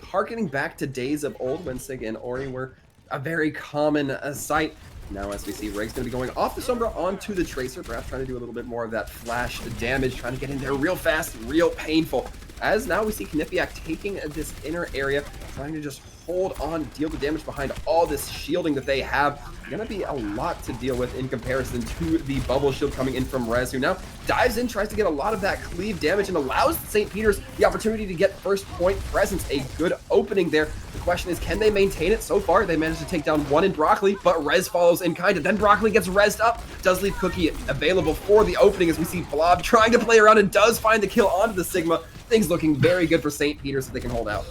harkening back to days of old when Sig and Ori were a very common sight. Now, as we see, Riggs going to be going off the Sombra onto the Tracer, perhaps trying to do a little bit more of that flash damage, trying to get in there real fast, real painful. As now we see Knipiak taking this inner area, trying to just hold on, deal the damage behind all this shielding that they have. Gonna be a lot to deal with in comparison to the bubble shield coming in from Rez, who now dives in, tries to get a lot of that cleave damage, and allows St. Peter's the opportunity to get first point presence. A good opening there. The question is, can they maintain it? So far, they managed to take down one in Broccoli, but Rez follows in kind of. Then Broccoli gets rezzed up, does leave Cookie available for the opening as we see Blob trying to play around and does find the kill onto the Sigma. Things looking very good for St. Peter's if they can hold out.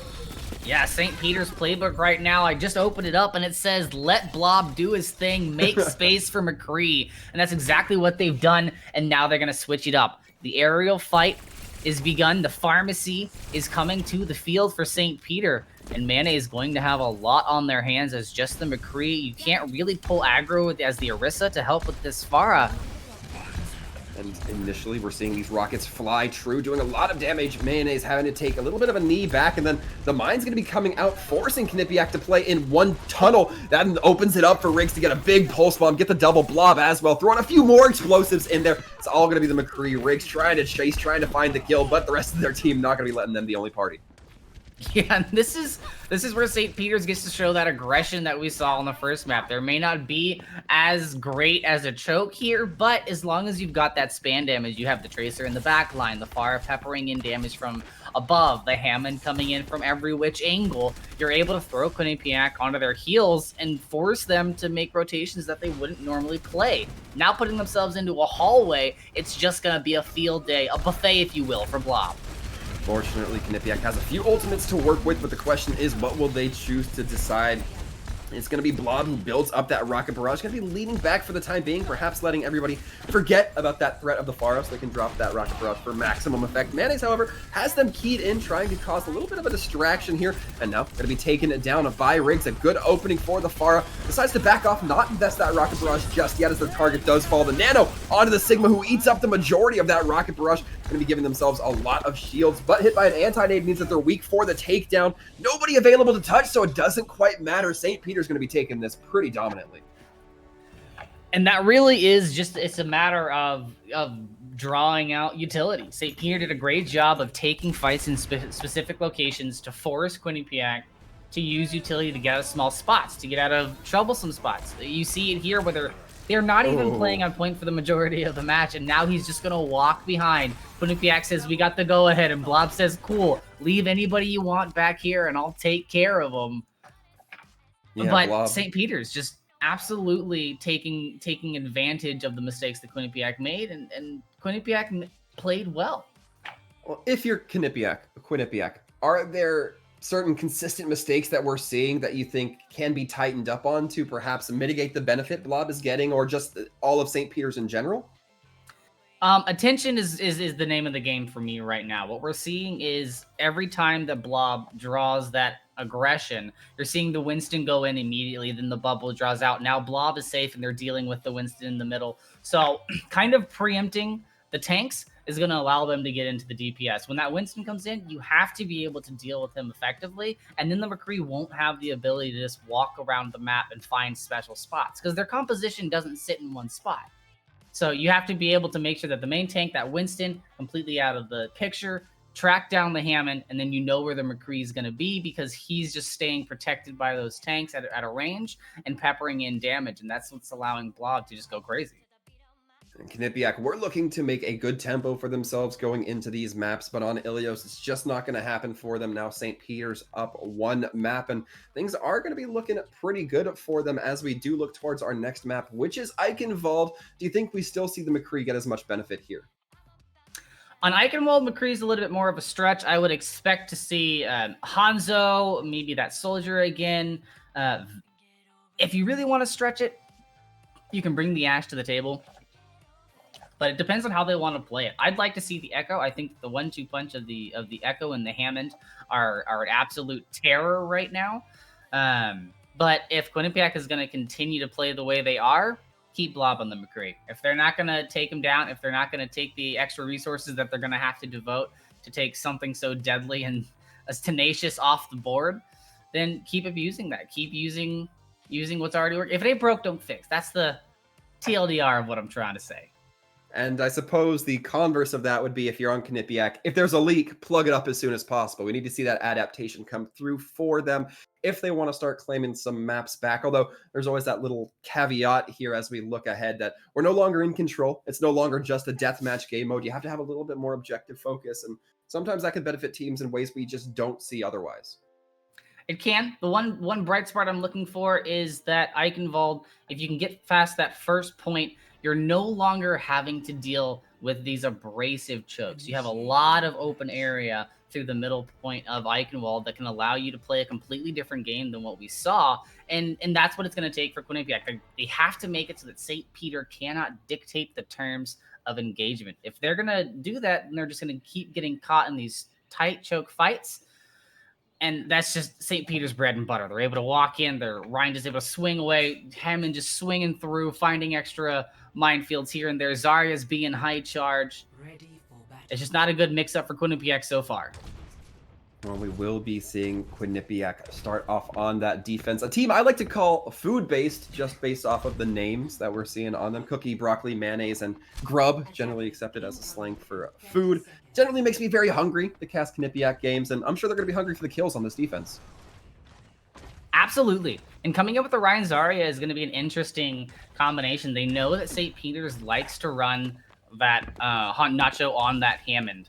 Yeah, St. Peter's playbook right now, I just opened it up and it says, let Blob do his thing, make space for McCree. And that's exactly what they've done, and now they're going to switch it up. The aerial fight is begun. The pharmacy is coming to the field for St. Peter. And Mane is going to have a lot on their hands as just the McCree. You can't really pull aggro as the Orisa to help with this Pharah. And initially, we're seeing these rockets fly true, doing a lot of damage. Mayonnaise having to take a little bit of a knee back, and then the mine's going to be coming out, forcing Knipiak to play in one tunnel. That opens it up for Riggs to get a big pulse bomb, get the double blob as well, throwing a few more explosives in there. It's all going to be the McCree. Riggs trying to chase, trying to find the kill, but the rest of their team not going to be letting them the only party. Yeah, and this is where St. Peter's gets to show that aggression that we saw on the first map. There may not be as great as a choke here, but as long as you've got that span damage, you have the Tracer in the back line, the Pharah peppering in damage from above, the Hammond coming in from every which angle, you're able to throw Quinnipiac onto their heels and force them to make rotations that they wouldn't normally play. Now putting themselves into a hallway, it's just going to be a field day, a buffet, if you will, for Blob. Fortunately, Knipiak has a few ultimates to work with, but the question is, what will they choose to decide? It's going to be Blob who builds up that rocket barrage. Going to be leaning back for the time being, perhaps letting everybody forget about that threat of the Pharah so they can drop that rocket barrage for maximum effect. Mayonnaise, however, has them keyed in, trying to cause a little bit of a distraction here, and now going to be taken down by Riggs. A good opening for the Pharah. Decides to back off, not invest that rocket barrage just yet as the target does fall. The Nano onto the Sigma, who eats up the majority of that rocket barrage. Going to be giving themselves a lot of shields, but hit by an anti-nade means that they're weak for the takedown. Nobody available to touch, so it doesn't quite matter. St. Peter's going to be taking this pretty dominantly. And that really is just, it's a matter of drawing out utility. St. Peter did a great job of taking fights in specific locations to force Quinnipiac to use utility to get out of small spots, to get out of troublesome spots. You see it here where they're not even playing on point for the majority of the match, and now he's just going to walk behind. Quinnipiac says, we got the go-ahead, and Blob says, cool, leave anybody you want back here, and I'll take care of them. Yeah, but St. Peter's just absolutely taking advantage of the mistakes that Quinnipiac made, and Quinnipiac played well. Well, if you're Quinnipiac, are there certain consistent mistakes that we're seeing that you think can be tightened up on to perhaps mitigate the benefit Blob is getting, or just all of St. Peter's in general? Attention is the name of the game for me right now. What we're seeing is every time that Blob draws that aggression, you're seeing the Winston go in immediately, then the bubble draws out. Now Blob is safe and they're dealing with the Winston in the middle. So kind of preempting the tanks is going to allow them to get into the DPS. When that Winston comes in, you have to be able to deal with him effectively, and then the McCree won't have the ability to just walk around the map and find special spots, because their composition doesn't sit in one spot. So you have to be able to make sure that the main tank, that Winston, completely out of the picture, track down the Hammond, and then you know where the McCree is going to be, because he's just staying protected by those tanks at a range and peppering in damage, and that's what's allowing Blob to just go crazy. And Knipiak, we're looking to make a good tempo for themselves going into these maps, but on Ilios, it's just not going to happen for them. Now St. Peter's up one map, and things are going to be looking pretty good for them as we do look towards our next map, which is Eichenwald. Do you think we still see the McCree get as much benefit here? On Eichenwald, McCree's a little bit more of a stretch. I would expect to see Hanzo, maybe that soldier again. If you really want to stretch it, you can bring the Ashe to the table. But it depends on how they want to play it. I'd like to see the Echo. I think the 1-2 punch of the Echo and the Hammond are an absolute terror right now. But if Quinnipiac is going to continue to play the way they are, keep Blob on the McCree. If they're not going to take him down, if they're not going to take the extra resources that they're going to have to devote to take something so deadly and as tenacious off the board, then keep abusing that. Keep using what's already working. If it ain't broke, don't fix. That's the TLDR of what I'm trying to say. And I suppose the converse of that would be if you're on Quinnipiac, if there's a leak, plug it up as soon as possible. We need to see that adaptation come through for them if they want to start claiming some maps back. Although there's always that little caveat here as we look ahead that we're no longer in control. It's no longer just a deathmatch game mode. You have to have a little bit more objective focus. And sometimes that can benefit teams in ways we just don't see otherwise. It can. The one bright spot I'm looking for is that Eichenwald, if you can get past that first point, you're no longer having to deal with these abrasive chokes. You have a lot of open area through the middle point of Eichenwald that can allow you to play a completely different game than what we saw. And that's what it's going to take for Quinnipiac. They have to make it so that St. Peter cannot dictate the terms of engagement. If they're going to do that, then they're just going to keep getting caught in these tight choke fights. And that's just St. Peter's bread and butter. They're able to walk in. Ryan is able to swing away. Hammond just swinging through, finding extra minefields here and there. Zarya's being high charge. It's just not a good mix-up for Quinnipiac so far. Well, we will be seeing Quinnipiac start off on that defense. A team I like to call food-based, just based off of the names that we're seeing on them. Cookie, broccoli, mayonnaise, and grub, generally accepted as a slang for food. Generally makes me very hungry to cast Quinnipiac games, and I'm sure they're going to be hungry for the kills on this defense. Absolutely. And coming up with the Ryan Zarya is going to be an interesting combination. They know that St. Peter's likes to run that Nacho on that Hammond.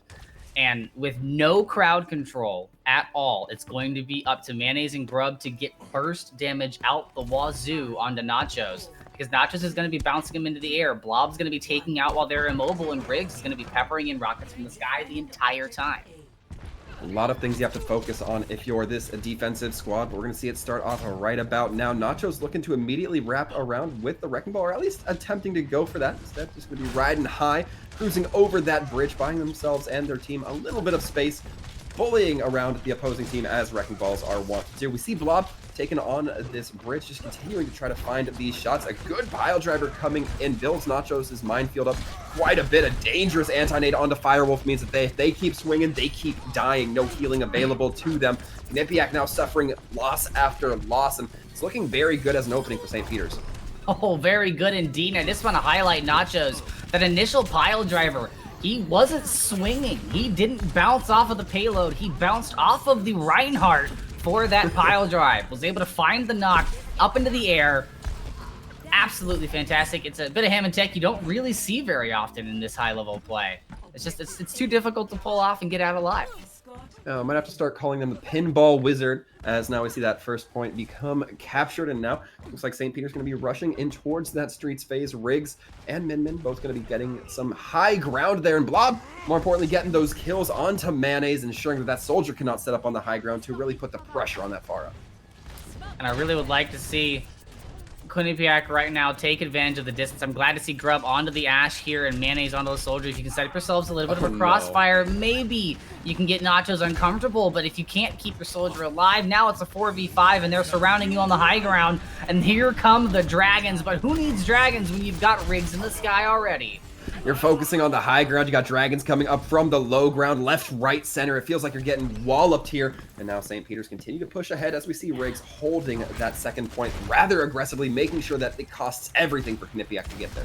And with no crowd control at all, it's going to be up to Mayonnaise and Grub to get burst damage out the wazoo onto Nachos. Because Nachos is going to be bouncing him into the air. Blob's going to be taking out while they're immobile, and Briggs is going to be peppering in rockets from the sky the entire time. A lot of things you have to focus on if you're this defensive squad, but we're going to see it start off right about now. Nacho's looking to immediately wrap around with the Wrecking Ball, or at least attempting to go for that. Instead, just going to be riding high, cruising over that bridge, buying themselves and their team a little bit of space, bullying around the opposing team as Wrecking Balls are wont to do. We see Blob taking on this bridge, just continuing to try to find these shots. A good pile driver coming in, builds Nachos' minefield up quite a bit. A dangerous anti-nade onto Firewolf means that if they keep swinging, they keep dying. No healing available to them. Quinnipiac now suffering loss after loss, and it's looking very good as an opening for St. Peter's. Oh, very good indeed. I just want to highlight Nachos. That initial pile driver, he wasn't swinging. He didn't bounce off of the payload. He bounced off of the Reinhardt for that pile drive. Was able to find the knock up into the air. Absolutely fantastic. It's a bit of ham and tech you don't really see very often in this high-level play. It's too difficult to pull off and get out alive. I might have to start calling them the Pinball Wizard, as now we see that first point become captured, and now looks like St. Peter's going to be rushing in towards that Streets phase. Riggs and Min both going to be getting some high ground there, and Blob, more importantly, getting those kills onto Mayonnaise, ensuring that that soldier cannot set up on the high ground to really put the pressure on that Pharah. And I really would like to see Quinnipiac right now take advantage of the distance. I'm glad to see Grub onto the Ash here and Mayonnaise onto the soldier. If you can set up yourselves a little bit of a crossfire, maybe you can get Nachos uncomfortable, but if you can't keep your soldier alive, now it's a 4v5 and they're surrounding you on the high ground, and here come the dragons. But who needs dragons when you've got Riggs in the sky already? You're focusing on the high ground. You got dragons coming up from the low ground, left, right, center. It feels like you're getting walloped here. And now St. Peter's continue to push ahead as we see Riggs holding that second point rather aggressively, making sure that it costs everything for Quinnipiac to get there.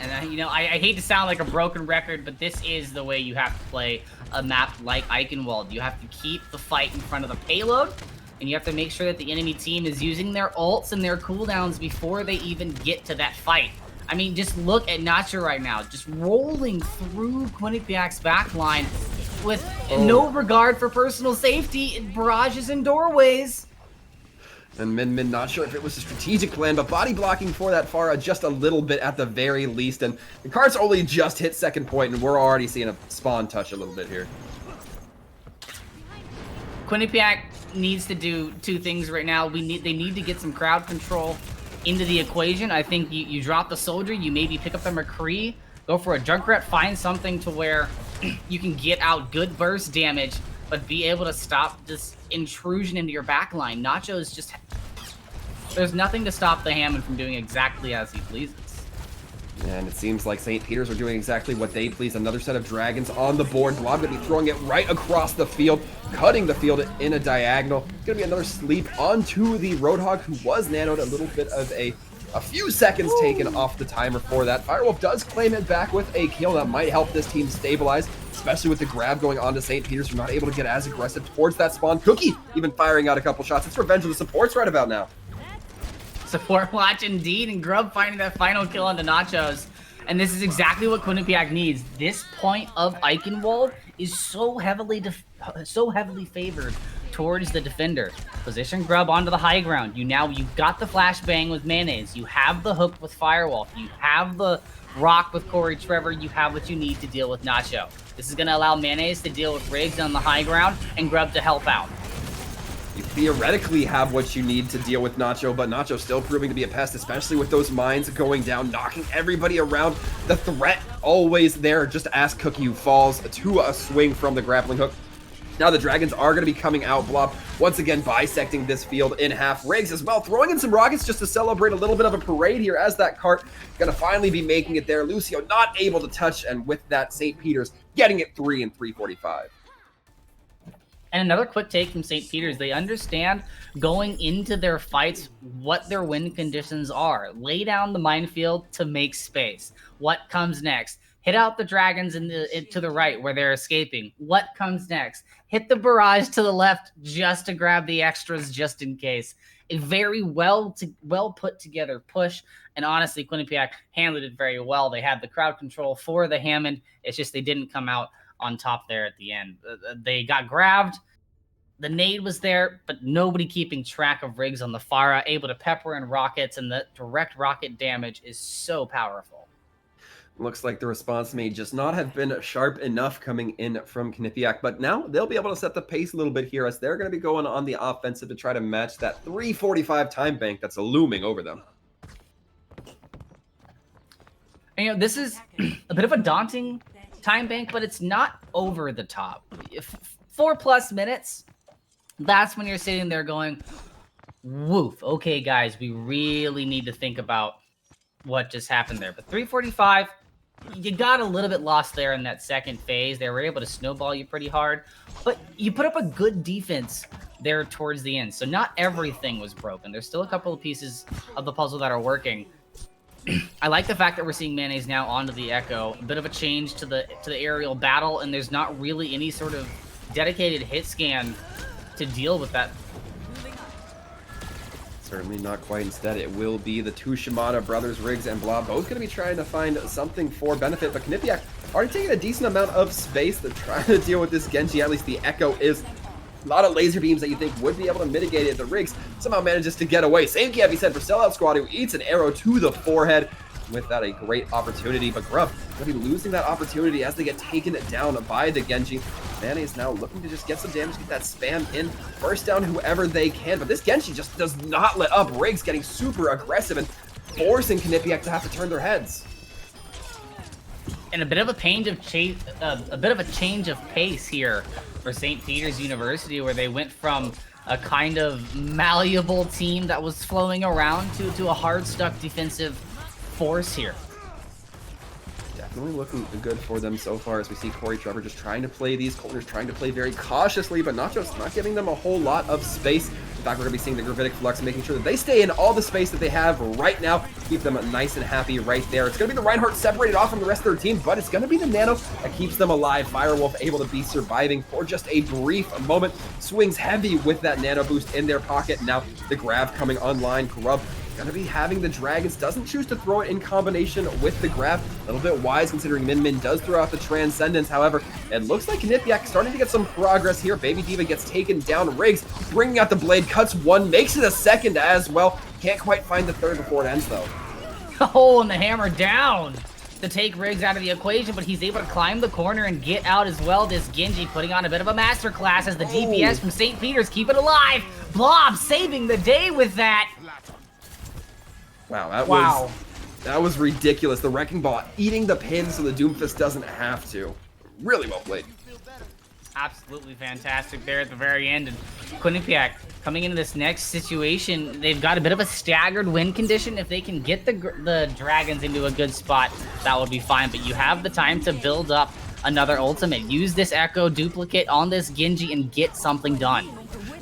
And I hate to sound like a broken record, but this is the way you have to play a map like Eichenwald. You have to keep the fight in front of the payload, and you have to make sure that the enemy team is using their ults and their cooldowns before they even get to that fight. I mean, just look at Nacho right now, just rolling through Quinnipiac's backline with no regard for personal safety in barrages and doorways. And Min not sure if it was a strategic plan, but body blocking for that Pharah just a little bit at the very least. And the cards only just hit second point, and we're already seeing a spawn touch a little bit here. Quinnipiac needs to do two things right now. They need to get some crowd control into the equation. I think you drop the soldier, you maybe pick up the McCree, go for a Junkrat, find something to where you can get out good burst damage, but be able to stop this intrusion into your backline. Nachos just There's nothing to stop the Hammond from doing exactly as he pleases. And it seems like St. Peter's are doing exactly what they please. Another set of dragons on the board. Blob going to be throwing it right across the field, cutting the field in a diagonal. It's going to be another sleep onto the Roadhog, who was nanoed. A little bit of a few seconds taken off the timer for that. Firewolf does claim it back with a kill. That might help this team stabilize, especially with the grab going on to St. Peter's, who are not able to get as aggressive towards that spawn. Cookie even firing out a couple shots. It's revenge of the supports right about now. Support watch indeed, and Grub finding that final kill onto Nachos. And this is exactly what Quinnipiac needs. This point of Eichenwald is so heavily favored towards the defender. Position Grub onto the high ground. You've got the flashbang with Mayonnaise. You have the hook with Firewolf. You have the rock with Corey Trevor. You have what you need to deal with Nacho. This is going to allow Mayonnaise to deal with Riggs on the high ground and Grub to help out. You theoretically have what you need to deal with Nacho, but Nacho still proving to be a pest, especially with those mines going down, knocking everybody around. The threat always there, just ask Cookie, who falls to a swing from the grappling hook. Now the Dragons are going to be coming out. Blob once again bisecting this field in half. Riggs as well, throwing in some rockets just to celebrate a little bit of a parade here as that cart going to finally be making it there. Lucio not able to touch, and with that, St. Peter's getting it 3 in 3:45. And another quick take from St. Peter's. They understand going into their fights what their win conditions are. Lay down the minefield to make space. What comes next? Hit out the dragons to the right where they're escaping. What comes next? Hit the barrage to the left just to grab the extras just in case. A very well put together push. And honestly, Quinnipiac handled it very well. They had the crowd control for the Hammond. It's just they didn't come out on top there at the end. They got grabbed. The nade was there, but nobody keeping track of Riggs on the Farah, able to pepper in rockets, and the direct rocket damage is so powerful. Looks like the response may just not have been sharp enough coming in from Quinnipiac, but now they'll be able to set the pace a little bit here as they're going to be going on the offensive to try to match that 3:45 time bank that's looming over them. And, this is a bit of a daunting time bank, but it's not over the top. 4+ minutes, that's when you're sitting there going, woof, okay, guys, we really need to think about what just happened there. But 3:45, you got a little bit lost there in that second phase. They were able to snowball you pretty hard, but you put up a good defense there towards the end. So not everything was broken. There's still a couple of pieces of the puzzle that are working. I like the fact that we're seeing Mayonnaise now onto the Echo. A bit of a change to the aerial battle, and there's not really any sort of dedicated hit scan to deal with that. Certainly not quite. Instead, it will be the two Shimada brothers, Riggs and Blob, both going to be trying to find something for benefit. But Quinnipiac already taking a decent amount of space to try to deal with this Genji. At least the Echo is a lot of laser beams that you think would be able to mitigate it. The Riggs somehow manages to get away. Same can't be said for Sellout Squad, who eats an arrow to the forehead. With that, a great opportunity, but Grub going to be losing that opportunity as they get taken down by the Genji. Mayonnaise now looking to just get some damage, get that spam in, burst down whoever they can, but this Genji just does not let up. Riggs getting super aggressive and forcing Quinnipiac to have to turn their heads. And a bit of a change of pace here for St. Peter's University, where they went from a kind of malleable team that was flowing around to a hard-stuck defensive force here. Definitely looking good for them so far as we see Corey Trevor just trying to play these corners, trying to play very cautiously, but Nacho's not giving them a whole lot of space. In fact, we're going to be seeing the Gravitic Flux making sure that they stay in all the space that they have right now, keep them nice and happy right there. It's going to be the Reinhardt separated off from the rest of their team, but it's going to be the Nano that keeps them alive. Firewolf able to be surviving for just a brief moment. Swings heavy with that Nano boost in their pocket. Now the grab coming online. Grub going to be having the Dragons, doesn't choose to throw it in combination with the grab. A little bit wise considering Min Min does throw out the Transcendence. However, it looks like Quinnipiac starting to get some progress here. Baby Diva gets taken down. Riggs bringing out the blade, cuts one, makes it a second as well. Can't quite find the third before it ends though. Oh, and the hammer down to take Riggs out of the equation, but he's able to climb the corner and get out as well. This Genji putting on a bit of a masterclass as the DPS from St. Peter's keep it alive. Blob saving the day with that. Wow, that was ridiculous. The Wrecking Ball eating the pin so the Doomfist doesn't have to. Really well played. Absolutely fantastic there at the very end. And Quinnipiac coming into this next situation, they've got a bit of a staggered win condition. If they can get the Dragons into a good spot, that would be fine. But you have the time to build up another ultimate. Use this Echo duplicate on this Genji and get something done.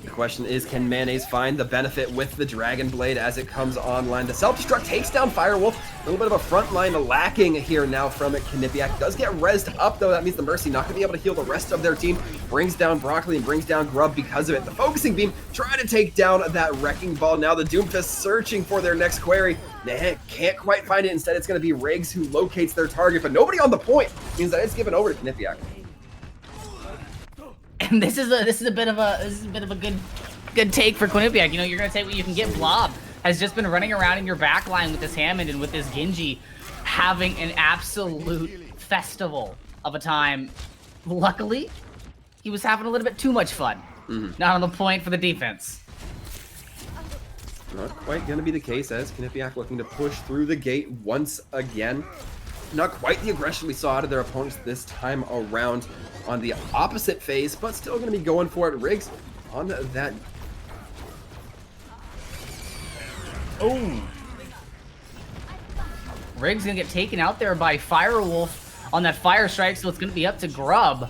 The question is, can Mayonnaise find the benefit with the Dragon Blade as it comes online? The self-destruct takes down Firewolf. A little bit of a front line lacking here now from Quinnipiac. Does get rezzed up, though. That means the Mercy not going to be able to heal the rest of their team. Brings down Broccoli and brings down Grub because of it. The Focusing Beam trying to take down that Wrecking Ball. Now the Doomfist searching for their next query. They can't quite find it. Instead, it's going to be Riggs who locates their target, but nobody on the point. Means that it's given over to Quinnipiac. And this is a bit of a good take for Quinnipiac. You know, you're gonna take what you can get. Blob has just been running around in your back line with this Hammond and with this Genji, having an absolute festival of a time. Luckily, he was having a little bit too much fun. Not on the point for the defense. Not quite going to be the case as Quinnipiac looking to push through the gate once again. Not quite the aggression we saw out of their opponents this time around on the opposite phase, but still going to be going for it. Riggs on that. Oh. Riggs gonna get taken out there by Firewolf on that Fire Strike, so it's gonna be up to Grub.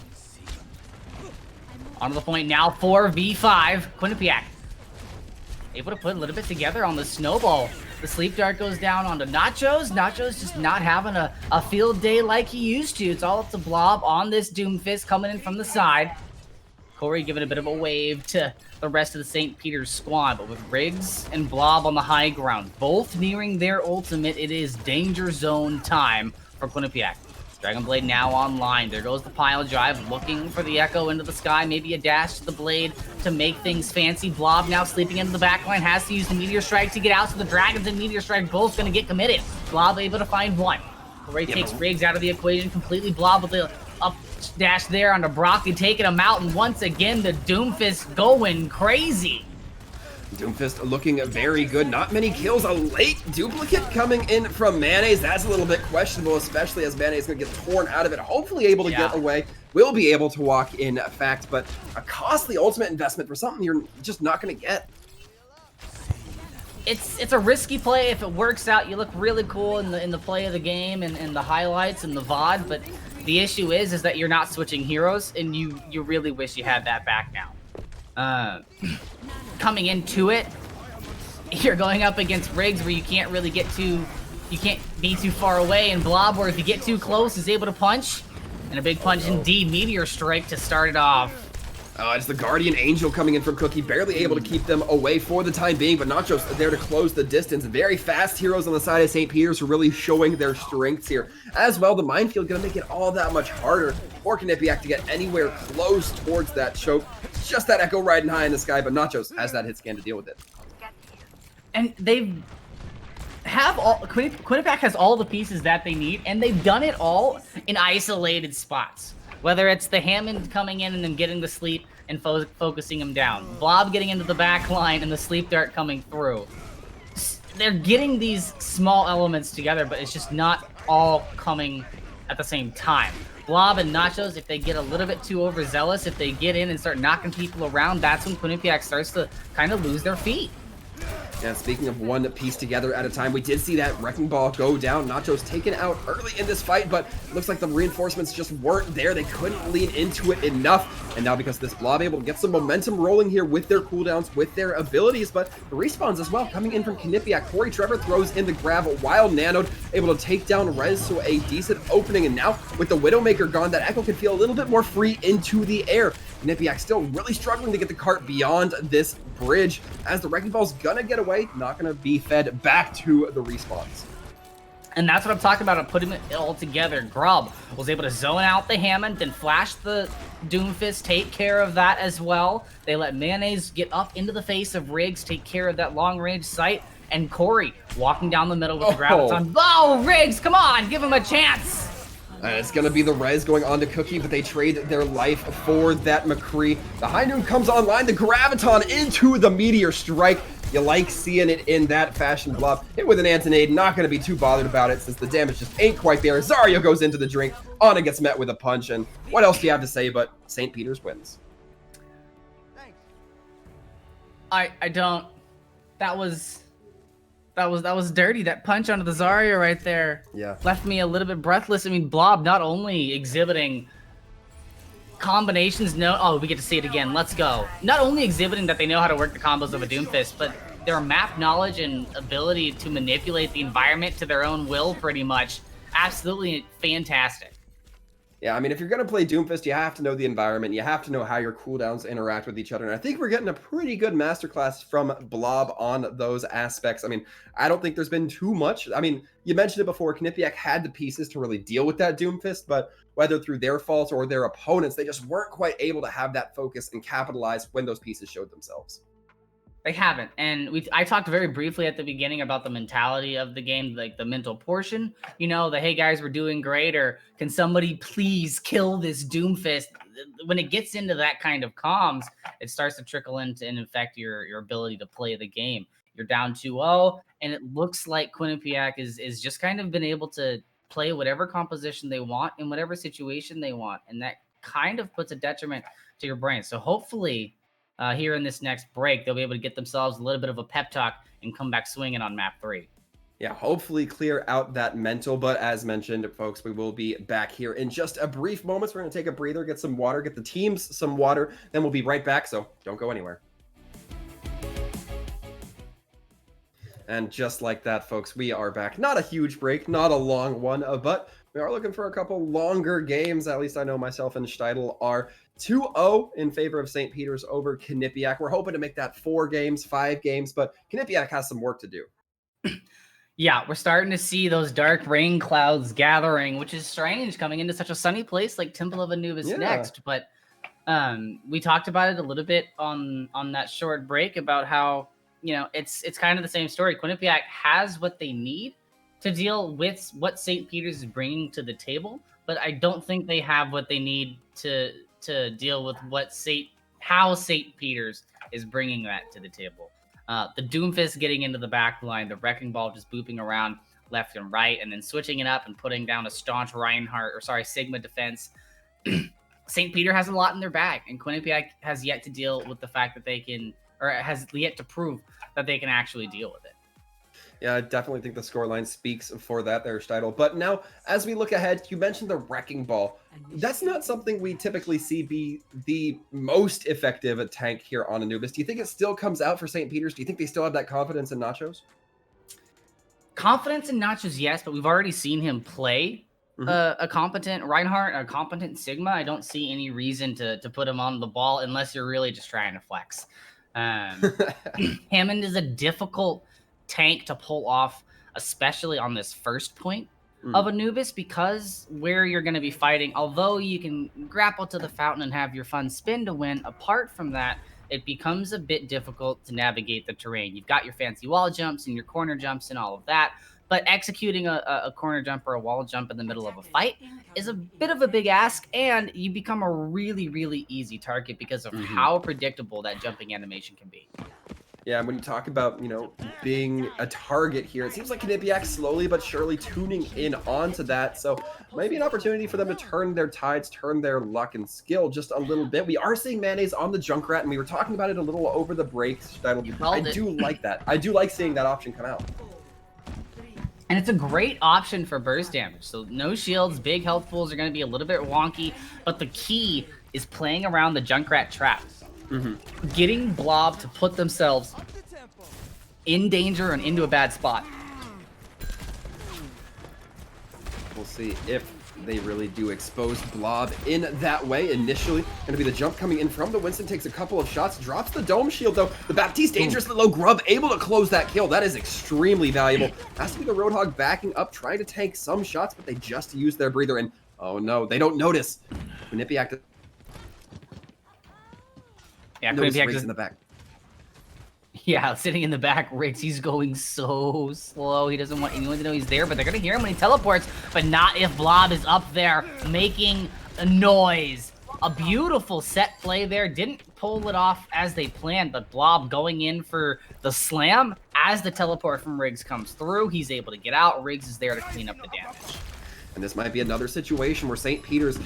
Onto the point now, 4v5. Quinnipiac able to put a little bit together on the snowball. The Sleep Dart goes down onto Nachos. Nachos just not having a field day like he used to. It's all up to Blob on this Doomfist coming in from the side. Corey giving a bit of a wave to the rest of the St. Peter's squad, but with Riggs and Blob on the high ground, both nearing their ultimate, it is danger zone time for Quinnipiac. Dragon Blade now online. There goes the pile drive, looking for the Echo into the sky. Maybe a dash to the Blade to make things fancy. Blob now sleeping into the backline, has to use the Meteor Strike to get out, so the Dragons and Meteor Strike both going to get committed. Blob able to find one. Corey takes Riggs out of the equation completely. Blob with the up dash there onto Broccoli, taking him out, and once again the Doomfist going crazy. Doomfist looking very good. Not many kills. A late duplicate coming in from Mayonnaise. That's a little bit questionable, especially as Mayonnaise is going to get torn out of it. Hopefully able to get away. Will be able to walk in fact, but a costly ultimate investment for something you're just not going to get. It's a risky play. If it works out, you look really cool in the play of the game and the highlights and the VOD, but the issue is that you're not switching heroes, and you really wish you had that back now. Coming into it, you're going up against Riggs where you can't really get too, you can't be too far away, and Blob where if you get too close is able to punch, and a big punch indeed. Meteor Strike to start it off. It's the Guardian Angel coming in from Cookie, barely able to keep them away for the time being, but Nachos there to close the distance. Very fast heroes on the side of St. Peter's are really showing their strengths here. As well, the Minefield going to make it all that much harder for Quinnipiac to get anywhere close towards that choke. Just that Echo riding high in the sky, but Nachos has that hit scan to deal with it. And Quinnipiac has all the pieces that they need, and they've done it all in isolated spots. Whether it's the Hammond coming in and then getting the sleep and focusing him down. Blob getting into the back line and the Sleep Dart coming through. They're getting these small elements together, but it's just not all coming at the same time. Blob and Nachos, if they get a little bit too overzealous, if they get in and start knocking people around, that's when Quinnipiac starts to kind of lose their feet. Yeah, speaking of one piece together at a time, we did see that Wrecking Ball go down. Nachos taken out early in this fight, but it looks like the reinforcements just weren't there. They couldn't lean into it enough. And now because this Blob able to get some momentum rolling here with their cooldowns, with their abilities, but the respawns as well coming in from Quinnipiac. Corey Trevor throws in the grab while Nanoed able to take down Rez, so a decent opening. And now with the Widowmaker gone, that Echo can feel a little bit more free into the air. Quinnipiac still really struggling to get the cart beyond this bridge as the Wrecking Ball's gonna get away, not gonna be fed back to the respawns. And that's what I'm talking about, putting it all together. Grub was able to zone out the Hammond, then flash the Doomfist, take care of that as well. They let Mayonnaise get up into the face of Riggs, take care of that long-range sight, and Corey walking down the middle with the Graviton. Oh, Riggs, come on, give him a chance! It's going to be the Rez going on to Cookie, but they trade their life for that McCree. The High Noon comes online, the Graviton into the Meteor Strike. You like seeing it in that fashion. Blob hit with an Antonade, not going to be too bothered about it since the damage just ain't quite there. Zarya goes into the drink, Ana gets met with a punch, and what else do you have to say but St. Peter's wins? I don't. That was dirty. That punch onto the Zarya right there. Yeah. Left me a little bit breathless. I mean, Blob not only exhibiting combinations, oh, we get to see it again. Let's go. Not only exhibiting that they know how to work the combos of a Doomfist, but their map knowledge and ability to manipulate the environment to their own will, pretty much. Absolutely fantastic. Yeah, I mean, if you're going to play Doomfist, you have to know the environment. You have to know how your cooldowns interact with each other. And I think we're getting a pretty good masterclass from Blob on those aspects. I mean, I don't think there's been too much. I mean, you mentioned it before, Knipiak had the pieces to really deal with that Doomfist, but whether through their fault or their opponents, they just weren't quite able to have that focus and capitalize when those pieces showed themselves. They haven't, and I talked very briefly at the beginning about the mentality of the game, like the mental portion. You know, the hey guys, we're doing great, or can somebody please kill this Doomfist? When it gets into that kind of comms, it starts to trickle into and affect your ability to play the game. You're down 2-0, and it looks like Quinnipiac is just kind of been able to play whatever composition they want in whatever situation they want, and that kind of puts a detriment to your brain. So hopefully, here in this next break, they'll be able to get themselves a little bit of a pep talk and come back swinging on map 3. Yeah, hopefully clear out that mental. But as mentioned, folks, we will be back here in just a brief moment. We're going to take a breather, get some water, get the teams some water. Then we'll be right back, so don't go anywhere. And just like that, folks, we are back. Not a huge break, not a long one, but we are looking for a couple longer games. At least I know myself and Steidl are 2-0 in favor of St. Peter's over Quinnipiac. We're hoping to make that 4 games, 5 games, but Quinnipiac has some work to do. Yeah, we're starting to see those dark rain clouds gathering, which is strange coming into such a sunny place like Temple of Anubis next. But we talked about it a little bit on that short break about how, you know, it's kind of the same story. Quinnipiac has what they need to deal with what St. Peter's is bringing to the table, but I don't think they have what they need to deal with how St. Peter's is bringing that to the table. The Doomfist getting into the back line, the Wrecking Ball just booping around left and right, and then switching it up and putting down a staunch Sigma defense. St. Peter has a lot in their bag, and Quinnipiac has yet to deal with the fact that they can, or has yet to prove that they can actually deal with it. Yeah, I definitely think the scoreline speaks for that there, Steidl. But now, as we look ahead, you mentioned the Wrecking Ball. That's not something we typically see be the most effective tank here on Anubis. Do you think it still comes out for St. Peter's? Do you think they still have that confidence in Nachos? Confidence in Nachos, yes, but we've already seen him play a competent Reinhardt, a competent Sigma. I don't see any reason to put him on the ball unless you're really just trying to flex. Hammond is a difficult tank to pull off, especially on this first point of Anubis, because where you're going to be fighting, although you can grapple to the fountain and have your fun spin to win, apart from that, it becomes a bit difficult to navigate the terrain. You've got your fancy wall jumps and your corner jumps and all of that, but executing a corner jump or a wall jump in the middle of a fight is a bit of a big ask, and you become a really, really easy target because of how predictable that jumping animation can be. Yeah, when you talk about, you know, being a target here, it seems like Quinnipiac slowly but surely tuning in onto that. So maybe an opportunity for them to turn their tides, turn their luck and skill just a little bit. We are seeing Mayonnaise on the Junkrat, and we were talking about it a little over the break. I do like that. I do like seeing that option come out. And it's a great option for burst damage. So no shields, big health pools are going to be a little bit wonky, but the key is playing around the Junkrat trap. Getting Blob to put themselves in danger and into a bad spot. We'll see if they really do expose Blob in that way. Initially, going to be the jump coming in from the Winston, takes a couple of shots, drops the dome shield though. The Baptiste dangerously low, Grub able to close that kill. That is extremely valuable. Has to be the Roadhog backing up, trying to tank some shots, but they just use their breather, and oh no, they don't notice. Quinnipiac. Yeah, Quinnipiac in the back. Yeah, sitting in the back, Riggs, he's going so slow. He doesn't want anyone to know he's there, but they're going to hear him when he teleports, but not if Blob is up there making a noise A beautiful set play there. Didn't pull it off as they planned, but Blob going in for the slam. As the teleport from Riggs comes through, he's able to get out. Riggs is there to clean up the damage. And this might be another situation where St. Peter's,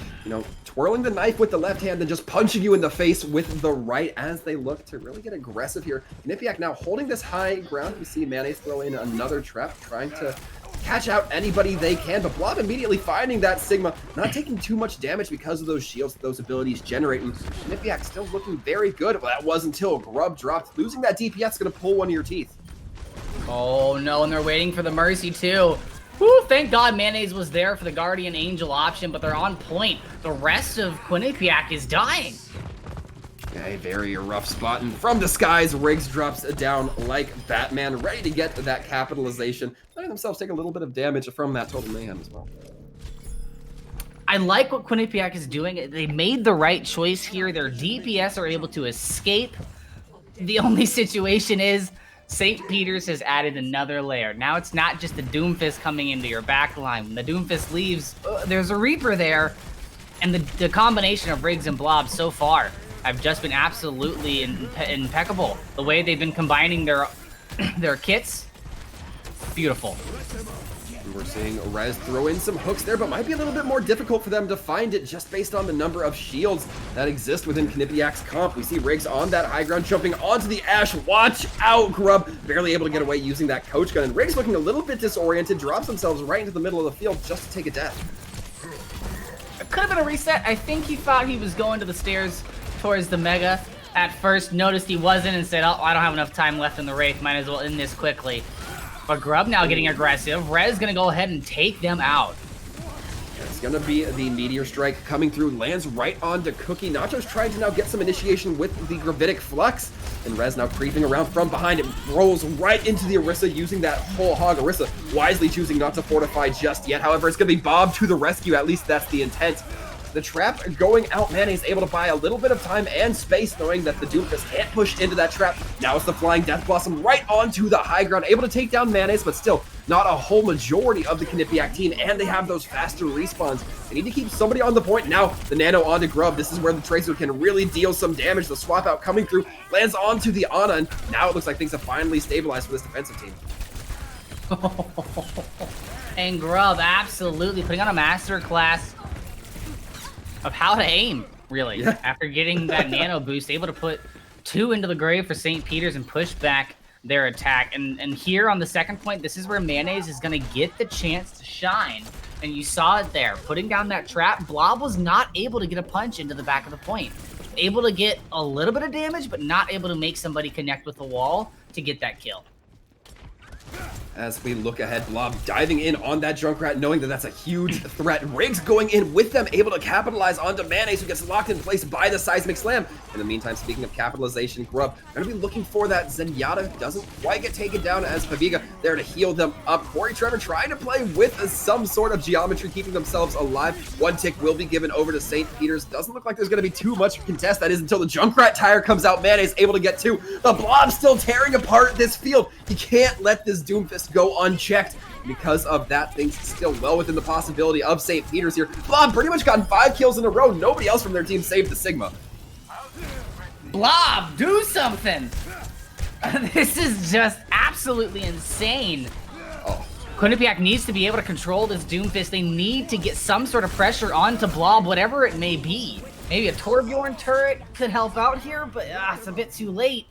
twirling the knife with the left hand and just punching you in the face with the right as they look to really get aggressive here. Knipiak now holding this high ground. We see Mayonnaise throw in another trap, trying to catch out anybody they can, but Blob immediately finding that Sigma, not taking too much damage because of those shields that those abilities generate. And Knipiak still looking very good. Well, that was until Grub dropped. Losing that DPS is going to pull one of your teeth. Oh no, and they're waiting for the Mercy too. Woo, thank God Mayonnaise was there for the Guardian Angel option, but they're on point. The rest of Quinnipiac is dying. A very rough spot, and from the skies, Riggs drops down like Batman, ready to get that capitalization, letting themselves take a little bit of damage from that total mayhem as well. I like what Quinnipiac is doing. They made the right choice here. Their DPS are able to escape. The only situation is St. Peter's has added another layer. Now it's not just the Doomfist coming into your backline. When the Doomfist leaves, there's a Reaper there, and the combination of Riggs and Blob so far have just been absolutely impeccable. The way they've been combining their kits, beautiful. And we're seeing Rez throw in some hooks there, but might be a little bit more difficult for them to find it just based on the number of shields that exist within Quinnipiac's comp. We see Riggs on that high ground, jumping onto the Ash. Watch out, Grub. Barely able to get away using that coach gun. And Riggs looking a little bit disoriented, drops themselves right into the middle of the field just to take a death. It could have been a reset. I think he thought he was going to the stairs towards the Mega at first, noticed he wasn't, and said, oh, I don't have enough time left in the Wraith, might as well end this quickly. But Grub now getting aggressive. Rez gonna go ahead and take them out. It's gonna be the Meteor Strike coming through, lands right onto Cookie. Nacho's trying to now get some initiation with the Gravitic Flux, and Rez now creeping around from behind. It rolls right into the Orisa using that whole hog. Orisa wisely choosing not to fortify just yet. However, it's gonna be Bob to the rescue, at least that's the intent. The trap going out, Mayonnaise able to buy a little bit of time and space, knowing that the Doomfist can't push into that trap. Now it's the Flying Death Blossom right onto the high ground, able to take down Mayonnaise, but still not a whole majority of the Quinnipiac team, and they have those faster respawns. They need to keep somebody on the point. Now the Nano onto Grub. This is where the Tracer can really deal some damage. The swap out coming through, lands onto the Ana, and now it looks like things have finally stabilized for this defensive team. And Grub absolutely putting on a masterclass of how to aim, really. Yeah. After getting that nano boost, able to put 2 into the grave for St. Peter's and push back their attack. And here on the second point, this is where Mayonnaise is going to get the chance to shine. And you saw it there. Putting down that trap, Blob was not able to get a punch into the back of the point. Able to get a little bit of damage, but not able to make somebody connect with the wall to get that kill. As we look ahead, Blob diving in on that Junkrat, knowing that that's a huge threat. Riggs going in with them, able to capitalize onto Mayonnaise, who gets locked in place by the Seismic Slam. In the meantime, speaking of capitalization, Grub going to be looking for that Zenyatta. Doesn't quite get taken down as Paviga there to heal them up. Corey Trevor trying to play with some sort of geometry, keeping themselves alive. 1 tick will be given over to St. Peter's. Doesn't look like there's going to be too much contest. That is until the Junkrat tire comes out. Mayonnaise able to get 2. The Blob still tearing apart this field. He can't let this Doomfist go unchecked. Because of that, things still well within the possibility of St. Peter's here. Blob pretty much gotten 5 kills in a row. Nobody else from their team saved the Sigma. Blob, do something! This is just absolutely insane. Oh. Quinnipiac needs to be able to control this Doomfist. They need to get some sort of pressure onto Blob, whatever it may be. Maybe a Torbjorn turret could help out here, but it's a bit too late.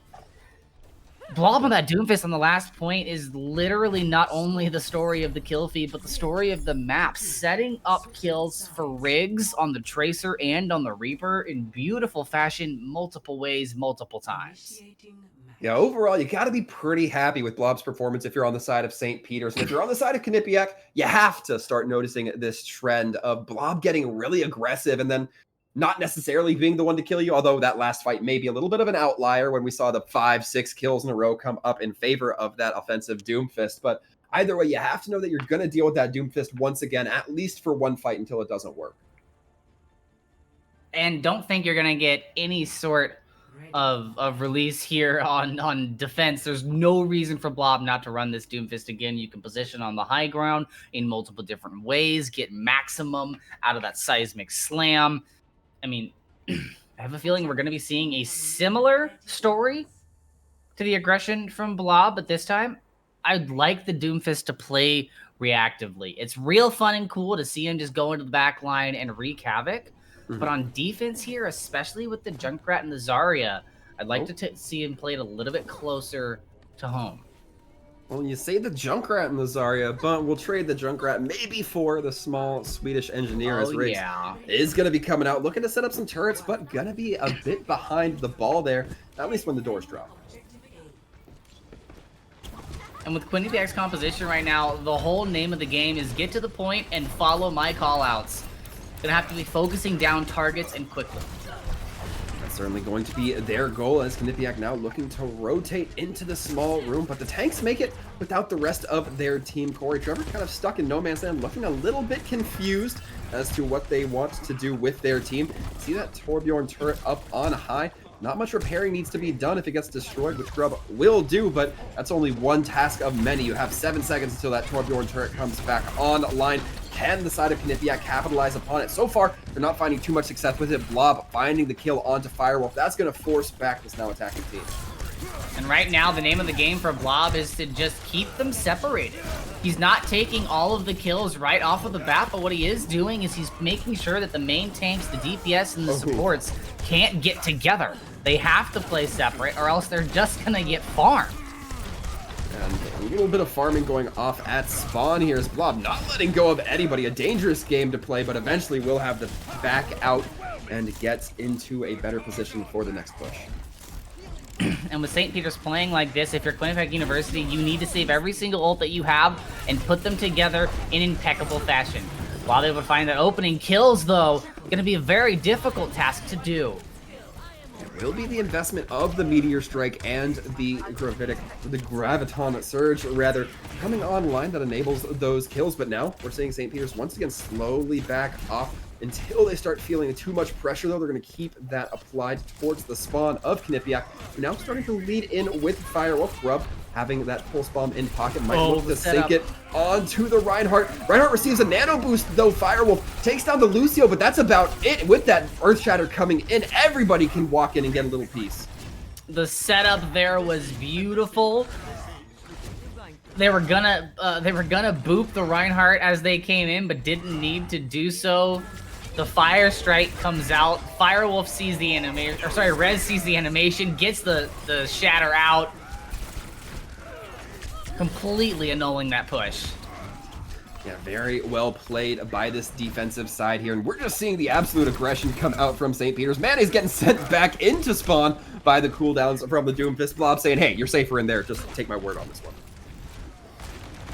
Blob on that Doomfist on the last point is literally not only the story of the kill feed, but the story of the map. Setting up kills for Riggs on the Tracer and on the Reaper in beautiful fashion, multiple ways, multiple times. Yeah, overall, you got to be pretty happy with Blob's performance if you're on the side of St. Peter's. And if you're on the side of Quinnipiac, you have to start noticing this trend of Blob getting really aggressive and then not necessarily being the one to kill you, although that last fight may be a little bit of an outlier when we saw the 5-6 kills in a row come up in favor of that offensive Doomfist. But either way, you have to know that you're going to deal with that Doomfist once again, at least for 1 fight until it doesn't work. And don't think you're going to get any sort of release here on defense. There's no reason for Blob not to run this Doomfist again. You can position on the high ground in multiple different ways, get maximum out of that Seismic Slam. I mean, I have a feeling we're going to be seeing a similar story to the aggression from Blob, but this time I'd like the Doomfist to play reactively. It's real fun and cool to see him just go into the back line and wreak havoc. But on defense here, especially with the Junkrat and the Zarya, I'd like to see him play it a little bit closer to home. Well, you say the Junkrat and the Zarya, but we'll trade the Junkrat maybe for the small Swedish engineer as Riggs is going to be coming out, looking to set up some turrets, but going to be a bit behind the ball there, at least when the doors drop. And with Quinnipiac's composition right now, the whole name of the game is get to the point and follow my callouts. Gonna have to be focusing down targets and quickly. That's certainly going to be their goal, as Quinnipiac now looking to rotate into the small room, but the tanks make it without the rest of their team. Corey Trevor kind of stuck in no man's land, looking a little bit confused as to what they want to do with their team. See that Torbjorn turret up on high? Not much repairing needs to be done if it gets destroyed, which Grub will do, but that's only one task of many. You have 7 seconds until that Torbjorn turret comes back online. Can the side of Quinnipiac capitalize upon it? So far, they're not finding too much success with it. Blob finding the kill onto Firewolf. That's going to force back this now attacking team. And right now, the name of the game for Blob is to just keep them separated. He's not taking all of the kills right off of the bat, but what he is doing is he's making sure that the main tanks, the DPS, and the supports can't get together. They have to play separate, or else they're just going to get farmed. And a little bit of farming going off at spawn here as Blob not letting go of anybody. A dangerous game to play, but eventually will have to back out and get into a better position for the next push. And with St. Peter's playing like this, if you're Quinnipiac University, you need to save every single ult that you have and put them together in impeccable fashion. While they would find that opening kills, though, going to be a very difficult task to do. It will be the investment of the Meteor Strike and the Graviton Surge, rather, coming online that enables those kills. But now we're seeing St. Peter's once again slowly back off until they start feeling too much pressure, though. They're going to keep that applied towards the spawn of Quinnipiac, who now starting to lead in with Firewolf. Grub having that pulse bomb in pocket might look to sink it onto the Reinhardt. Reinhardt receives a nano boost, though. Firewolf takes down the Lucio, but that's about it. With that Earth Shatter coming in, everybody can walk in and get a little piece. The setup there was beautiful. They were gonna boop the Reinhardt as they came in, but didn't need to do so. The Fire Strike comes out. Firewolf sees the animation, or sorry, Rez sees the animation, gets the shatter out, completely annulling that push. Yeah, very well played by this defensive side here, and we're just seeing the absolute aggression come out from St. Peter's. Mayonnaise getting sent back into spawn by the cooldowns from the Doomfist. Blob saying, hey, you're safer in there, just take my word on this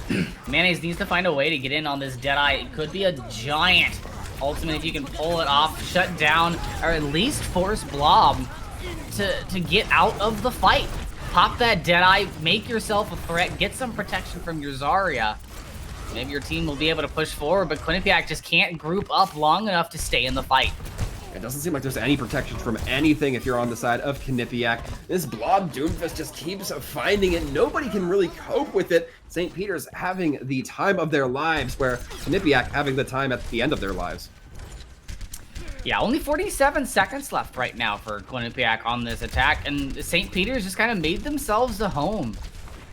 one. Mayonnaise needs to find a way to get in on this Deadeye. It could be a giant ultimate if you can pull it off, shut down, or at least force Blob to get out of the fight. Pop that Deadeye, make yourself a threat, get some protection from your Zarya. Maybe your team will be able to push forward, but Quinnipiac just can't group up long enough to stay in the fight. It doesn't seem like there's any protection from anything if you're on the side of Quinnipiac. This Blob Doomfist just keeps finding it. Nobody can really cope with it. St. Peter's having the time of their lives, where Quinnipiac having the time at the end of their lives. Yeah, only 47 seconds left right now for Quinnipiac on this attack, and St. Peter's just kind of made themselves a home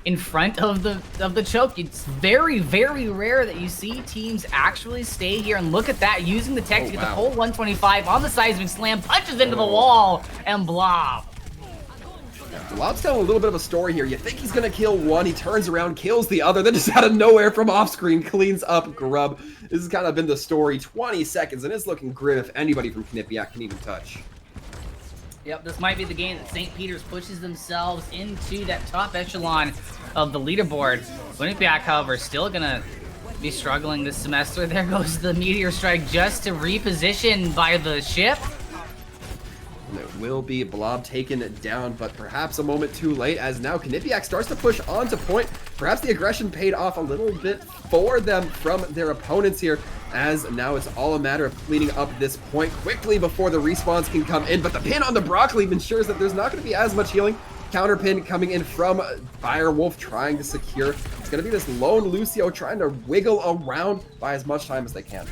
in front of the choke. It's very, very rare that you see teams actually stay here, and look at that, using the tech to get the whole 125 on the seismic slam, punches into the wall, and Blob. Blob's telling a little bit of a story here. You think he's gonna kill one, he turns around, kills the other, then just out of nowhere from off screen cleans up Grub. This has kind of been the story. 20 seconds, and it's looking grim if anybody from Quinnipiac can even touch. Yep, this might be the game that St. Peter's pushes themselves into that top echelon of the leaderboard. Quinnipiac, however, still gonna be struggling this semester. There goes the Meteor Strike just to reposition by the ship. And it will be Blob taken down, but perhaps a moment too late, as now Quinnipiac starts to push onto point. Perhaps the aggression paid off a little bit for them from their opponents here, as now it's all a matter of cleaning up this point quickly before the respawns can come in. But the pin on the Broccoli ensures that there's not going to be as much healing. Counter pin coming in from Firewolf, trying to secure. It's going to be this lone Lucio trying to wiggle around by as much time as they can.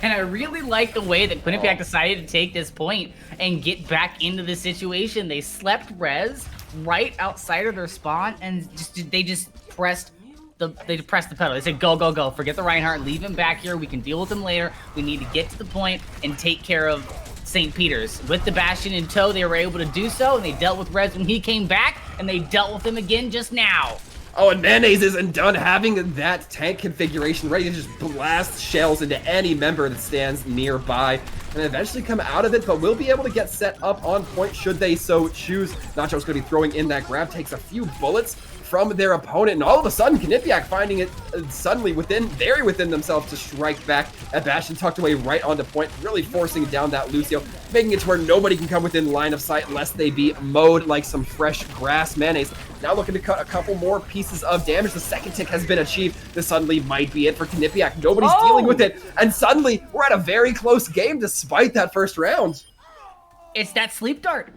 And I really like the way that Quinnipiac decided to take this point and get back into the situation. They slept res right outside of their spawn, and they just pressed the pedal. They said, go, go, go. Forget the Reinhardt. Leave him back here. We can deal with him later. We need to get to the point and take care of St. Peter's. With the Bastion in tow, they were able to do so, and they dealt with Rez when he came back, and they dealt with him again just now. Oh, and Mayonnaise isn't done having that tank configuration ready to just blast shells into any member that stands nearby and eventually come out of it, but will be able to get set up on point should they so choose. Nacho's going to be throwing in that grab, takes a few bullets from their opponent, and all of a sudden, Quinnipiac finding it suddenly very within themselves to strike back at Bastion, tucked away right onto point, really forcing down that Lucio, making it to where nobody can come within line of sight lest they be mowed like some fresh grass. Mayonnaise now looking to cut a couple more pieces of damage. The second tick has been achieved. This suddenly might be it for Quinnipiac. Nobody's dealing with it, and suddenly we're at a very close game despite that first round. It's that sleep dart.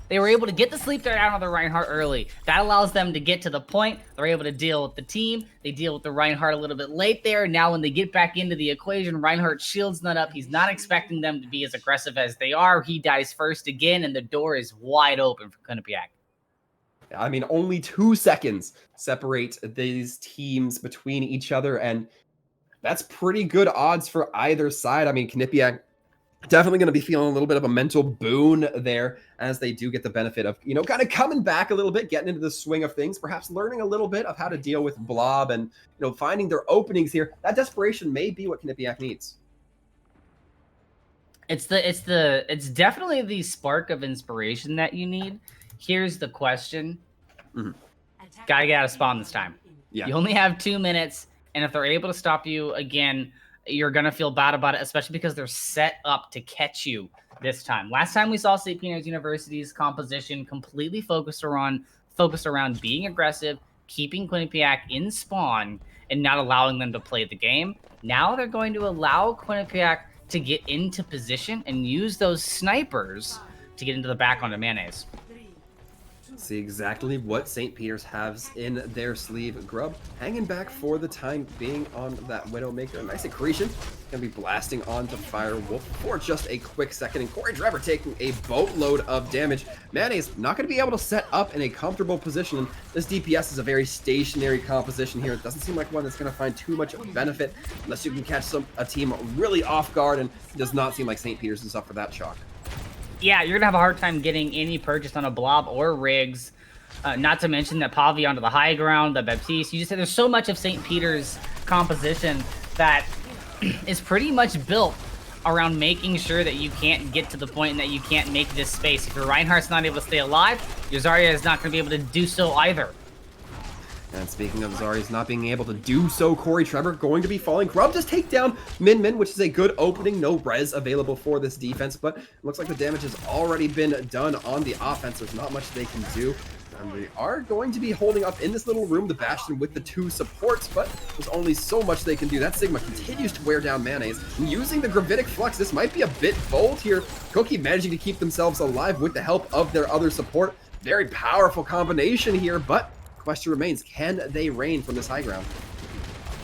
They were able to get the sleep dart out of the Reinhardt early. That allows them to get to the point. They're able to deal with the team. They deal with the Reinhardt a little bit late there. Now when they get back into the equation, Reinhardt's shield's not up. He's not expecting them to be as aggressive as they are. He dies first again, and the door is wide open for Quinnipiac. I mean, only 2 seconds separate these teams between each other, and that's pretty good odds for either side. I mean, Quinnipiac definitely going to be feeling a little bit of a mental boon there as they do get the benefit of, kind of coming back a little bit, getting into the swing of things, perhaps learning a little bit of how to deal with Blob and, finding their openings here. That desperation may be what Quinnipiac needs. It's definitely the spark of inspiration that you need. Here's the question. Gotta get out of spawn this time. Yeah. You only have 2 minutes, and if they're able to stop you again, you're going to feel bad about it, especially because they're set up to catch you this time. Last time we saw St. Peter's University's composition completely focused around being aggressive, keeping Quinnipiac in spawn, and not allowing them to play the game. Now they're going to allow Quinnipiac to get into position and use those snipers to get into the back onto Mayonnaise. See exactly what St. Peter's has in their sleeve. Grub hanging back for the time being on that Widowmaker. Nice accretion. Gonna be blasting onto Firewolf for just a quick second. And Corey Trevor taking a boatload of damage. Mayonnaise not gonna be able to set up in a comfortable position. And this DPS is a very stationary composition here. It doesn't seem like one that's gonna find too much benefit unless you can catch a team really off guard, and it does not seem like St. Peter's is up for that shock. Yeah, you're going to have a hard time getting any purchase on a Blob or Riggs. Not to mention that Pavi onto the high ground, the Baptiste. You just said there's so much of St. Peter's composition that is pretty much built around making sure that you can't get to the point and that you can't make this space. If your Reinhardt's not able to stay alive, your Zarya is not going to be able to do so either. And speaking of Zarya's not being able to do so, Corey Trevor going to be falling. Grub just take down Min, which is a good opening. No res available for this defense, but it looks like the damage has already been done on the offense. There's not much they can do. And we are going to be holding up in this little room, the Bastion with the 2 supports, but there's only so much they can do. That Sigma continues to wear down Mayonnaise. And using the Gravitic Flux, this might be a bit bold here. Cookie managing to keep themselves alive with the help of their other support. Very powerful combination here, but question remains, can they reign from this high ground?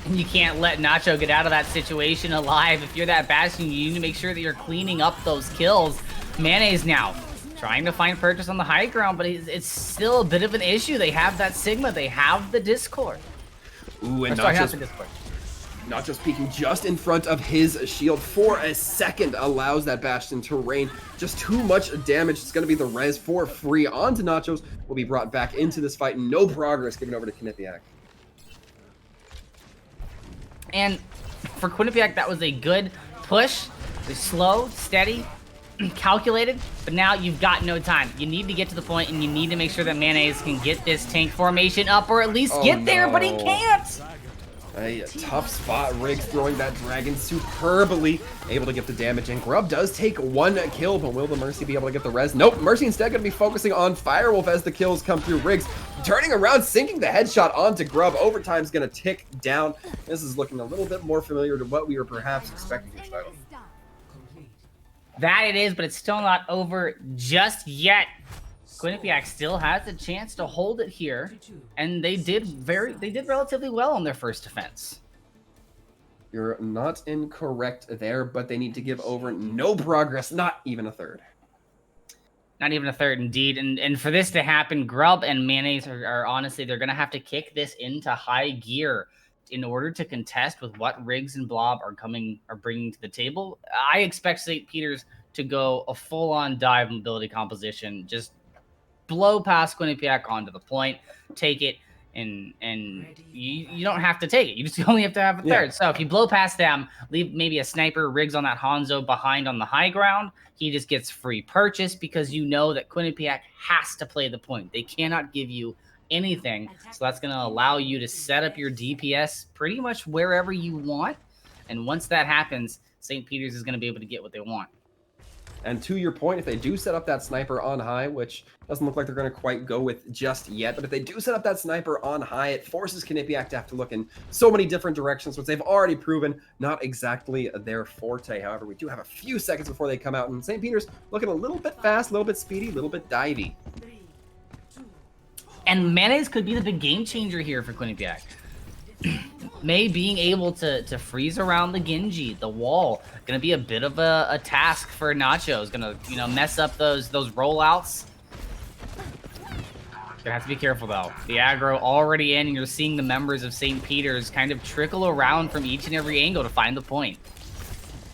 And you can't let Nacho get out of that situation alive. If you're that Bastion, you need to make sure that you're cleaning up those kills. Mayonnaise now trying to find purchase on the high ground, but it's still a bit of an issue. They have that Sigma. They have the Discord. Ooh, and Nacho's peeking just in front of his shield for a second, allows that Bastion to reign. Just too much damage. It's going to be the res for free onto Nachos. Will be brought back into this fight. No progress given over to Quinnipiac. And for Quinnipiac, that was a good push. They're slow, steady, calculated, but now you've got no time. You need to get to the point, and you need to make sure that Mayonnaise can get this tank formation up, or at least get there, but he can't! A tough spot. Riggs throwing that dragon superbly, able to get the damage in. Grub does take 1 kill, but will the Mercy be able to get the res? Nope, Mercy instead going to be focusing on Firewolf as the kills come through. Riggs turning around, sinking the headshot onto Grub. Overtime's going to tick down. This is looking a little bit more familiar to what we were perhaps expecting this title. That it is, but it's still not over just yet. Quinnipiac still has a chance to hold it here, and they did relatively well on their first defense. You're not incorrect there, but they need to give over no progress, not even a third. Not even a third, indeed. And for this to happen, Grub and Mayonnaise are honestly, they're going to have to kick this into high gear in order to contest with what Riggs and Blob are bringing to the table. I expect St. Peter's to go a full-on dive mobility composition, just blow past Quinnipiac onto the point, take it, and you don't have to take it. You just only have to have a third. Yeah. So if you blow past them, leave maybe a sniper Riggs on that Hanzo behind on the high ground, he just gets free purchase because you know that Quinnipiac has to play the point. They cannot give you anything. So that's going to allow you to set up your DPS pretty much wherever you want. And once that happens, St. Peter's is going to be able to get what they want. And to your point, if they do set up that sniper on high, which doesn't look like they're going to quite go with just yet, but if they do set up that sniper on high, it forces Quinnipiac to have to look in so many different directions, which they've already proven not exactly their forte. However, we do have a few seconds before they come out, and St. Peter's looking a little bit fast, a little bit speedy, a little bit divey. And Mayonnaise could be the big game changer here for Quinnipiac. May being able to freeze around the Genji, the wall, gonna be a bit of a task for Nacho. Gonna mess up those rollouts. Gonna have to be careful though. The aggro already in, and you're seeing the members of St. Peter's kind of trickle around from each and every angle to find the point.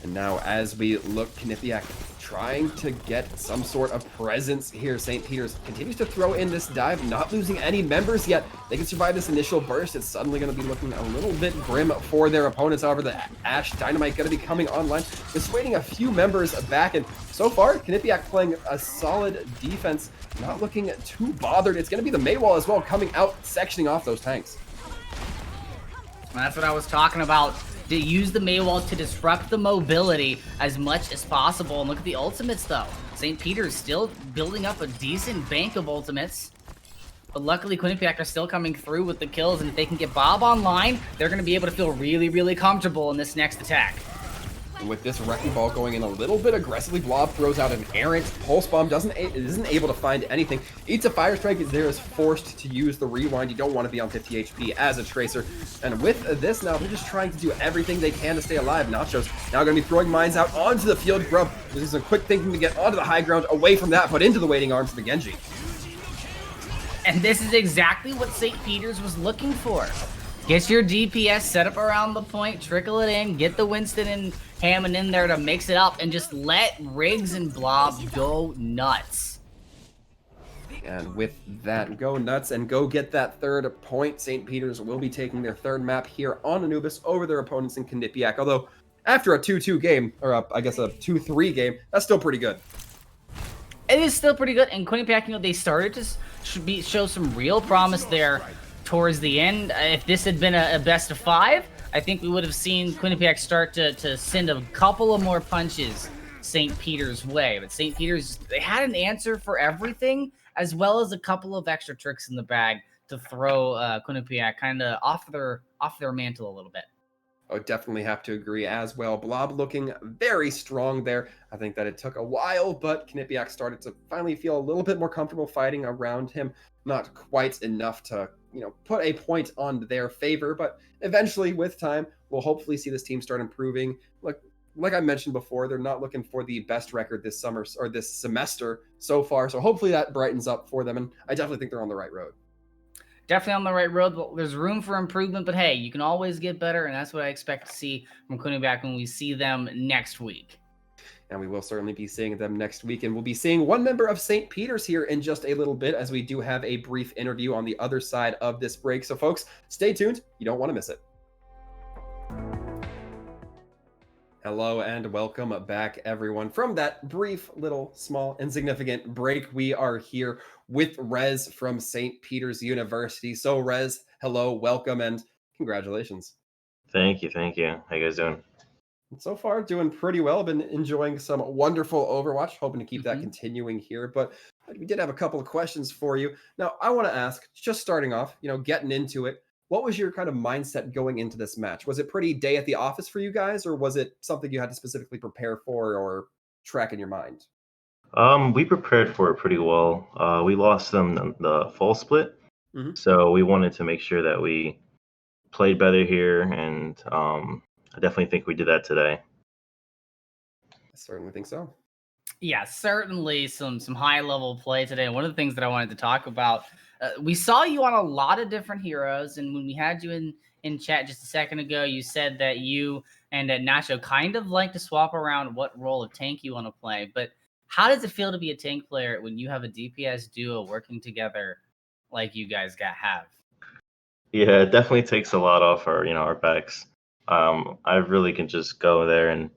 And now as we look, Quinnipiac trying to get some sort of presence here. St. Peter's continues to throw in this dive, not losing any members yet. They can survive this initial burst. It's suddenly going to be looking a little bit grim for their opponents. However, the Ash Dynamite going to be coming online, dissuading a few members back. And so far, Quinnipiac playing a solid defense, not looking too bothered. It's going to be the Maywall as well coming out, sectioning off those tanks. That's what I was talking about. To use the Maywall to disrupt the mobility as much as possible. And look at the ultimates, though. St. Peter's still building up a decent bank of ultimates. But luckily, Quinnipiac are still coming through with the kills. And if they can get Bob online, they're going to be able to feel really, really comfortable in this next attack. And with this Wrecking Ball going in a little bit aggressively, Blob throws out an errant Pulse Bomb, isn't able to find anything. Eats a Fire Strike, is forced to use the Rewind. You don't want to be on 50 HP as a Tracer. And with this now, they're just trying to do everything they can to stay alive. Nacho's now going to be throwing mines out onto the field. Grub, this is a quick thinking to get onto the high ground, away from that, but into the waiting arms of the Genji. And this is exactly what St. Peter's was looking for. Get your DPS set up around the point, trickle it in, get the Winston and Hammond in there to mix it up, and just let Riggs and Blob go nuts. And with that, go nuts and go get that third point. St. Peter's will be taking their third map here on Anubis over their opponents in Quinnipiac. Although, after a 2-2 game, or I guess a 2-3 game, that's still pretty good. It is still pretty good, and Quinnipiac, they started to show some real promise there towards the end. If this had been a best of 5, I think we would have seen Quinnipiac start to send a couple of more punches St. Peter's way. But St. Peter's, they had an answer for everything, as well as a couple of extra tricks in the bag to throw Quinnipiac kind of off their mantle a little bit. I would definitely have to agree as well. Blob looking very strong there. I think that it took a while, but Quinnipiac started to finally feel a little bit more comfortable fighting around him. Not quite enough to, put a point on their favor, but eventually with time, we'll hopefully see this team start improving. Like I mentioned before, they're not looking for the best record this summer or this semester so far. So hopefully that brightens up for them. And I definitely think they're on the right road. Definitely on the right road, but there's room for improvement. But hey, you can always get better, and that's what I expect to see from Quinnipiac when we see them next week. And we will certainly be seeing them next week. And we'll be seeing one member of St. Peter's here in just a little bit, as we do have a brief interview on the other side of this break. So folks, stay tuned. You don't want to miss it. Hello and welcome back, everyone. From that brief, little, small, insignificant break, we are here with Rez from St. Peter's University. So Rez, hello, welcome, and congratulations. Thank you. How you guys doing? So far, doing pretty well. Been enjoying some wonderful Overwatch. Hoping to keep that continuing here. But we did have a couple of questions for you. Now, I want to ask, just starting off, getting into it, what was your kind of mindset going into this match? Was it pretty day at the office for you guys, or was it something you had to specifically prepare for or track in your mind? We prepared for it pretty well. We lost them the fall split, so we wanted to make sure that we played better here and I definitely think we did that today. I certainly think so. Yeah, certainly some high level play today. One of the things that I wanted to talk about, we saw you on a lot of different heroes, and when we had you in chat just a second ago, you said that you and Nacho kind of like to swap around what role of tank you want to play. But how does it feel to be a tank player when you have a DPS duo working together like you guys have? Yeah, it definitely takes a lot off our backs. I really can just go there, and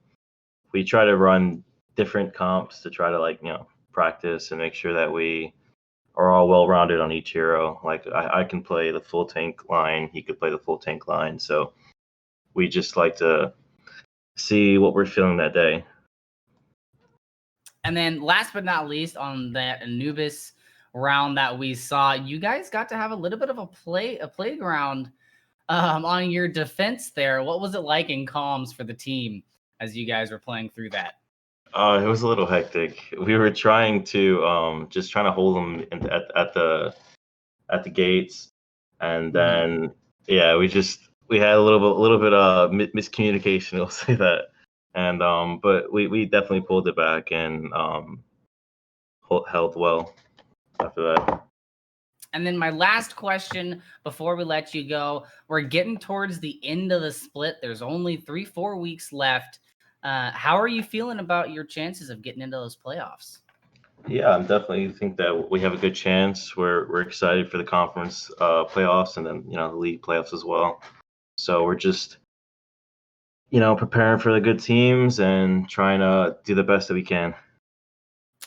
we try to run different comps to try to practice and make sure that we are all well rounded on each hero. Like I can play the full tank line, he could play the full tank line. So we just like to see what we're feeling that day. And then last but not least, on that Anubis round that we saw, you guys got to have a little bit of a playground on your defense there. What was it like in comms for the team as you guys were playing through that? It was a little hectic. We were trying to just trying to hold them at the gates, and then yeah, we had a little bit of miscommunication. We'll say that, and but we definitely pulled it back and held well after that. And then my last question before we let you go, we're getting towards the end of the split. There's only 3-4 weeks left. How are you feeling about your chances of getting into those playoffs? Yeah, I definitely think that we have a good chance. We're excited for the conference playoffs, and then the league playoffs as well. So we're just preparing for the good teams and trying to do the best that we can.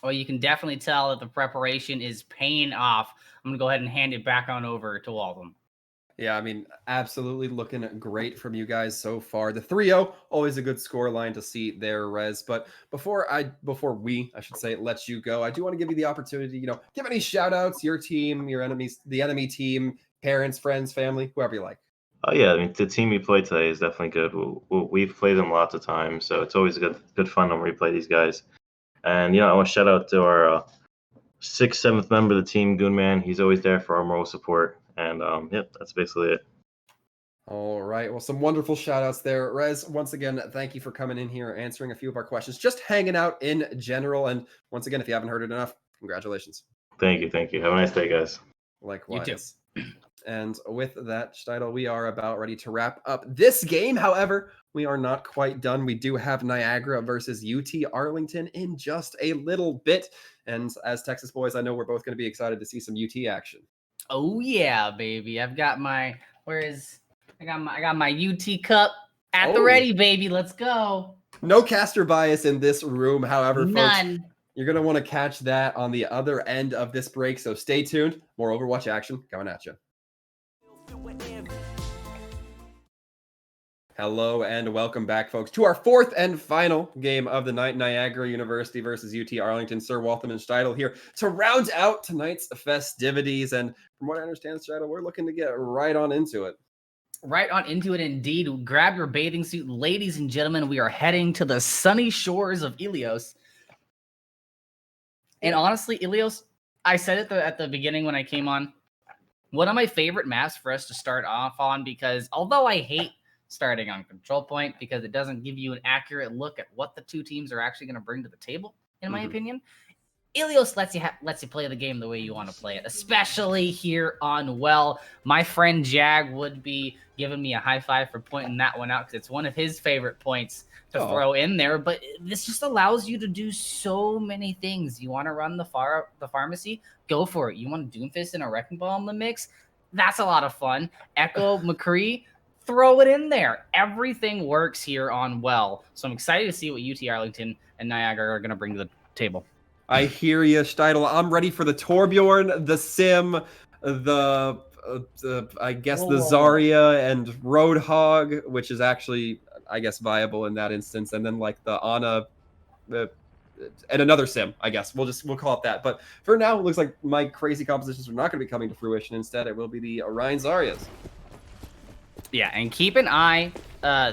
Well, you can definitely tell that the preparation is paying off. I'm gonna go ahead and hand it back on over to Walden. Yeah, I mean, absolutely looking great from you guys so far. The 3-0, always a good score line to see there, Rez. But before we, I should say, let you go, I do want to give you the opportunity, give any shout outs, your team, your enemies, the enemy team, parents, friends, family, whoever you like. Oh yeah, I mean the team we played today is definitely good. We've played them lots of times, so it's always good fun when we play these guys. And I want to shout out to our 6th, 7th member of the team, Goonman. He's always there for our moral support. And yep, that's basically it. All right. Well, some wonderful shout outs there. Rez, once again, thank you for coming in here, answering a few of our questions, just hanging out in general. And once again, if you haven't heard it enough, congratulations. Thank you. Have a nice day, guys. Likewise. You too. And with that, Steidl, we are about ready to wrap up this game. However, we are not quite done. We do have Niagara versus UT Arlington in just a little bit. And as Texas boys, I know we're both going to be excited to see some UT action. Oh yeah, baby. I got my UT cup at the ready, baby. Let's go. No caster bias in this room. However, none. Folks, you're going to want to catch that on the other end of this break. So stay tuned. More Overwatch action coming at you. Hello and welcome back, folks, to our 4th and final game of the night. Niagara University versus UT Arlington. Sir Waltham and Steidl here to round out tonight's festivities. And from what I understand, Steidl, we're looking to get right on into it. Right on into it, indeed. Grab your bathing suit, ladies and gentlemen. We are heading to the sunny shores of Ilios. And honestly, Ilios, I said it at the beginning when I came on, one of my favorite maps for us to start off on, because although I hate starting on control point because it doesn't give you an accurate look at what the two teams are actually going to bring to the table, in my opinion, Ilios lets you play the game the way you want to play it, especially here on Well. My friend Jag would be giving me a high five for pointing that one out because it's one of his favorite points to throw in there. But this just allows you to do so many things. You want to run the pharmacy? Go for it. You want a Doomfist and a Wrecking Ball in the mix? That's a lot of fun. Echo McCree, throw it in there. Everything works here on Well. So I'm excited to see what UT Arlington and Niagara are going to bring to the table. I hear you, Steidl. I'm ready for the Torbjorn, the Sim, the I guess the Zarya and Roadhog, which is actually, I guess, viable in that instance, and then like the Ana, and another Sim, I guess. We'll call it that. But for now, it looks like my crazy compositions are not going to be coming to fruition. Instead, it will be the Orion Zaryas. Yeah, and keep an eye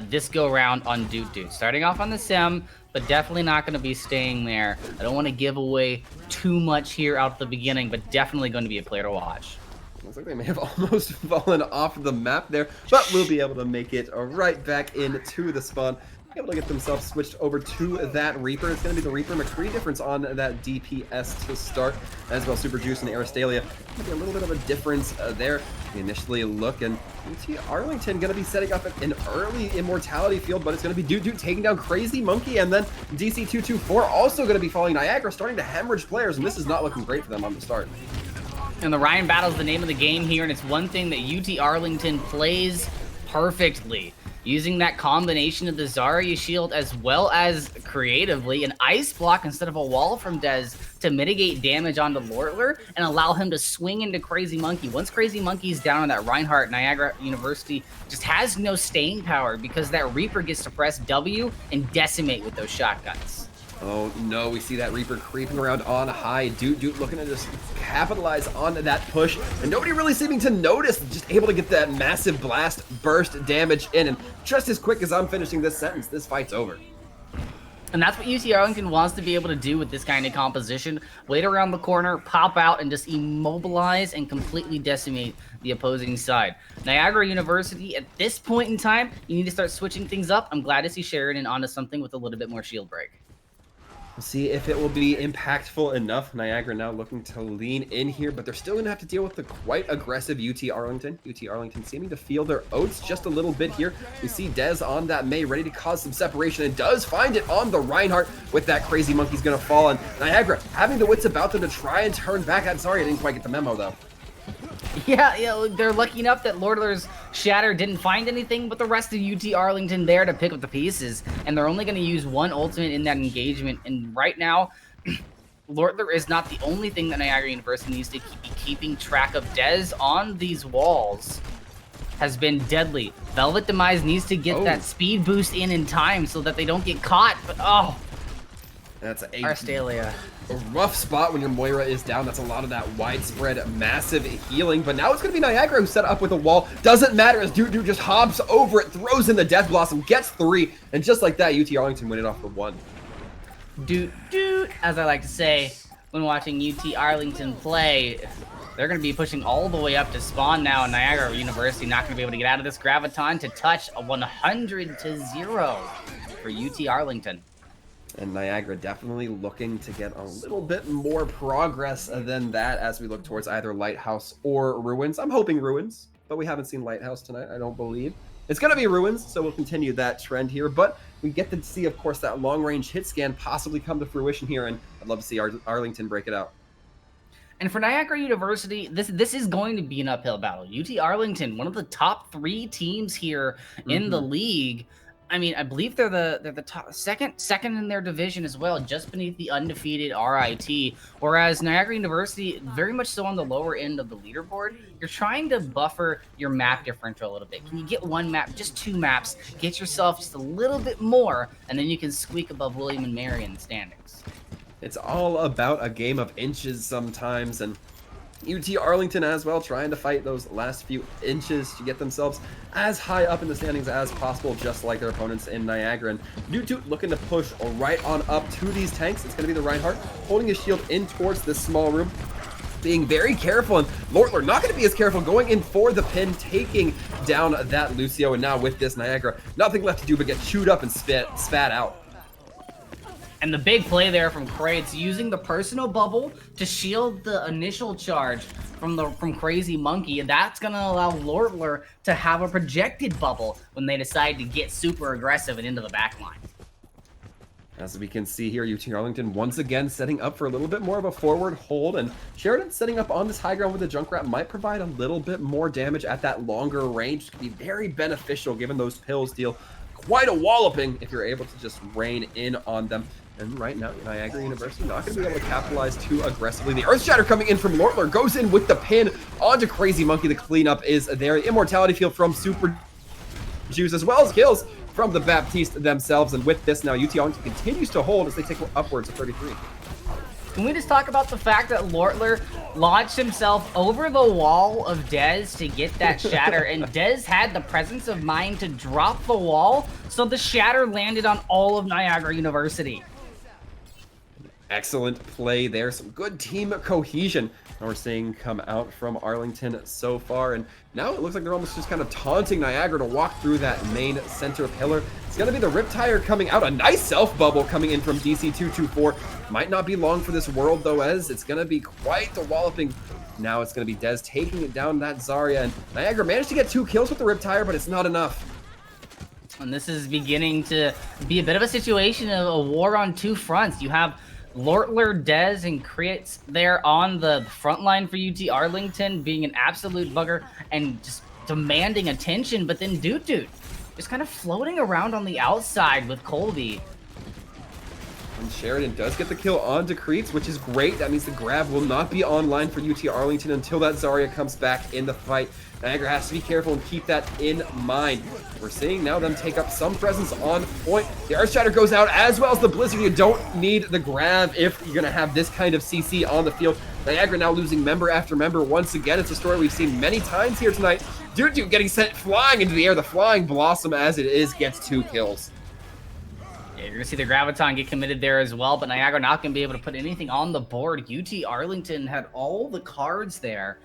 this go round on Dude. Starting off on the Sim, but definitely not going to be staying there. I don't want to give away too much here out at the beginning, but definitely going to be a player to watch. Looks like they may have almost fallen off the map there, but we'll be able to make it right back into the spawn. Able to get themselves switched over to that Reaper. It's going to be the Reaper McCree difference on that DPS to start, as well Super Juice and Aristalia. Going to be a little bit of a difference there. We initially look, and UT Arlington going to be setting up an early Immortality field, but it's going to be Dude taking down Crazy Monkey, and then DC224 also going to be following Niagara, starting to hemorrhage players, and this is not looking great for them on the start. And the Ryan battle is the name of the game here, and it's one thing that UT Arlington plays perfectly. Using that combination of the Zarya shield as well as creatively an ice block instead of a wall from Dez to mitigate damage onto Lortler and allow him to swing into Crazy Monkey. Once Crazy Monkey's down on that Reinhardt, Niagara University just has no staying power because that Reaper gets to press W and decimate with those shotguns. Oh no, we see that Reaper creeping around on high. Dude looking to just capitalize on that push, and nobody really seeming to notice, just able to get that massive blast burst damage in, and just as quick as I'm finishing this sentence, this fight's over. And that's what UT Arlington wants to be able to do with this kind of composition. Wait around the corner, pop out, and just immobilize and completely decimate the opposing side. Niagara University, at this point in time, you need to start switching things up. I'm glad to see Sheridan onto something with a little bit more shield break. We'll see if it will be impactful enough. Niagara now looking to lean in here, but they're still going to have to deal with the quite aggressive UT Arlington. UT Arlington seeming to feel their oats just a little bit here. We see Dez on that Mei, ready to cause some separation, and does find it on the Reinhardt with that Crazy Monkey's going to fall on. Niagara having the wits about them to try and turn back. I'm sorry, I didn't quite get the memo, though. Yeah, they're lucky enough that Lortler's Shatter didn't find anything, but the rest of UT Arlington there to pick up the pieces, and they're only going to use one ultimate in that engagement, and right now, Lortler is not the only thing that Niagara University needs to be keeping track of. Dez on these walls has been deadly. Velvet Demise needs to get that speed boost in time so that they don't get caught, but that's Aristalia. A rough spot when your Moira is down. That's a lot of that widespread, massive healing. But now it's going to be Niagara who's set up with a wall. Doesn't matter as Dude just hops over it, throws in the Death Blossom, gets 3, and just like that, UT Arlington win it off for 1. Dude, as I like to say when watching UT Arlington play, they're going to be pushing all the way up to spawn now, and Niagara University not going to be able to get out of this Graviton to touch a 100-0 for UT Arlington. And Niagara definitely looking to get a little bit more progress than that as we look towards either Lighthouse or Ruins. I'm hoping Ruins, but we haven't seen Lighthouse tonight, I don't believe. It's going to be Ruins, so we'll continue that trend here. But we get to see, of course, that long-range hit scan possibly come to fruition here, and I'd love to see Arlington break it out. And for Niagara University, this is going to be an uphill battle. UT Arlington, one of the top 3 teams here in the league. I mean, I believe they're the top second in their division as well, just beneath the undefeated RIT. Whereas Niagara University, very much so on the lower end of the leaderboard. You're trying to buffer your map differential a little bit. Can you get 1 map, just 2 maps, get yourself just a little bit more, and then you can squeak above William and Mary in the standings. It's all about a game of inches sometimes, and UT Arlington as well, trying to fight those last few inches to get themselves as high up in the standings as possible, just like their opponents in Niagara. And Dude looking to push right on up to these tanks. It's going to be the Reinhardt holding his shield in towards this small room, being very careful, and Lortler not going to be as careful, going in for the pin, taking down that Lucio. And now with this Niagara, nothing left to do but get chewed up and spat out. And the big play there from Kraitz, using the personal bubble to shield the initial charge from Crazy Monkey, and that's gonna allow Lortler to have a projected bubble when they decide to get super aggressive and into the back line. As we can see here, UT Arlington once again setting up for a little bit more of a forward hold, and Sheridan setting up on this high ground with the Junkrat might provide a little bit more damage at that longer range. Could be very beneficial given those pills deal quite a walloping if you're able to just rain in on them. And right now, Niagara University not going to be able to capitalize too aggressively. The Earth Shatter coming in from Lortler goes in with the pin onto Crazy Monkey. The cleanup is there. Immortality field from Super Juice, as well as kills from the Baptiste themselves. And with this now, UT Arlington continues to hold as they take upwards of 33. Can we just talk about the fact that Lortler launched himself over the wall of Dez to get that shatter, and Dez had the presence of mind to drop the wall, so the shatter landed on all of Niagara University. Excellent play there. Some good team cohesion we're seeing come out from Arlington so far. And now it looks like they're almost just kind of taunting Niagara to walk through that main center pillar. It's going to be the Riptire coming out. A nice self-bubble coming in from DC224. Might not be long for this world, though, as it's going to be quite the walloping. Now it's going to be Dez taking it down that Zarya. And Niagara managed to get 2 kills with the Riptire, but it's not enough. And this is beginning to be a bit of a situation of a war on 2 fronts. You have Lortler, Dez, and Creates there on the front line for UT Arlington, being an absolute bugger and just demanding attention, but then Doot just kind of floating around on the outside with Colby. And Sheridan does get the kill on Decreets, which is great. That means the grab will not be online for UT Arlington until that Zarya comes back in the fight. Niagara has to be careful and keep that in mind. We're seeing now them take up some presence on point. The Earthshatter goes out as well as the Blizzard. You don't need the grab if you're going to have this kind of CC on the field. Niagara now losing member after member once again. It's a story we've seen many times here tonight. Doot getting sent flying into the air. The Flying Blossom, as it is, gets 2 kills. Yeah, you're going to see the Graviton get committed there as well, but Niagara not going to be able to put anything on the board. UT Arlington had all the cards there.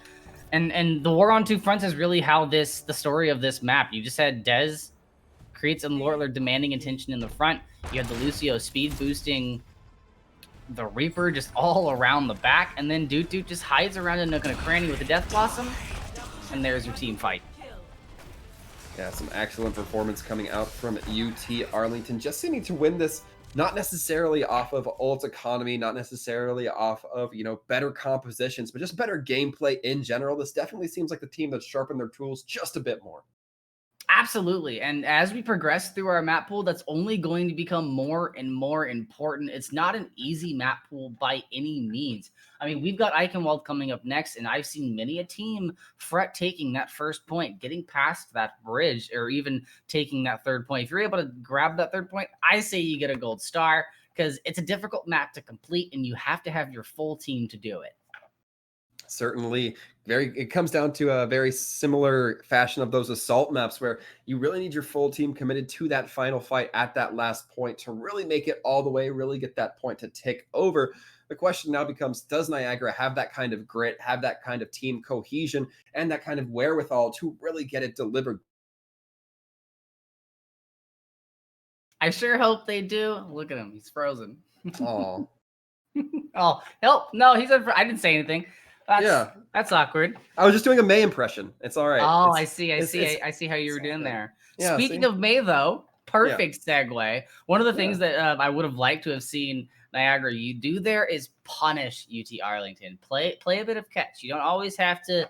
And the war on 2 fronts is really how the story of this map. You just had Dez, Creates, and Lortler demanding attention in the front. You had the Lucio speed boosting the Reaper just all around the back, and then Doot just hides around a nook and a cranny with the Death Blossom, and there's your team fight. Yeah, some excellent performance coming out from UT Arlington. Just seeming to win this, not necessarily off of ult economy, not necessarily off of, better compositions, but just better gameplay in general. This definitely seems like the team that's sharpened their tools just a bit more. Absolutely. And as we progress through our map pool, that's only going to become more and more important. It's not an easy map pool by any means. I mean, we've got Eichenwald coming up next, and I've seen many a team fret taking that first point, getting past that bridge, or even taking that 3rd point. If you're able to grab that 3rd point, I say you get a gold star, because it's a difficult map to complete, and you have to have your full team to do it. Certainly, it comes down to a very similar fashion of those assault maps where you really need your full team committed to that final fight at that last point to really make it all the way, really get that point to tick over. The question now becomes, does Niagara have that kind of grit, have that kind of team cohesion, and that kind of wherewithal to really get it delivered? I sure hope they do. Look at him. He's frozen. Oh. Oh, help. No, I didn't say anything. That's awkward. I was just doing a May impression. It's all right. Oh, I see how you were doing there. Yeah, Speaking of May, though, perfect segue. One of the things that I would have liked to have seen Niagara you do there is punish UT Arlington. Play a bit of catch. You don't always have to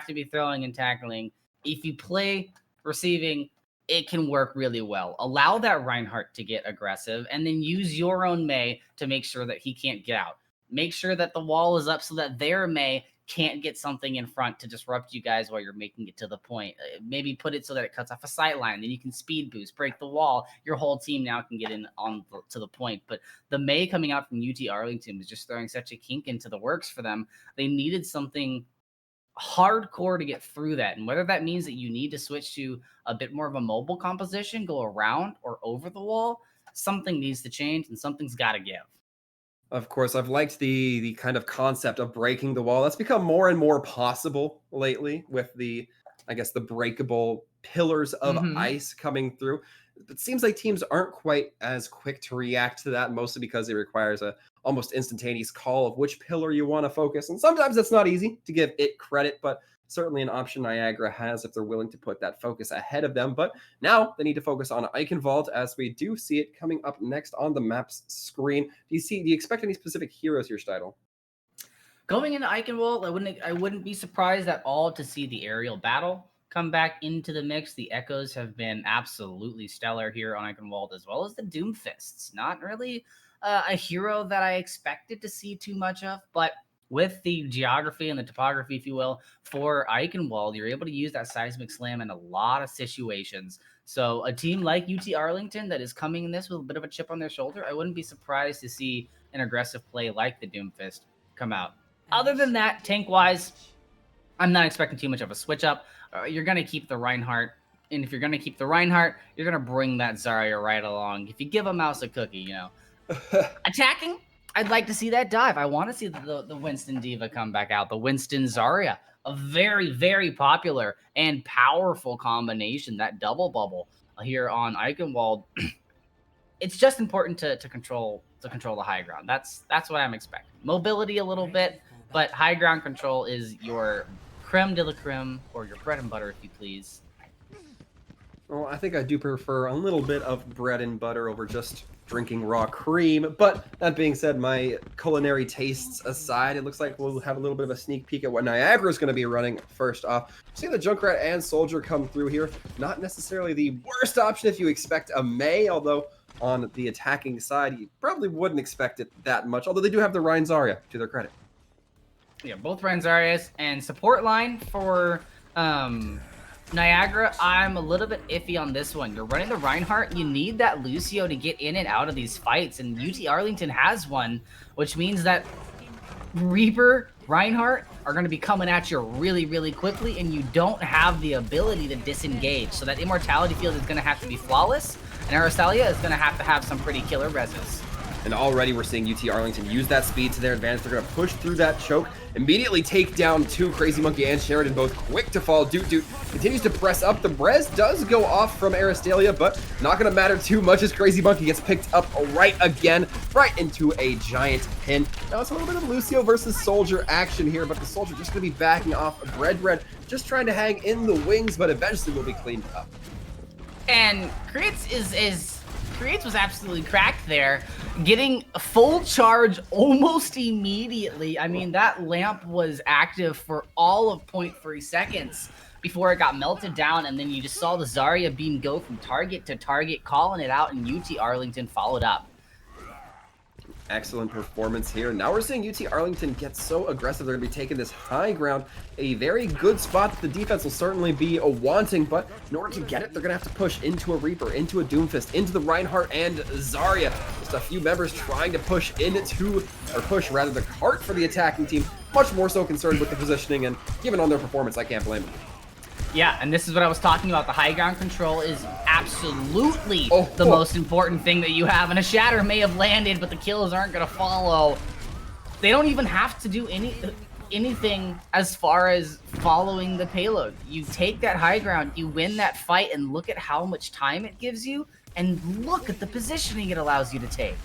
be throwing and tackling. If you play receiving, it can work really well. Allow that Reinhardt to get aggressive, and then use your own May to make sure that he can't get out. Make sure that the wall is up so that their May can't get something in front to disrupt you guys while you're making it to the point. Maybe put it so that it cuts off a sight line. Then you can speed boost, break the wall. Your whole team now can get in to the point. But the May coming out from UT Arlington was just throwing such a kink into the works for them. They needed something hardcore to get through that. And whether that means that you need to switch to a bit more of a mobile composition, go around or over the wall, something needs to change and something's got to give. Of course, I've liked the kind of concept of breaking the wall. That's become more and more possible lately with the breakable pillars of ice coming through. It seems like teams aren't quite as quick to react to that, mostly because it requires a almost instantaneous call of which pillar you want to focus. And sometimes it's not easy to give it credit, but certainly an option Niagara has if they're willing to put that focus ahead of them. But now they need to focus on Eichenwald, as we do see it coming up next on the map's screen. Do you expect any specific heroes here, Steidel? Going into Eichenwald, I wouldn't be surprised at all to see the aerial battle come back into the mix. The Echoes have been absolutely stellar here on Eichenwald, as well as the Doomfists. Not really a hero that I expected to see too much of, but with the geography and the topography, if you will, for Eichenwald, you're able to use that seismic slam in a lot of situations. So a team like UT Arlington that is coming in this with a bit of a chip on their shoulder, I wouldn't be surprised to see an aggressive play like the Doomfist come out. Other than that, tank-wise, I'm not expecting too much of a switch up. You're going to keep the Reinhardt, and if you're going to keep the Reinhardt, you're going to bring that Zarya right along. If you give a mouse a cookie, Attacking, I'd like to see that dive. I want to see the Winston Diva come back out. The Winston Zarya, a very, very popular and powerful combination. That double bubble here on Eichenwald. It's just important to control the high ground. That's what I'm expecting. Mobility a little bit, but high ground control is your creme de la creme, or your bread and butter, if you please. Well, I think I do prefer a little bit of bread and butter over just drinking raw cream. But that being said, my culinary tastes aside, it looks like we'll have a little bit of a sneak peek at what Niagara is going to be running first off. See the Junkrat and Soldier come through here. Not necessarily the worst option if you expect a Mei, although on the attacking side, you probably wouldn't expect it that much. Although they do have the Rein Zarya, to their credit. Yeah, both Rein Zaryas, and support line for Niagara, I'm a little bit iffy on this one. You're running the Reinhardt, you need that Lucio to get in and out of these fights, and UT Arlington has one, which means that Reaper, Reinhardt are going to be coming at you really, really quickly, and you don't have the ability to disengage. So that Immortality field is going to have to be flawless, and Arastalia is going to have some pretty killer reses. And already we're seeing UT Arlington use that speed to their advantage. They're going to push through that choke, immediately take down two Crazy Monkey and Sheridan, both quick to fall. Doot continues to press up. The Brez does go off from Arastalia, but not going to matter too much as Crazy Monkey gets picked up right again, right into a giant pin. Now it's a little bit of Lucio versus Soldier action here, but the Soldier just going to be backing off. Bread, just trying to hang in the wings, but eventually will be cleaned up. And Creates Creates was absolutely cracked there, getting a full charge almost immediately. I mean, that lamp was active for all of 0.3 seconds before it got melted down, and then you just saw the Zarya beam go from target to target, calling it out, and UT Arlington followed up. Excellent performance here. Now we're seeing UT Arlington get so aggressive. They're going to be taking this high ground. A very good spot that the defense will certainly be wanting, but in order to get it, they're going to have to push into a Reaper, into a Doomfist, into the Reinhardt and Zarya. Just a few members trying to push into, or push rather, the cart for the attacking team. Much more so concerned with the positioning, and given on their performance, I can't blame them. Yeah, and this is what I was talking about. The high ground control is absolutely the most important thing that you have. And a Shatter may have landed, but the kills aren't going to follow. They don't even have to do anything as far as following the payload. You take that high ground, you win that fight, and look at how much time it gives you, and look at the positioning it allows you to take.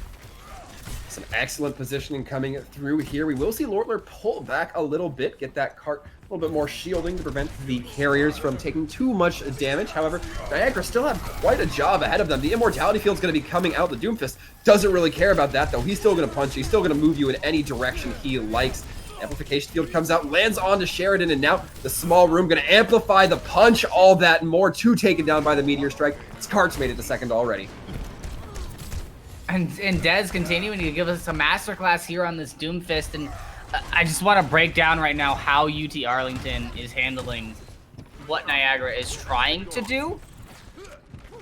Some excellent positioning coming through here. We will see Lortler pull back a little bit, get that cart a little bit more shielding to prevent the carriers from taking too much damage. However, Niagara still have quite a job ahead of them. The Immortality Field's going to be coming out. The Doomfist doesn't really care about that, though. He's still going to punch you. He's still going to move you in any direction he likes. Amplification Field comes out, lands onto Sheridan, and now the small room going to amplify the punch, all that and more, too taken down by the Meteor Strike. His cart's made it to second already. And Dez continuing to give us a masterclass here on this Doomfist, and I just want to break down right now how UT Arlington is handling what Niagara is trying to do.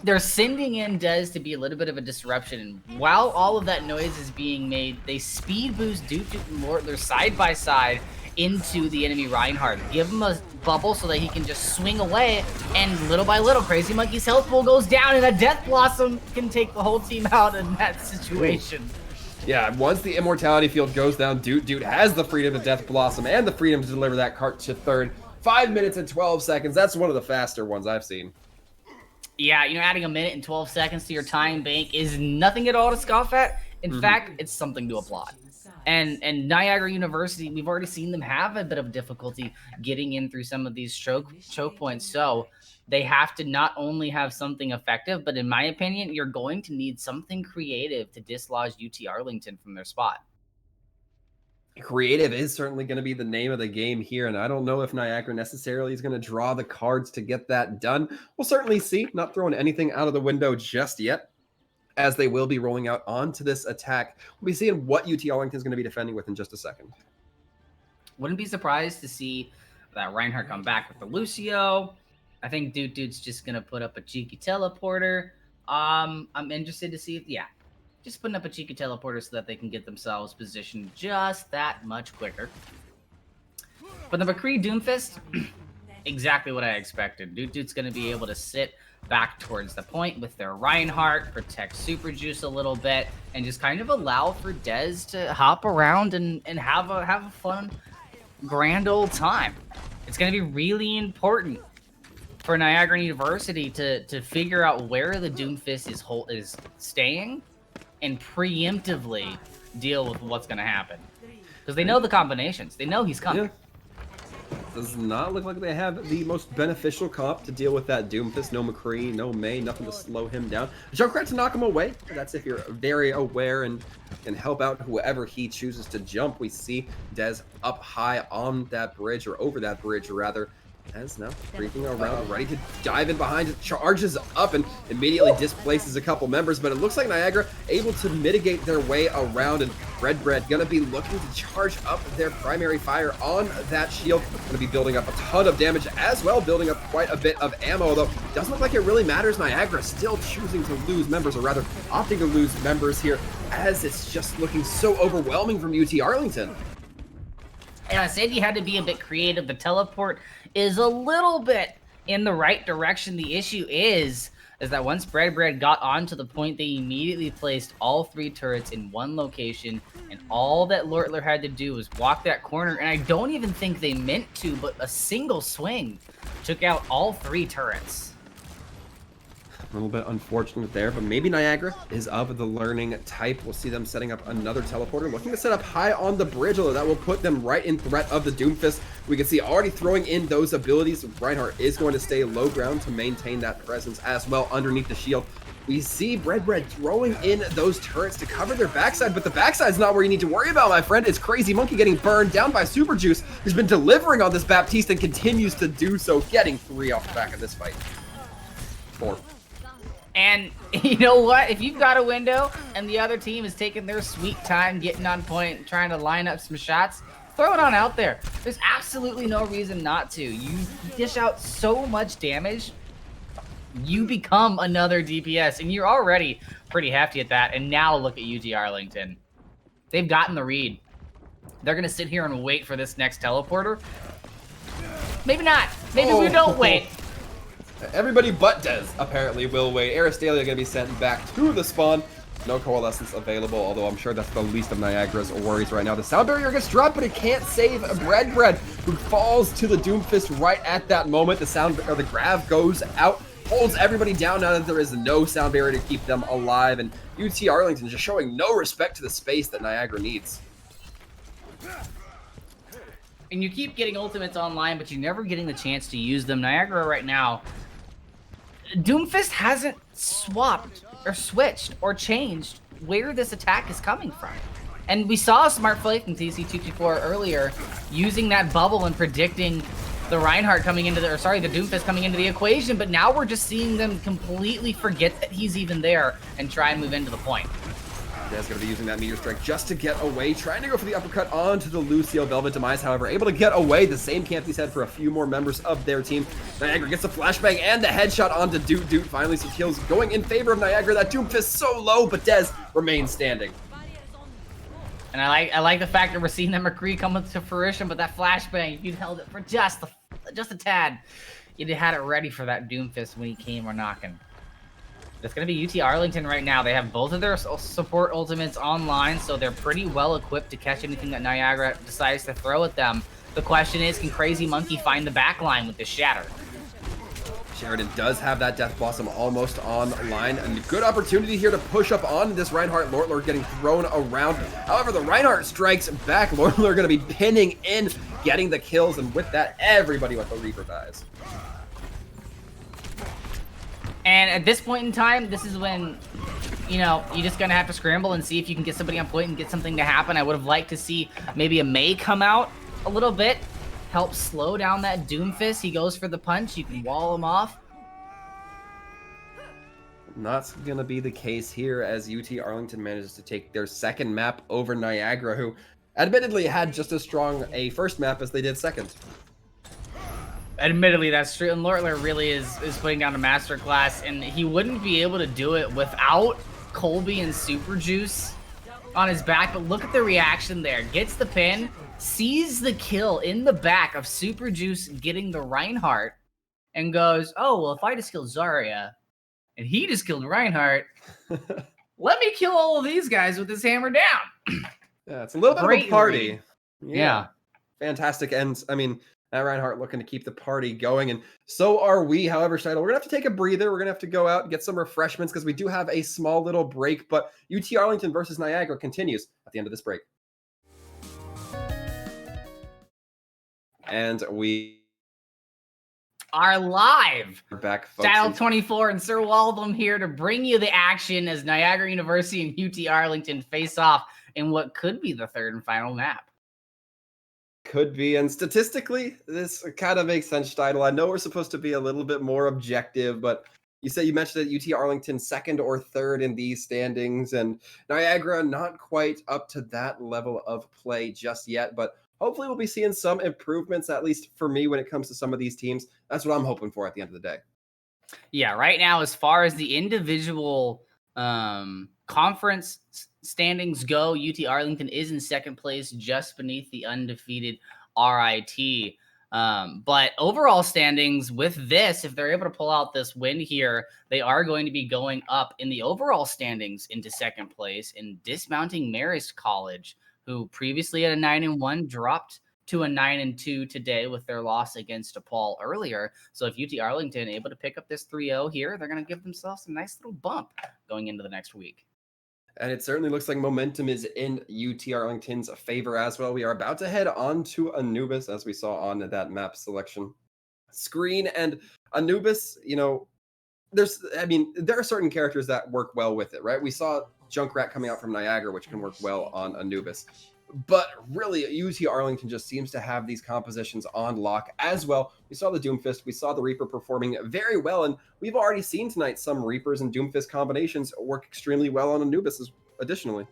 They're sending in Dez to be a little bit of a disruption, and while all of that noise is being made, they speed boost Doot and Lortler side by side into the enemy Reinhardt. Give him a bubble so that he can just swing away, and little by little, Crazy Monkey's health pool goes down, and a Death Blossom can take the whole team out in that situation. Yeah, once the Immortality Field goes down, Doot has the freedom to Death Blossom and the freedom to deliver that cart to third. 5 minutes and 12 seconds. That's one of the faster ones I've seen. Yeah, you know, adding a minute and 12 seconds to your time bank is nothing at all to scoff at. In fact, it's something to applaud. And Niagara University, we've already seen them have a bit of difficulty getting in through some of these choke points. So they have to not only have something effective, but in my opinion, you're going to need something creative to dislodge UT Arlington from their spot. Creative is certainly going to be the name of the game here, and I don't know if Niagara necessarily is going to draw the cards to get that done. We'll certainly see. Not throwing anything out of the window just yet, as they will be rolling out onto this attack. We'll be seeing what UT Arlington is going to be defending with in just a second. Wouldn't be surprised to see that Reinhardt come back with the Lucio. I think Dude's just going to put up a cheeky teleporter. I'm interested to see if, just putting up a cheeky teleporter so that they can get themselves positioned just that much quicker. But the McCree Doomfist, exactly what I expected. Dude's going to be able to sit back towards the point with their Reinhardt, protect Super Juice a little bit, and just kind of allow for Dez to hop around and have a fun, grand old time. It's going to be really important for Niagara University to figure out where the Doomfist is staying and preemptively deal with what's going to happen. Because they know the combinations. They know he's coming. Yeah. Does not look like they have the most beneficial comp to deal with that Doomfist. No McCree, no May, nothing to slow him down. Junkrat to knock him away. That's if you're very aware and can help out whoever he chooses to jump. We see Dez up high on that bridge, or over that bridge rather. Dez now creeping around, ready to dive in behind it, charges up and immediately displaces a couple members, but it looks like Niagara able to mitigate their way around, and Red Bread gonna be looking to charge up their primary fire on that shield. Gonna be building up a ton of damage as well, building up quite a bit of ammo, although it doesn't look like it really matters. Niagara still choosing to lose members, or rather opting to lose members here, as it's just looking so overwhelming from UT Arlington. And I said you had to be a bit creative. The teleport is a little bit in the right direction. The issue is that once Bread got onto the point, they immediately placed all 3 turrets in one location, and all that Lortler had to do was walk that corner, and I don't even think they meant to, but a single swing took out all 3 turrets. A little bit unfortunate there, but maybe Niagara is of the learning type. We'll see them setting up another teleporter, looking to set up high on the bridge, although that will put them right in threat of the Doomfist. We can see already throwing in those abilities. Reinhardt is going to stay low ground to maintain that presence as well underneath the shield. We see Bread throwing in those turrets to cover their backside, but the backside's not where you need to worry about, my friend. It's Crazy Monkey getting burned down by Super Juice, who's been delivering on this Baptiste and continues to do so, getting 3 off the back of this fight. 4. And you know what? If you've got a window and the other team is taking their sweet time getting on point, trying to line up some shots, throw it on out there. There's absolutely no reason not to. You dish out so much damage, you become another DPS, and you're already pretty hefty at that. And now look at UT Arlington. They've gotten the read. They're going to sit here and wait for this next teleporter. Maybe not. Maybe we don't wait. Everybody but Dez apparently will wait. Aristalia going to be sent back to the spawn. No coalescence available, although I'm sure that's the least of Niagara's worries right now. The sound barrier gets dropped, but it can't save Bread, who falls to the Doomfist right at that moment. The grav goes out, holds everybody down now that there is no sound barrier to keep them alive, and UT Arlington just showing no respect to the space that Niagara needs. And you keep getting ultimates online, but you're never getting the chance to use them. Niagara right now, Doomfist hasn't swapped or switched or changed where this attack is coming from. And we saw Smart Flake from TC224 earlier using that bubble and predicting the Reinhardt coming into the Doomfist coming into the equation, but now we're just seeing them completely forget that he's even there and try and move into the point. Dez going to be using that Meteor Strike just to get away, trying to go for the uppercut onto the Lucio. Velvet Demise, however, able to get away. The same camp he's had for a few more members of their team. Niagara gets the flashbang and the headshot onto Doot. Finally, some kills going in favor of Niagara. That Doomfist so low, but Dez remains standing. And I like the fact that we're seeing that McCree come to fruition, but that flashbang, if you'd held it for just a tad, you'd have had it ready for that Doomfist when he came or knocking. It's going to be UT Arlington right now. They have both of their support ultimates online, so they're pretty well equipped to catch anything that Niagara decides to throw at them. The question is, can Crazy Monkey find the back line with this Shatter? Sheridan does have that Death Blossom almost online. A good opportunity here to push up on this Reinhardt. Lortler getting thrown around. However, the Reinhardt strikes back. Lortler going to be pinning in, getting the kills, and with that, everybody with the Reaper dies. And at this point in time, this is when, you're just going to have to scramble and see if you can get somebody on point and get something to happen. I would have liked to see maybe a May come out a little bit, help slow down that Doomfist. He goes for the punch. You can wall him off. Not going to be the case here, as UT Arlington manages to take their second map over Niagara, who admittedly had just as strong a first map as they did second. Admittedly, that's true, and Lortler really is putting down a masterclass, and he wouldn't be able to do it without Colby and Super Juice on his back, but look at the reaction there. Gets the pin, sees the kill in the back of Super Juice getting the Reinhardt, and goes, oh, well, if I just killed Zarya and he just killed Reinhardt, let me kill all of these guys with this hammer down. Yeah, it's a little bit of a party. Yeah. Fantastic. And I mean, Matt Reinhardt looking to keep the party going, and so are we. However, Shidle, we're gonna have to take a breather. We're gonna have to go out and get some refreshments because we do have a small little break. But UT Arlington versus Niagara continues at the end of this break. And we are live. We're back, folks. Style 24 and Sir Waldom here to bring you the action as Niagara University and UT Arlington face off in what could be the third and final map. Could be, and statistically, this kind of makes sense, Steidel. I know we're supposed to be a little bit more objective, but you mentioned that UT Arlington second or third in these standings, and Niagara not quite up to that level of play just yet, but hopefully we'll be seeing some improvements, at least for me, when it comes to some of these teams. That's what I'm hoping for at the end of the day. Yeah, right now, as far as the individual conference standings go, UT Arlington is in second place, just beneath the undefeated RIT. But overall standings with this, if they're able to pull out this win here, they are going to be going up in the overall standings into second place and dismounting Marist College, who previously had a 9-1, dropped to a 9-2 today with their loss against DePaul earlier. So if UT Arlington able to pick up this 3-0 here, they're going to give themselves a nice little bump going into the next week. And it certainly looks like momentum is in UT Arlington's favor as well. We are about to head on to Anubis, as we saw on that map selection screen. And Anubis, there are certain characters that work well with it, right? We saw Junkrat coming out from Niagara, which can work well on Anubis. But really, UT Arlington just seems to have these compositions on lock as well. We saw the Doomfist, we saw the Reaper performing very well, and we've already seen tonight some Reapers and Doomfist combinations work extremely well on Anubis additionally.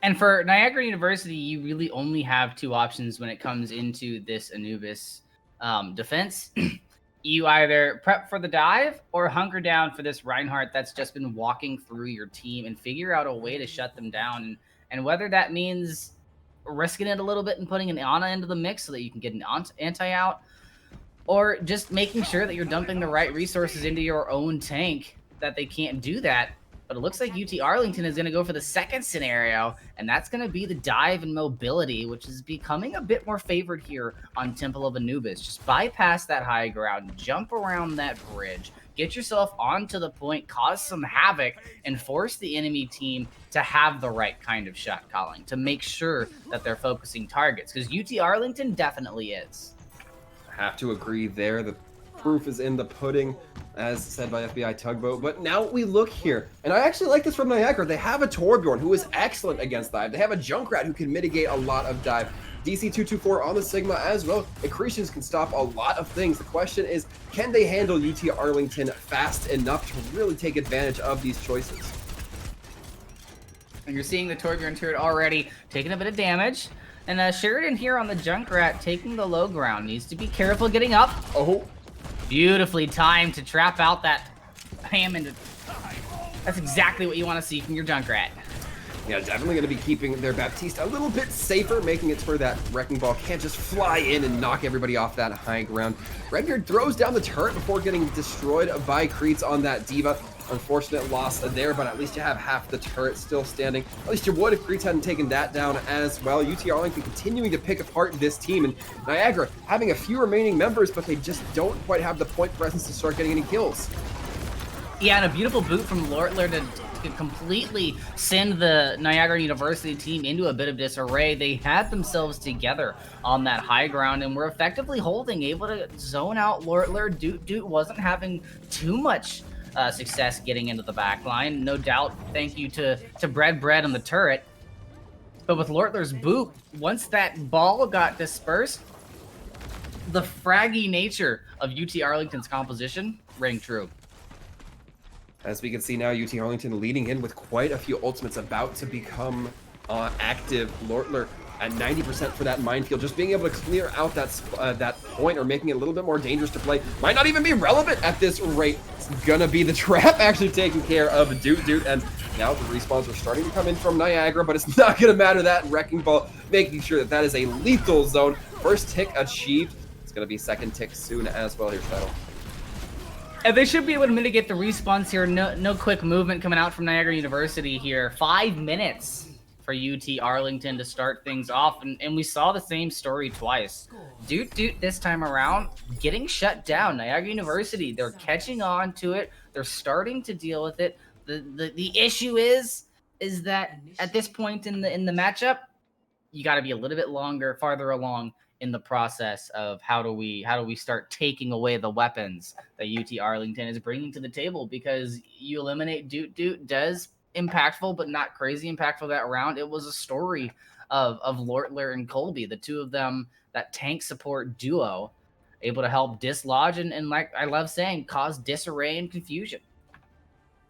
And for Niagara University, you really only have two options when it comes into this Anubis defense. You either prep for the dive or hunker down for this Reinhardt that's just been walking through your team and figure out a way to shut them down. And whether that means risking it a little bit and putting an Ana into the mix so that you can get an anti-out, or just making sure that you're dumping the right resources into your own tank, that they can't do that. But it looks like UT Arlington is going to go for the second scenario, and that's going to be the dive and mobility, which is becoming a bit more favored here on Temple of Anubis. Just bypass that high ground, jump around that bridge, get yourself onto the point, cause some havoc, and force the enemy team to have the right kind of shot calling to make sure that they're focusing targets, because UT Arlington definitely is. I have to agree there. The proof is in the pudding, as said by FBI Tugboat. But now we look here, and I actually like this from Niagara. They have a Torbjorn who is excellent against dive. They have a Junkrat who can mitigate a lot of dive. DC-224 on the Sigma as well. Accretions can stop a lot of things. The question is, can they handle UT Arlington fast enough to really take advantage of these choices? And you're seeing the Torbjorn turret already taking a bit of damage. And Sheridan here on the Junkrat taking the low ground. Needs to be careful getting up. Oh. Beautifully timed to trap out that Hammond. That's exactly what you want to see from your Junkrat. Yeah, definitely going to be keeping their Baptiste a little bit safer, making it so that Wrecking Ball can't just fly in and knock everybody off that high ground. Redbeard throws down the turret before getting destroyed by Creets on that Diva. Unfortunate loss there, but at least you have half the turret still standing. At least you would if Creets hadn't taken that down as well. UT Arlington continuing to pick apart this team, and Niagara having a few remaining members, but they just don't quite have the point presence to start getting any kills. Yeah, and a beautiful boot from Lortler to completely send the Niagara University team into a bit of disarray. They had themselves together on that high ground and were effectively holding, able to zone out Lortler. Doot wasn't having too much success getting into the back line. No doubt, thank you to Bread on the turret. But with Lortler's boot, once that ball got dispersed, the fraggy nature of UT Arlington's composition rang true. As we can see now, UT Arlington leading in with quite a few ultimates about to become active. Lortler at 90% for that minefield. Just being able to clear out that point or making it a little bit more dangerous to play might not even be relevant at this rate. It's gonna be the trap actually taking care of Doot. And now the respawns are starting to come in from Niagara, but it's not gonna matter. That Wrecking Ball making sure that is a lethal zone. First tick achieved. It's going to be second tick soon as well here, Shuttle. And they should be able to mitigate the respawns here. No quick movement coming out from Niagara University here. 5 minutes for UT Arlington to start things off. And we saw the same story twice. Doot this time around, getting shut down. Niagara University, they're catching on to it. They're starting to deal with it. The issue is that at this point in the matchup, you got to be a little bit farther along in the process of how do we start taking away the weapons that UT Arlington is bringing to the table, because you eliminate Doot does impactful, but not crazy impactful that round. It was a story of Lortler and Colby, the two of them, that tank support duo, able to help dislodge and like I love saying, cause disarray and confusion.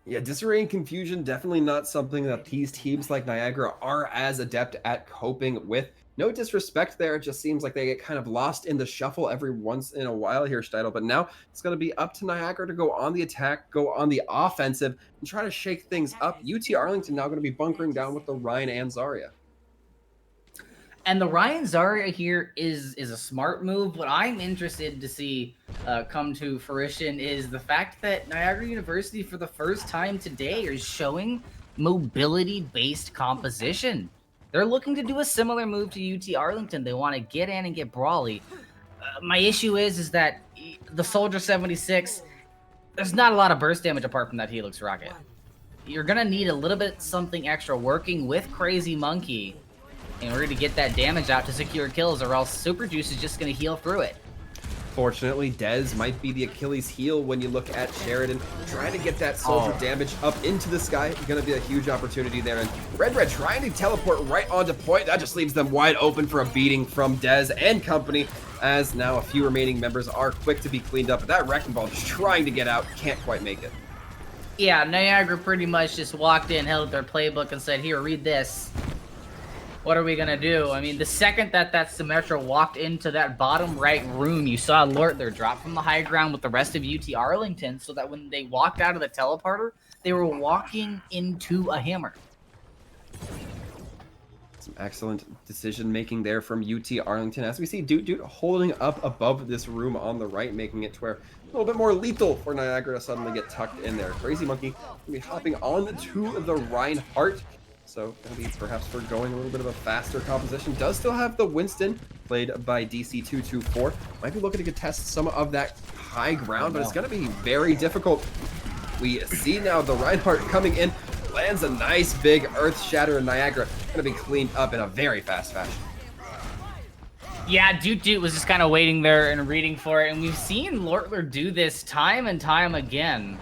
Yeah, disarray and confusion, definitely not something that these teams like Niagara are as adept at coping with. No disrespect there, it just seems like they get kind of lost in the shuffle every once in a while here, Steidl. But now it's going to be up to Niagara to go on the attack, go on the offensive, and try to shake things up. UT Arlington now going to be bunkering down with the Ryan and Zarya. And the Ryan Zarya here is a smart move. What I'm interested to see come to fruition is the fact that Niagara University, for the first time today, is showing mobility-based composition. They're looking to do a similar move to UT Arlington. They want to get in and get brawly. My issue is that the Soldier 76, there's not a lot of burst damage apart from that Helix rocket. You're going to need a little bit something extra working with Crazy Monkey in order to get that damage out to secure kills, or else Super Juice is just going to heal through it. Fortunately, Dez might be the Achilles heel when you look at Sheridan. Trying to get that soldier damage up into the sky. Going to be a huge opportunity there. And Red trying to teleport right onto point. That just leaves them wide open for a beating from Dez and company, as now a few remaining members are quick to be cleaned up. But that Wrecking Ball just trying to get out. Can't quite make it. Yeah, Niagara pretty much just walked in, held up their playbook, and said, here, read this. What are we going to do? I mean, the second that Symmetra walked into that bottom right room, you saw Lortler drop from the high ground with the rest of UT Arlington, so that when they walked out of the teleporter, they were walking into a hammer. Some excellent decision-making there from UT Arlington. As we see Doot holding up above this room on the right, making it to where a little bit more lethal for Niagara to suddenly get tucked in there. Crazy Monkey going to be hopping on to the Reinhardt. So going to be perhaps forgoing a little bit of a faster composition. Does still have the Winston, played by DC224. Might be looking to contest some of that high ground, but it's going to be very difficult. We see now the Reinhardt coming in, lands a nice big Earth Shatter, and Niagara going to be cleaned up in a very fast fashion. Yeah, Doot was just kind of waiting there and reading for it, and we've seen Lortler do this time and time again,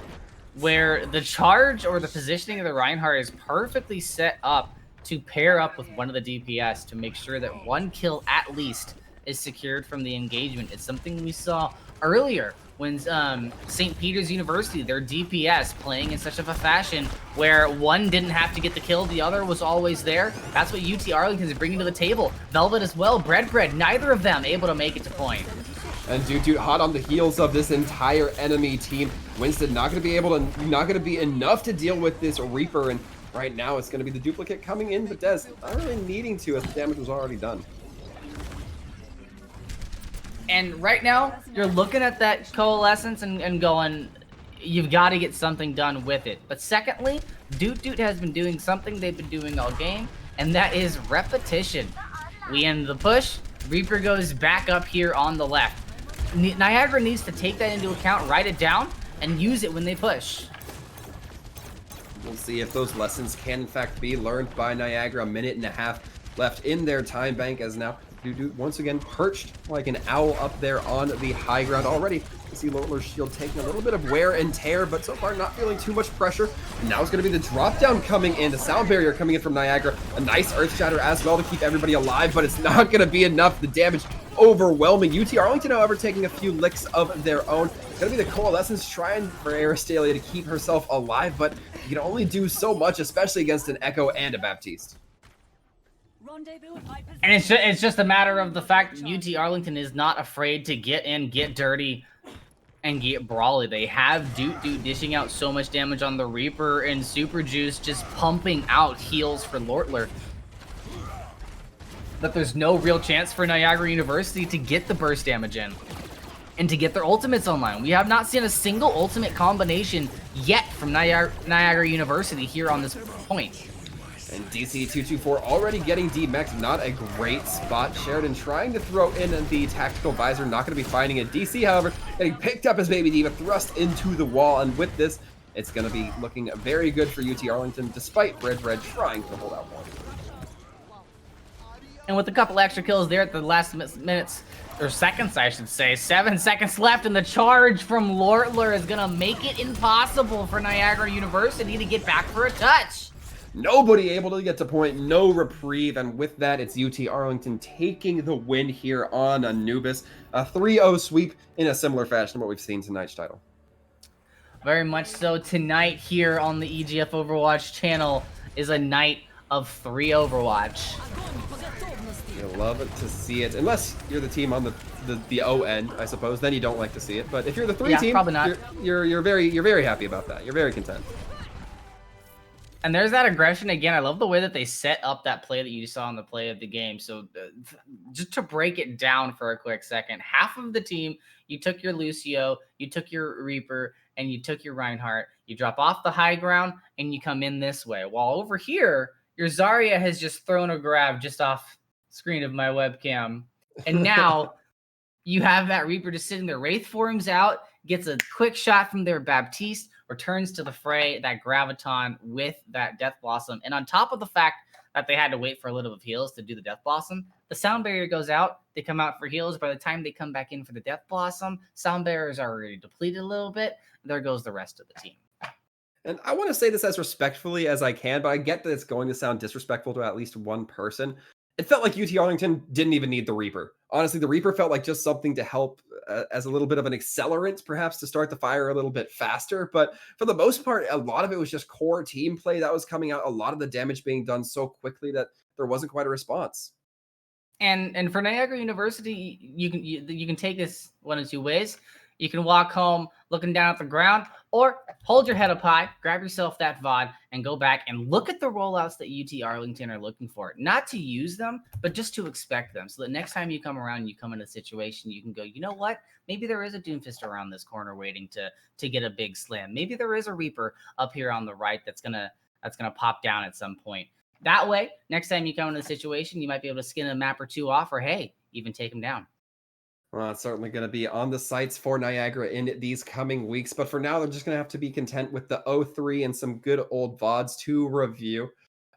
where the charge or the positioning of the Reinhardt is perfectly set up to pair up with one of the DPS to make sure that one kill at least is secured from the engagement. It's something we saw earlier when St. Peter's University, their DPS, playing in such of a fashion where one didn't have to get the kill, the other was always there. That's what UT Arlington is bringing to the table. Velvet as well, Bread, neither of them able to make it to point. And Doot hot on the heels of this entire enemy team. Winston not going to be enough to deal with this Reaper, and right now it's going to be the duplicate coming in, but Dez not really needing to, as the damage was already done. And right now, you're looking at that coalescence and going, you've got to get something done with it. But secondly, Doot has been doing something they've been doing all game, and that is repetition. We end the push, Reaper goes back up here on the left. Niagara needs to take that into account, write it down, and use it when they push. We'll see if those lessons can in fact be learned by Niagara. A minute and a half left in their time bank, as now Doot once again perched like an owl up there on the high ground already. You see Lortler's shield taking a little bit of wear and tear, but so far not feeling too much pressure. And now it's going to be the drop down coming in, the sound barrier coming in from Niagara. A nice Earth Shatter as well to keep everybody alive, but it's not going to be enough. The damage overwhelming. UT Arlington, however, taking a few licks of their own. It's going to be the Coalescence trying for Aristalia to keep herself alive, but you can only do so much, especially against an Echo and a Baptiste. And it's just a matter of the fact UT Arlington is not afraid to get in, get dirty, and get brawly. They have Doot dishing out so much damage on the Reaper, and Super Juice just pumping out heals for Lortler, that there's no real chance for Niagara University to get the burst damage in. and to get their ultimates online. We have not seen a single ultimate combination yet from Niagara University here on this point. And DC224 already getting demexed, not a great spot. Sheridan trying to throw in the tactical visor, not going to be finding it. DC, however, getting picked up as Baby Diva, thrust into the wall, and with this, it's going to be looking very good for UT Arlington, despite Red trying to hold out one. And with a couple extra kills there at the last minutes, or seconds, I should say, 7 seconds left, and the charge from Lortler is going to make it impossible for Niagara University to get back for a touch. Nobody able to get to point, no reprieve, and with that, it's UT Arlington taking the win here on Anubis. A 3-0 sweep in a similar fashion to what we've seen tonight's title. Very much so. Tonight here on the EGF Overwatch channel is a night of 3 Overwatch. You'll love it to see it, unless you're the team on the O end, I suppose. Then you don't like to see it. But if you're the 3 team, probably not. You're very happy about that. You're very content. And there's that aggression again. I love the way that they set up that play that you saw in the play of the game. So just to break it down for a quick second, half of the team, you took your Lucio, you took your Reaper, and you took your Reinhardt. You drop off the high ground, and you come in this way. While over here, your Zarya has just thrown a grab just off screen of my webcam. And now you have that Reaper just sitting there. Wraith forms out, gets a quick shot from their Baptiste, returns to the fray, that Graviton with that Death Blossom. And on top of the fact that they had to wait for a little bit of heals to do the Death Blossom, the sound barrier goes out. They come out for heals. By the time they come back in for the Death Blossom, sound barrier is already depleted a little bit. There goes the rest of the team. And I want to say this as respectfully as I can, but I get that it's going to sound disrespectful to at least one person. It felt like UT Arlington didn't even need the Reaper. Honestly, the Reaper felt like just something to help as a little bit of an accelerant, perhaps, to start the fire a little bit faster. But for the most part, a lot of it was just core team play that was coming out. A lot of the damage being done so quickly that there wasn't quite a response. And for Niagara University, you can take this one of two ways. You can walk home looking down at the ground, or hold your head up high, grab yourself that VOD, and go back and look at the rollouts that UT Arlington are looking for. Not to use them, but just to expect them. So that next time you come around, you come in a situation, you can go, you know what? Maybe there is a Doomfist around this corner waiting to get a big slam. Maybe there is a Reaper up here on the right that's gonna pop down at some point. That way, next time you come into the situation, you might be able to skin a map or two off, or hey, even take them down. Well, it's certainly going to be on the sites for Niagara in these coming weeks. But for now, they're just going to have to be content with the 0-3 and some good old VODs to review.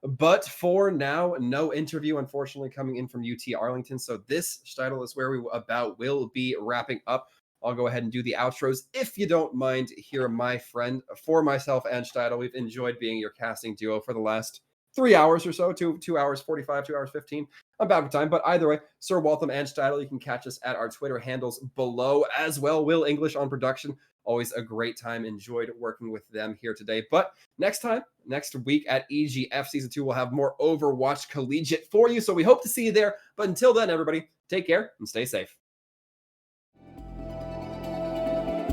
But for now, no interview, unfortunately, coming in from UT Arlington. So this title is where we will be wrapping up. I'll go ahead and do the outros, if you don't mind here, my friend. For myself and Steidl, we've enjoyed being your casting duo for the last 3 hours or so, 2 hours 45, 2 hours 15. I'm bad with time, but either way, Sir Waltham and Steidl, you can catch us at our Twitter handles below as well. Will English on production. Always a great time. Enjoyed working with them here today. But next week at EGF Season 2, we'll have more Overwatch Collegiate for you. So we hope to see you there. But until then, everybody, take care and stay safe.